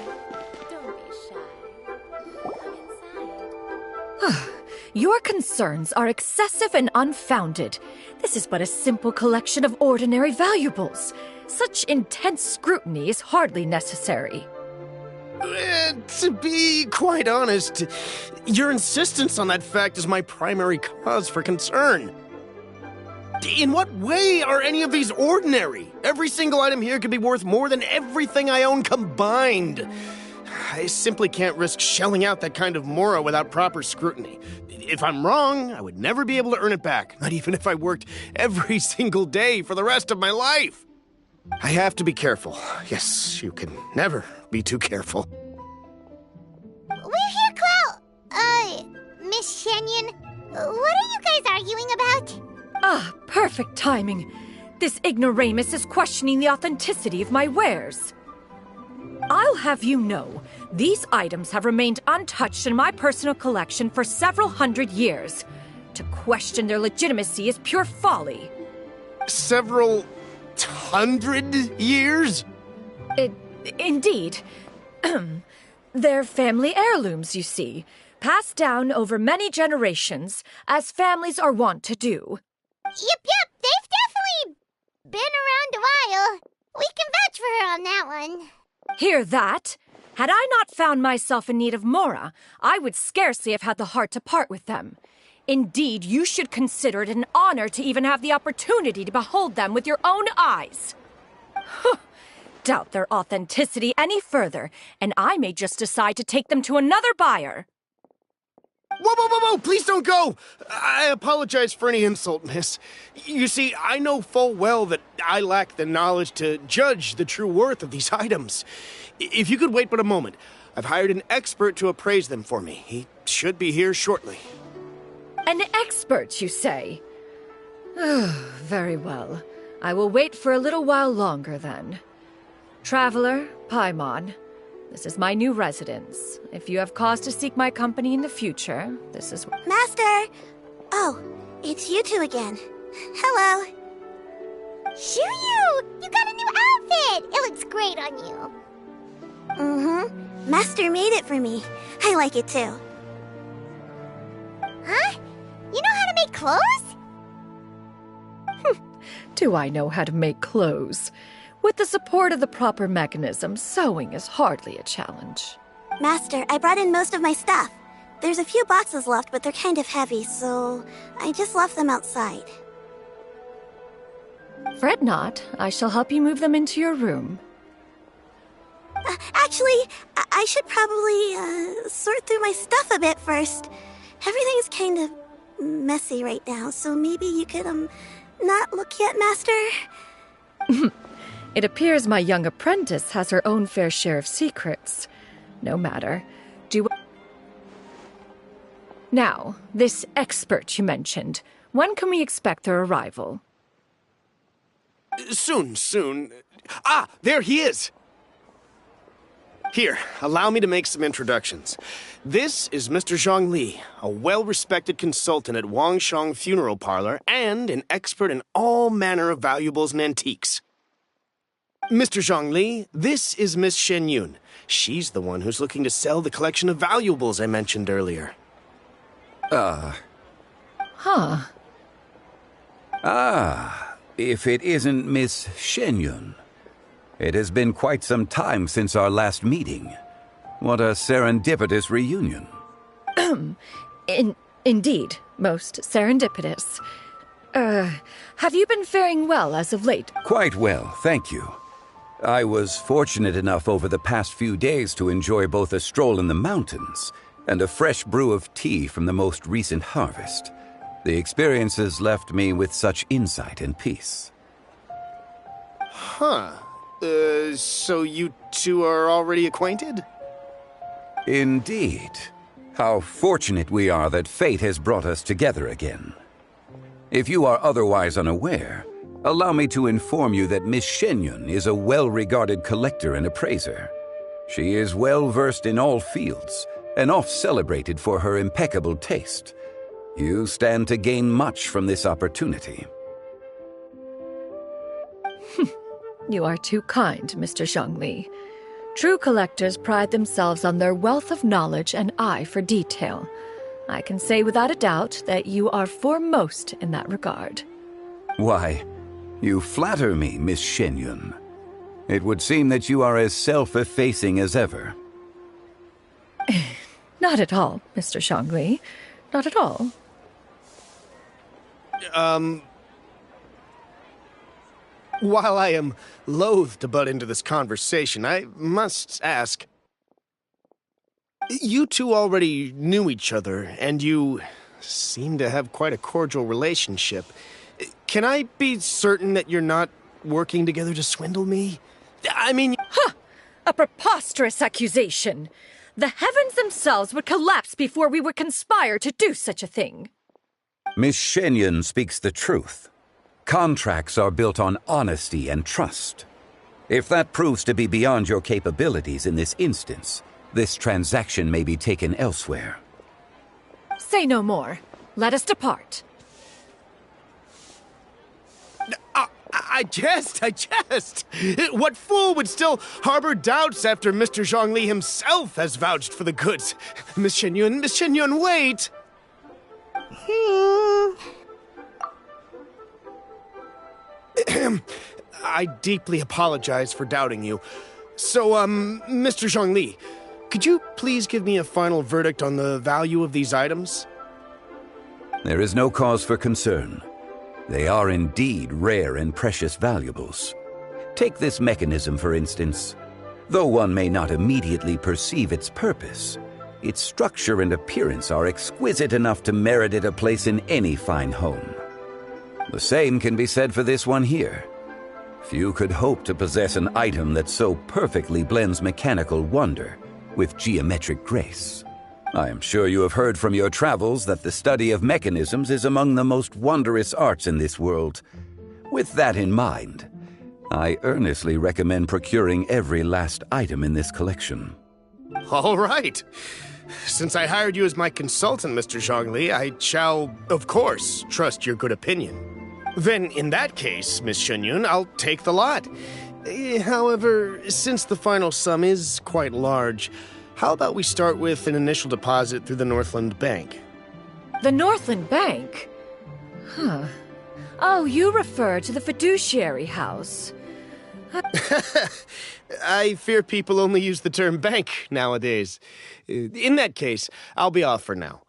Don't be shy. Come inside. Your concerns are excessive and unfounded. This is but a simple collection of ordinary valuables. Such intense scrutiny is hardly necessary.
To be quite honest, your insistence on that fact is my primary cause for concern. In what way are any of these ordinary? Every single item here could be worth more than everything I own combined. I simply can't risk shelling out that kind of mora without proper scrutiny. If I'm wrong, I would never be able to earn it back, not even if I worked every single day for the rest of my life. I have to be careful. Yes, you can never be too careful.
We're here, Cloud. Miss Xianyun. What are you guys arguing about?
Ah, perfect timing. This ignoramus is questioning the authenticity of my wares. I'll have you know, these items have remained untouched in my personal collection for several hundred years. To question their legitimacy is pure folly.
Several hundred years?
Indeed. They're family heirlooms, you see, passed down over many generations, as families are wont to do.
Yep, they've definitely been around a while. We can vouch for her on that one.
Hear that? Had I not found myself in need of mora, I would scarcely have had the heart to part with them. Indeed, you should consider it an honor to even have the opportunity to behold them with your own eyes. Doubt their authenticity any further, and I may just decide to take them to another buyer.
Whoa, please don't go! I apologize for any insult, miss. You see, I know full well that I lack the knowledge to judge the true worth of these items. If you could wait but a moment, I've hired an expert to appraise them for me. He should be here shortly.
An expert, you say? Very well. I will wait for a little while longer, then. Traveler, Paimon, This is my new residence. If you have cause to seek my company in the future, this is...
Master! Oh, it's you two again. Hello.
Xianyun! You got a new outfit! It looks great on you.
Mm-hmm. Master made it for me. I like it too.
Huh? You know how to make clothes?
Do I know how to make clothes? With the support of the proper mechanism, sewing is hardly a challenge.
Master, I brought in most of my stuff. There's a few boxes left, but they're kind of heavy, so I just left them outside.
Fret not. I shall help you move them into your room.
Actually, I should probably sort through my stuff a bit first. Everything's kind of messy right now, so maybe you could, not look yet, Master?
It appears my young apprentice has her own fair share of secrets. No matter. Now, this expert you mentioned. When can we expect their arrival?
Soon. Ah, there he is! Here, allow me to make some introductions. This is Mr. Zhongli, a well-respected consultant at Wangshang Funeral Parlor and an expert in all manner of valuables and antiques. Mr. Zhongli, this is Miss Xianyun. She's the one who's looking to sell the collection of valuables I mentioned earlier.
If it isn't Miss Xianyun. It has been quite some time since our last meeting. What a serendipitous reunion.
Indeed, most serendipitous. Have you been faring well as of late?
Quite well, thank you. I was fortunate enough over the past few days to enjoy both a stroll in the mountains and a fresh brew of tea from the most recent harvest. The experiences left me with such insight and peace.
Huh. So you two are already acquainted?
Indeed. How fortunate we are that fate has brought us together again. If you are otherwise unaware, allow me to inform you that Miss Xianyun is a well-regarded collector and appraiser. She is well-versed in all fields, and oft-celebrated for her impeccable taste. You stand to gain much from this opportunity.
You are too kind, Mr. Zhongli. True collectors pride themselves on their wealth of knowledge and eye for detail. I can say without a doubt that you are foremost in that regard.
Why, you flatter me, Miss Xianyun. It would seem that you are as self-effacing as ever.
Not at all, Mr. Zhongli. Not at all.
While I am loath to butt into this conversation, I must ask... You two already knew each other, and you seem to have quite a cordial relationship. Can I be certain that you're not working together to swindle me? I mean...
Ha! A preposterous accusation! The heavens themselves would collapse before we would conspire to do such a thing.
Miss Xianyun speaks the truth. Contracts are built on honesty and trust. If that proves to be beyond your capabilities in this instance, this transaction may be taken elsewhere.
Say no more. Let us depart.
I jest. What fool would still harbor doubts after Mr. Zhongli himself has vouched for the goods? Miss Xianyun, wait! I deeply apologize for doubting you. So, Mr. Zhongli, could you please give me a final verdict on the value of these items?
There is no cause for concern. They are indeed rare and precious valuables. Take this mechanism, for instance. Though one may not immediately perceive its purpose, its structure and appearance are exquisite enough to merit it a place in any fine home. The same can be said for this one here. Few could hope to possess an item that so perfectly blends mechanical wonder with geometric grace. I am sure you have heard from your travels that the study of mechanisms is among the most wondrous arts in this world. With that in mind, I earnestly recommend procuring every last item in this collection.
All right. Since I hired you as my consultant, Mr. Zhongli, I shall, of course, trust your good opinion. Then, in that case, Miss Xianyun, I'll take the lot. However, since the final sum is quite large, how about we start with an initial deposit through the Northland Bank?
The Northland Bank? Huh. Oh, you refer to the fiduciary house.
I fear people only use the term bank nowadays. In that case, I'll be off for now.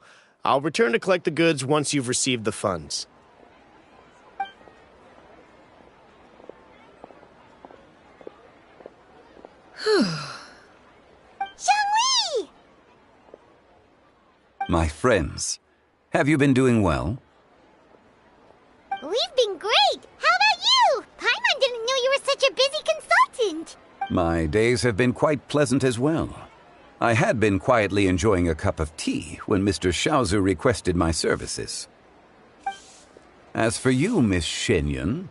I'll return to collect the goods once you've received the funds.
Zhongli!
My friends, have you been doing well?
We've been great! How about you? Paimon didn't know you were such a busy consultant!
My days have been quite pleasant as well. I had been quietly enjoying a cup of tea when Mr. Xiaozu requested my services. As for you, Miss Xianyun,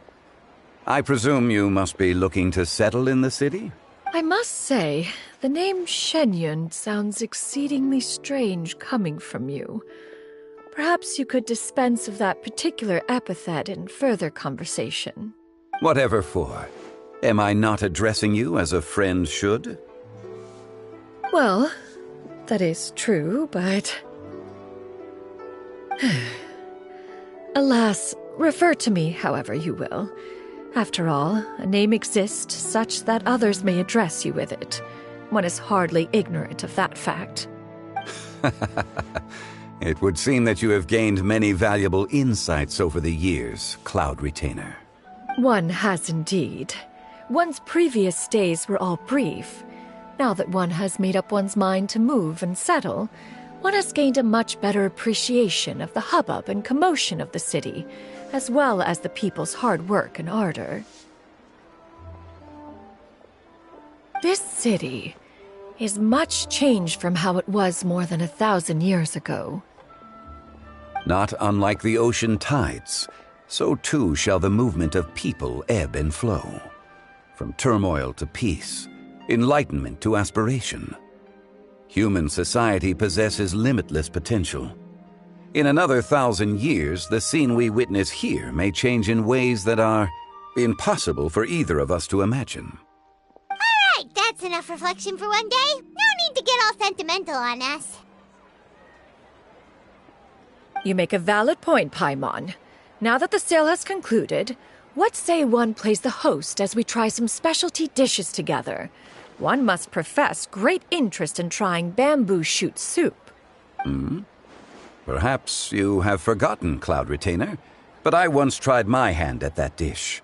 I presume you must be looking to settle in the city?
I must say, the name Xianyun sounds exceedingly strange coming from you. Perhaps you could dispense of that particular epithet in further conversation.
Whatever for. Am I not addressing you as a friend should?
Well, that is true, but... Alas, refer to me however you will. After all, a name exists such that others may address you with it. One is hardly ignorant of that fact.
It would seem that you have gained many valuable insights over the years, Cloud Retainer.
One has indeed. One's previous stays were all brief. Now that one has made up one's mind to move and settle, one has gained a much better appreciation of the hubbub and commotion of the city, as well as the people's hard work and ardor. This city is much changed from how it was more than 1,000 years ago.
Not unlike the ocean tides, so too shall the movement of people ebb and flow. From turmoil to peace, enlightenment to aspiration. Human society possesses limitless potential. In another 1,000 years, the scene we witness here may change in ways that are impossible for either of us to imagine.
Alright, that's enough reflection for one day. No need to get all sentimental on us.
You make a valid point, Paimon. Now that the sale has concluded, what say one plays the host as we try some specialty dishes together? One must profess great interest in trying bamboo shoot soup.
Perhaps you have forgotten, Cloud Retainer, but I once tried my hand at that dish.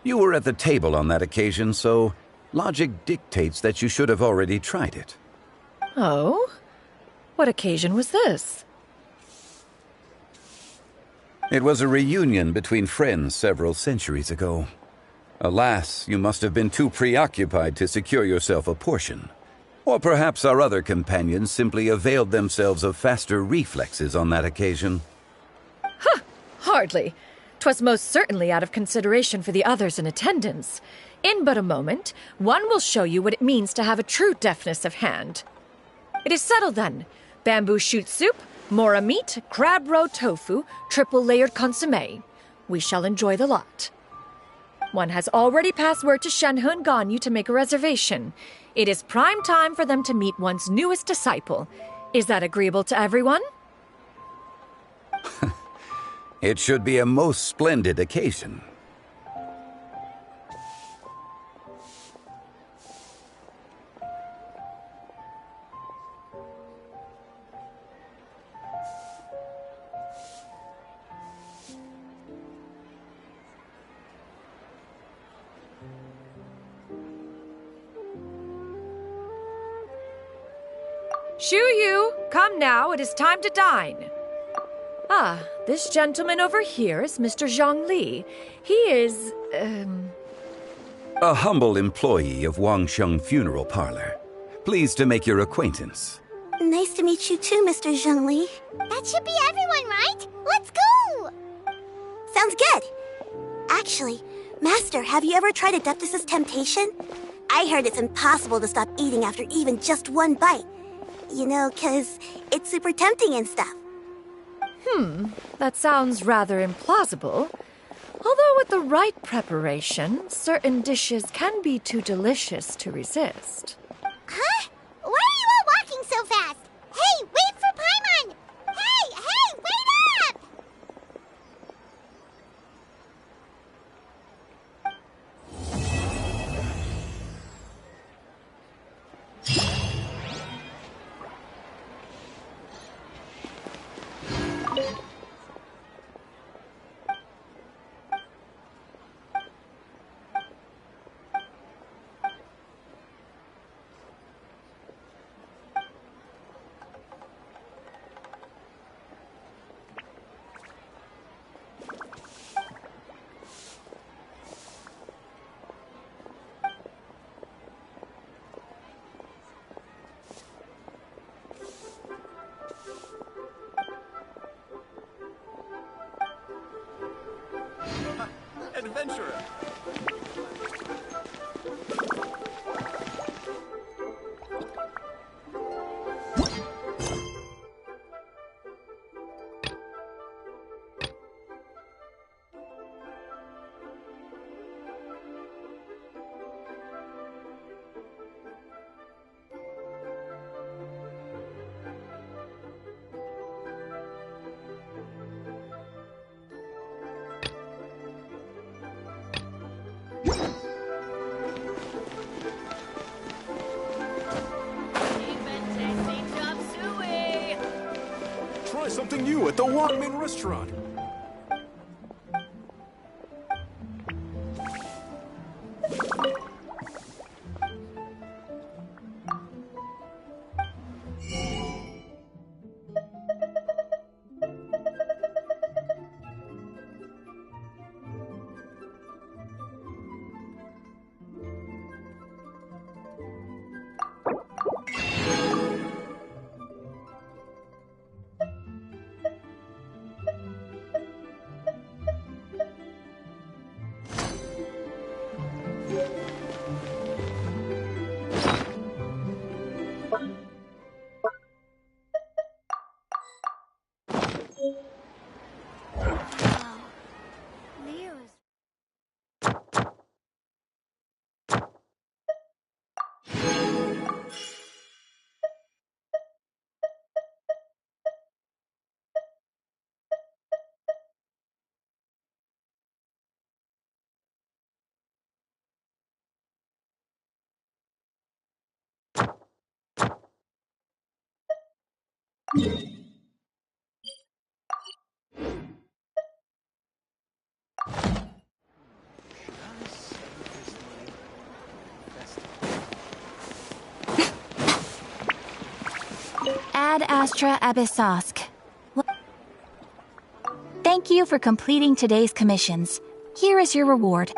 You were at the table on that occasion, so logic dictates that you should have already tried it.
Oh? What occasion was this?
It was a reunion between friends several centuries ago. Alas, you must have been too preoccupied to secure yourself a portion. Or perhaps our other companions simply availed themselves of faster reflexes on that occasion.
Huh! Hardly. 'Twas most certainly out of consideration for the others in attendance. In but a moment, one will show you what it means to have a true deftness of hand. It is settled then. Bamboo shoot soup, mora meat, crab roe tofu, triple-layered consommé. We shall enjoy the lot. One has already passed word to Shenhe and Ganyu to make a reservation. It is prime time for them to meet one's newest disciple. Is that agreeable to everyone?
It should be a most splendid occasion.
Xiu, come now, it is time to dine. Ah, this gentleman over here is Mr. Zhongli. He is,
A humble employee of Wangsheng Funeral Parlor. Pleased to make your acquaintance.
Nice to meet you too, Mr. Zhongli.
That should be everyone, right? Let's go!
Sounds good. Actually, Master, have you ever tried Adeptus' Temptation? I heard it's impossible to stop eating after even just one bite. You know, 'cause it's super tempting and stuff.
That sounds rather implausible. Although with the right preparation, certain dishes can be too delicious to resist.
Huh? Why are you all walking so fast? Hey, wait for Paimon! Hey, wait up!
Adventurer!
Try something new at the Wangmin restaurant.
Ad Astra Abyssosk. Thank you for completing today's commissions. Here is your reward.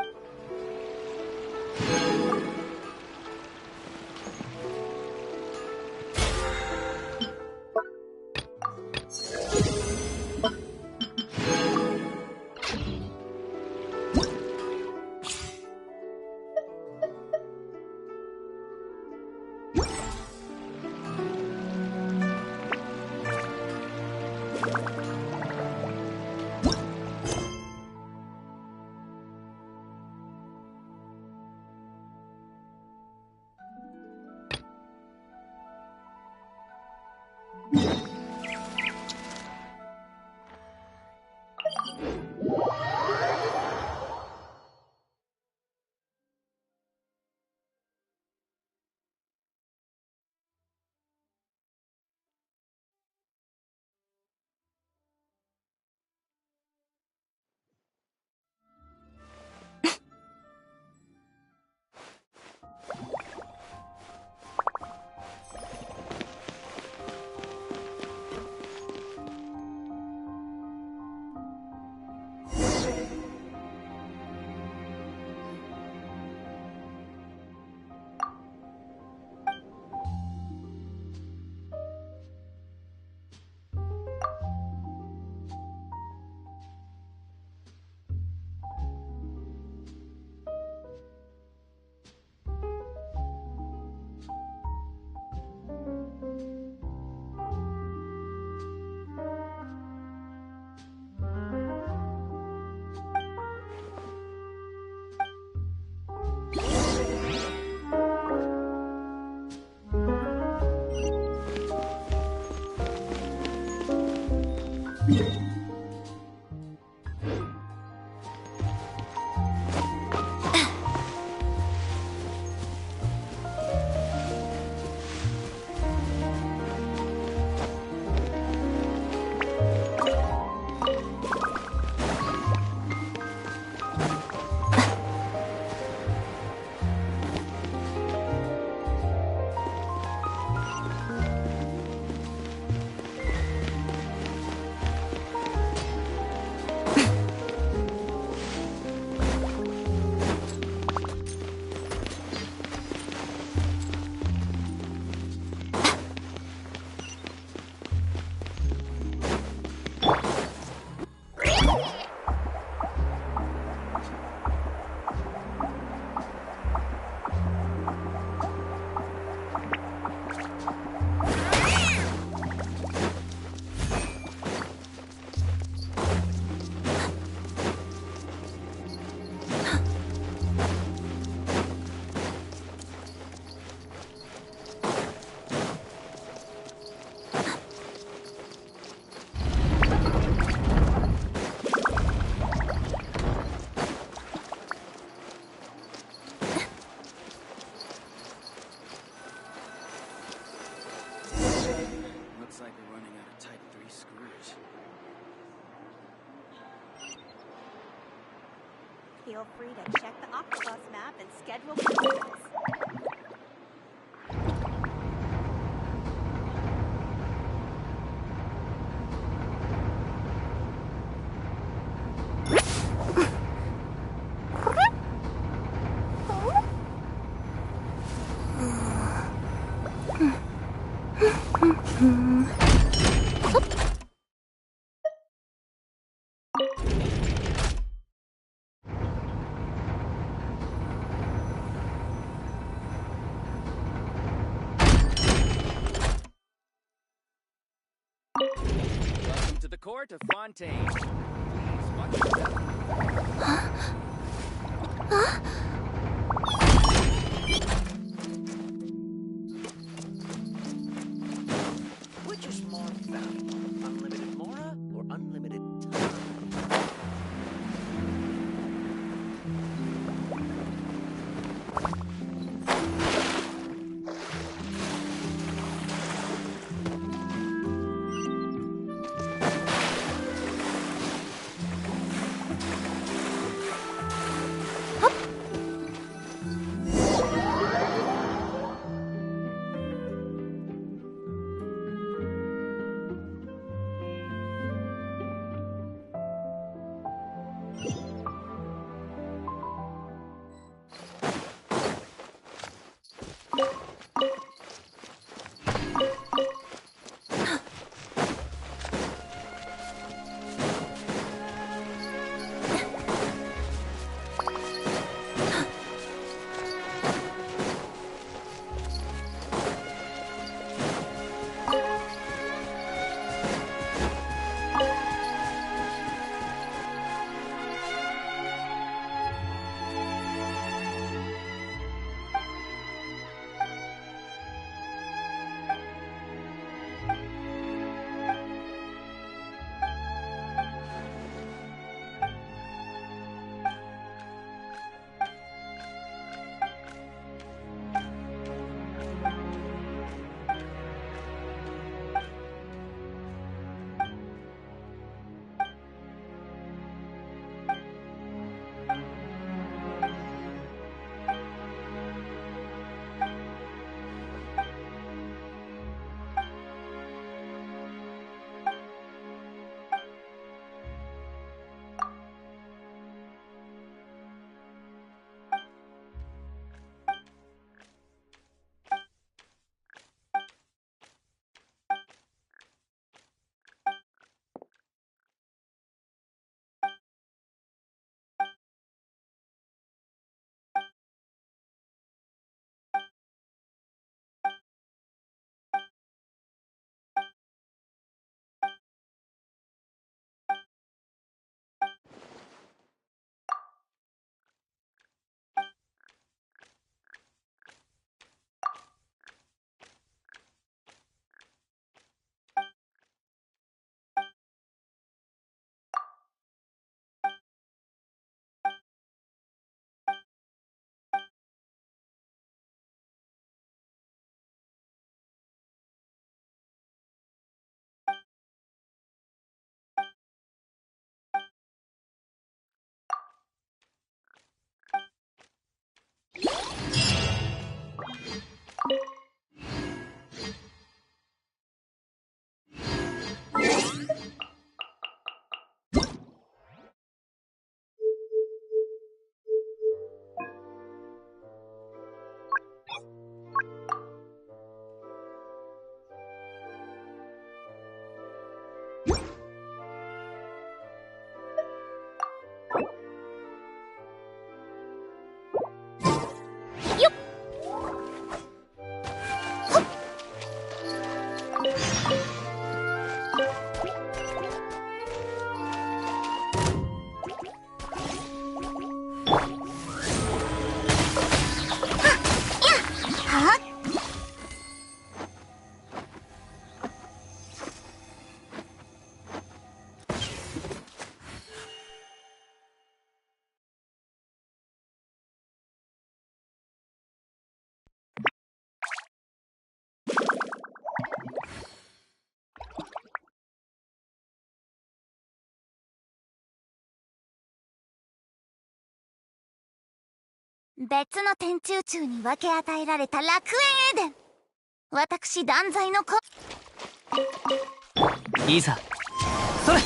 Feel free to check the Octobus map and schedule appointments.
Welcome to the court of Fontaine. Please watch yourself.
Which is more valuable, unlimited mora or unlimited time?
別の天中宙に分け与えられた楽園エデン。私断罪の子。
いざそれ。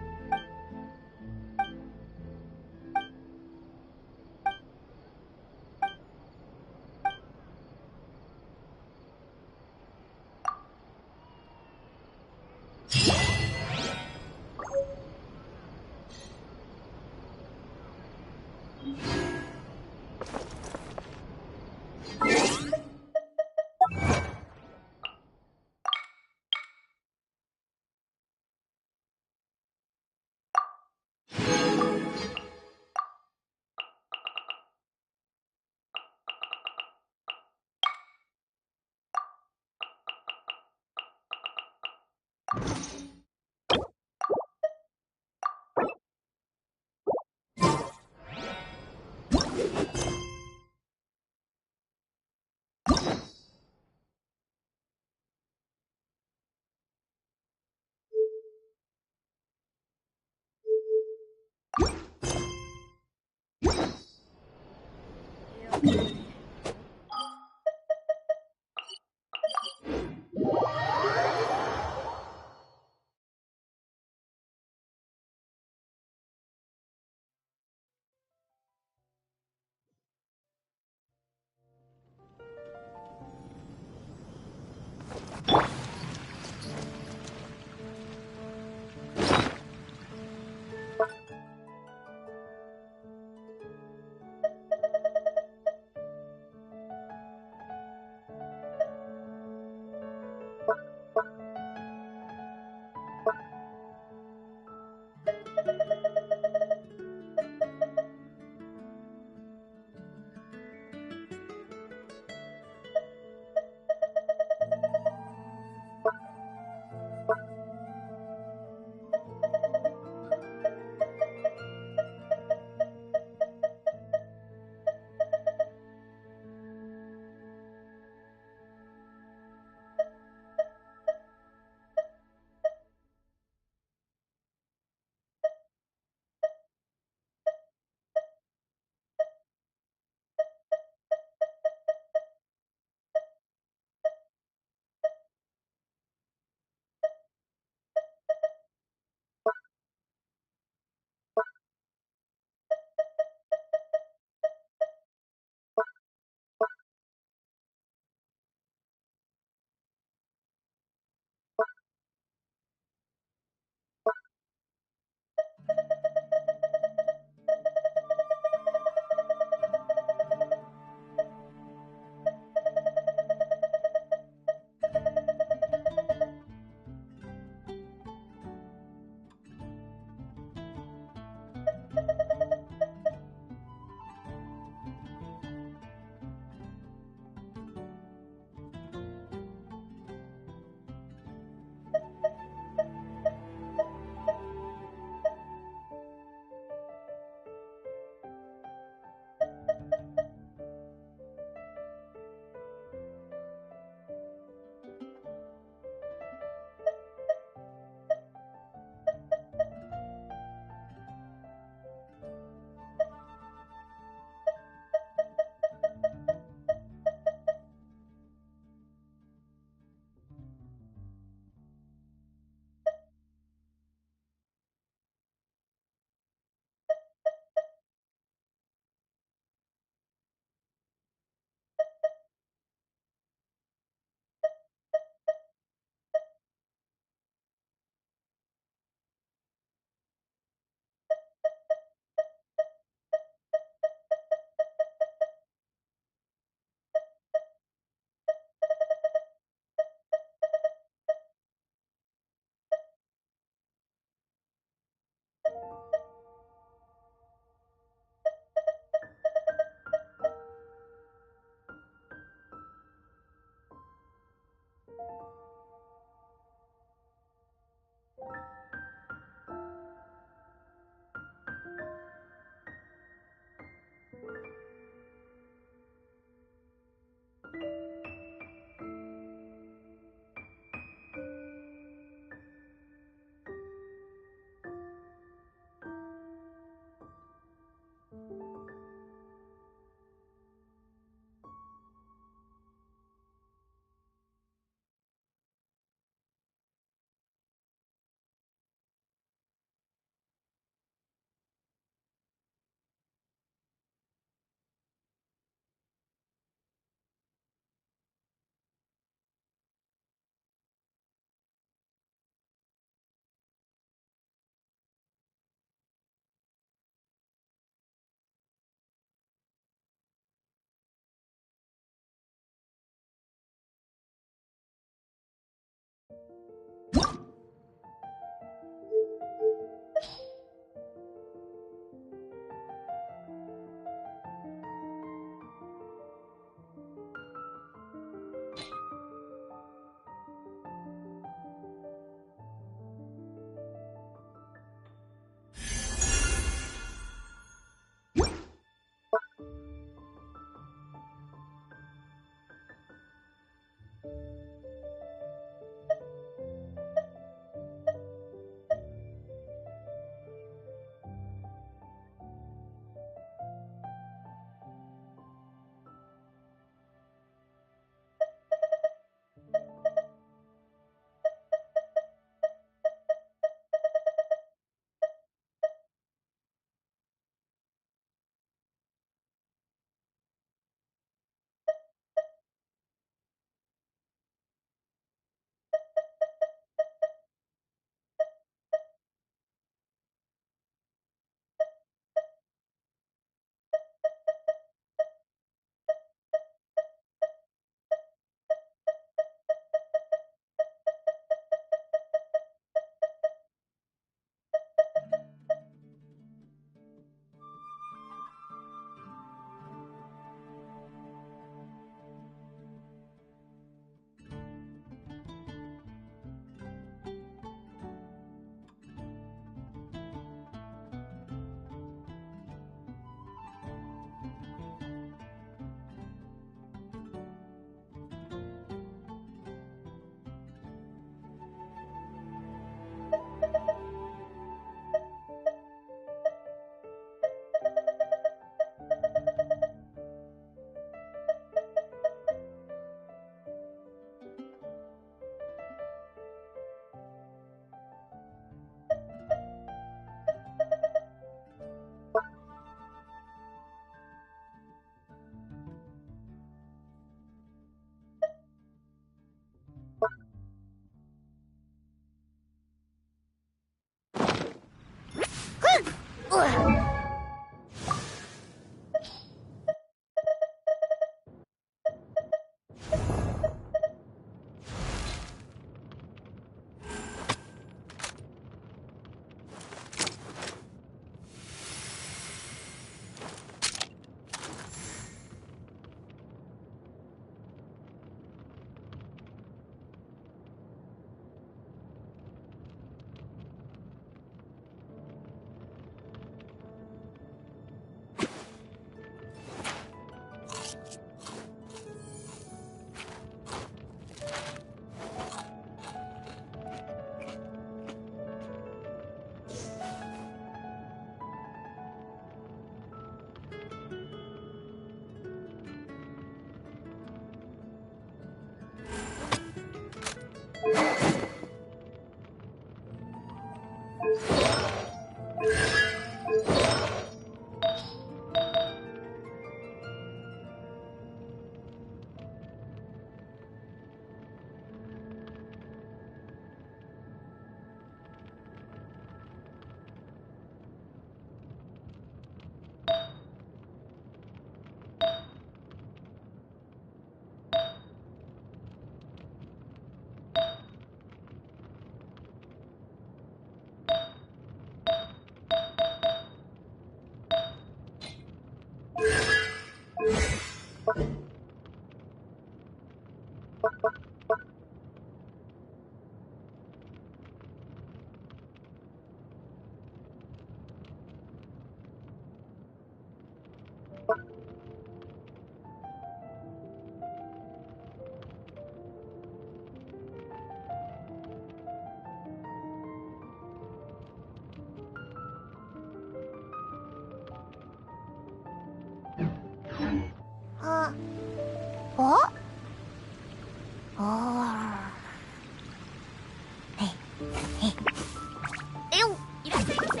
いらっしゃいませ。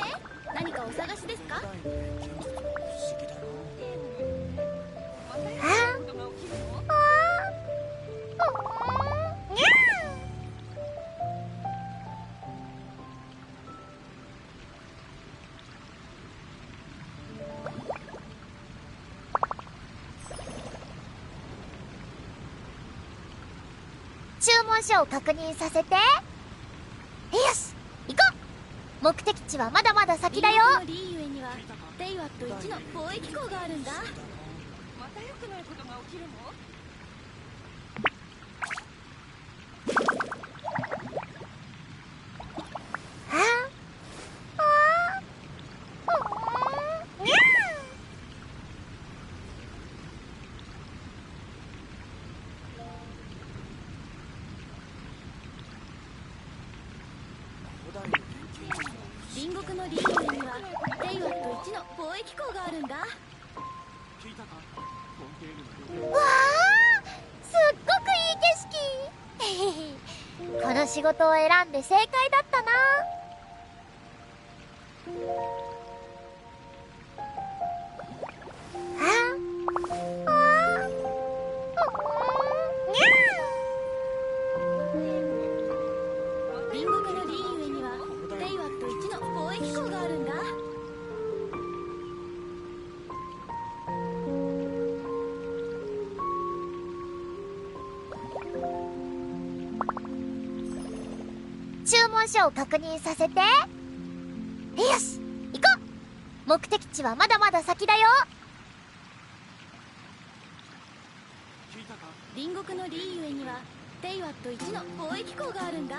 何かお探しですか？
注文書を確認させて。よし、行こう。目的地はまだまだ先だよ。
リーユエにはテイワット1の貿易港があるんだ。また良くないことが起きるの？隣国のリーユエにはテイワット1の貿易港があるんだ。
わあ、すっごくいい景色。この仕事を選んで正解だったな。
隣国のリーユエにはテイワット1の貿易港があるんだ。
注文書を確認させて。よし、行こう。目的地はまだまだ先だよ。
隣国のリーユエにはテイワット1の貿易港があるんだ。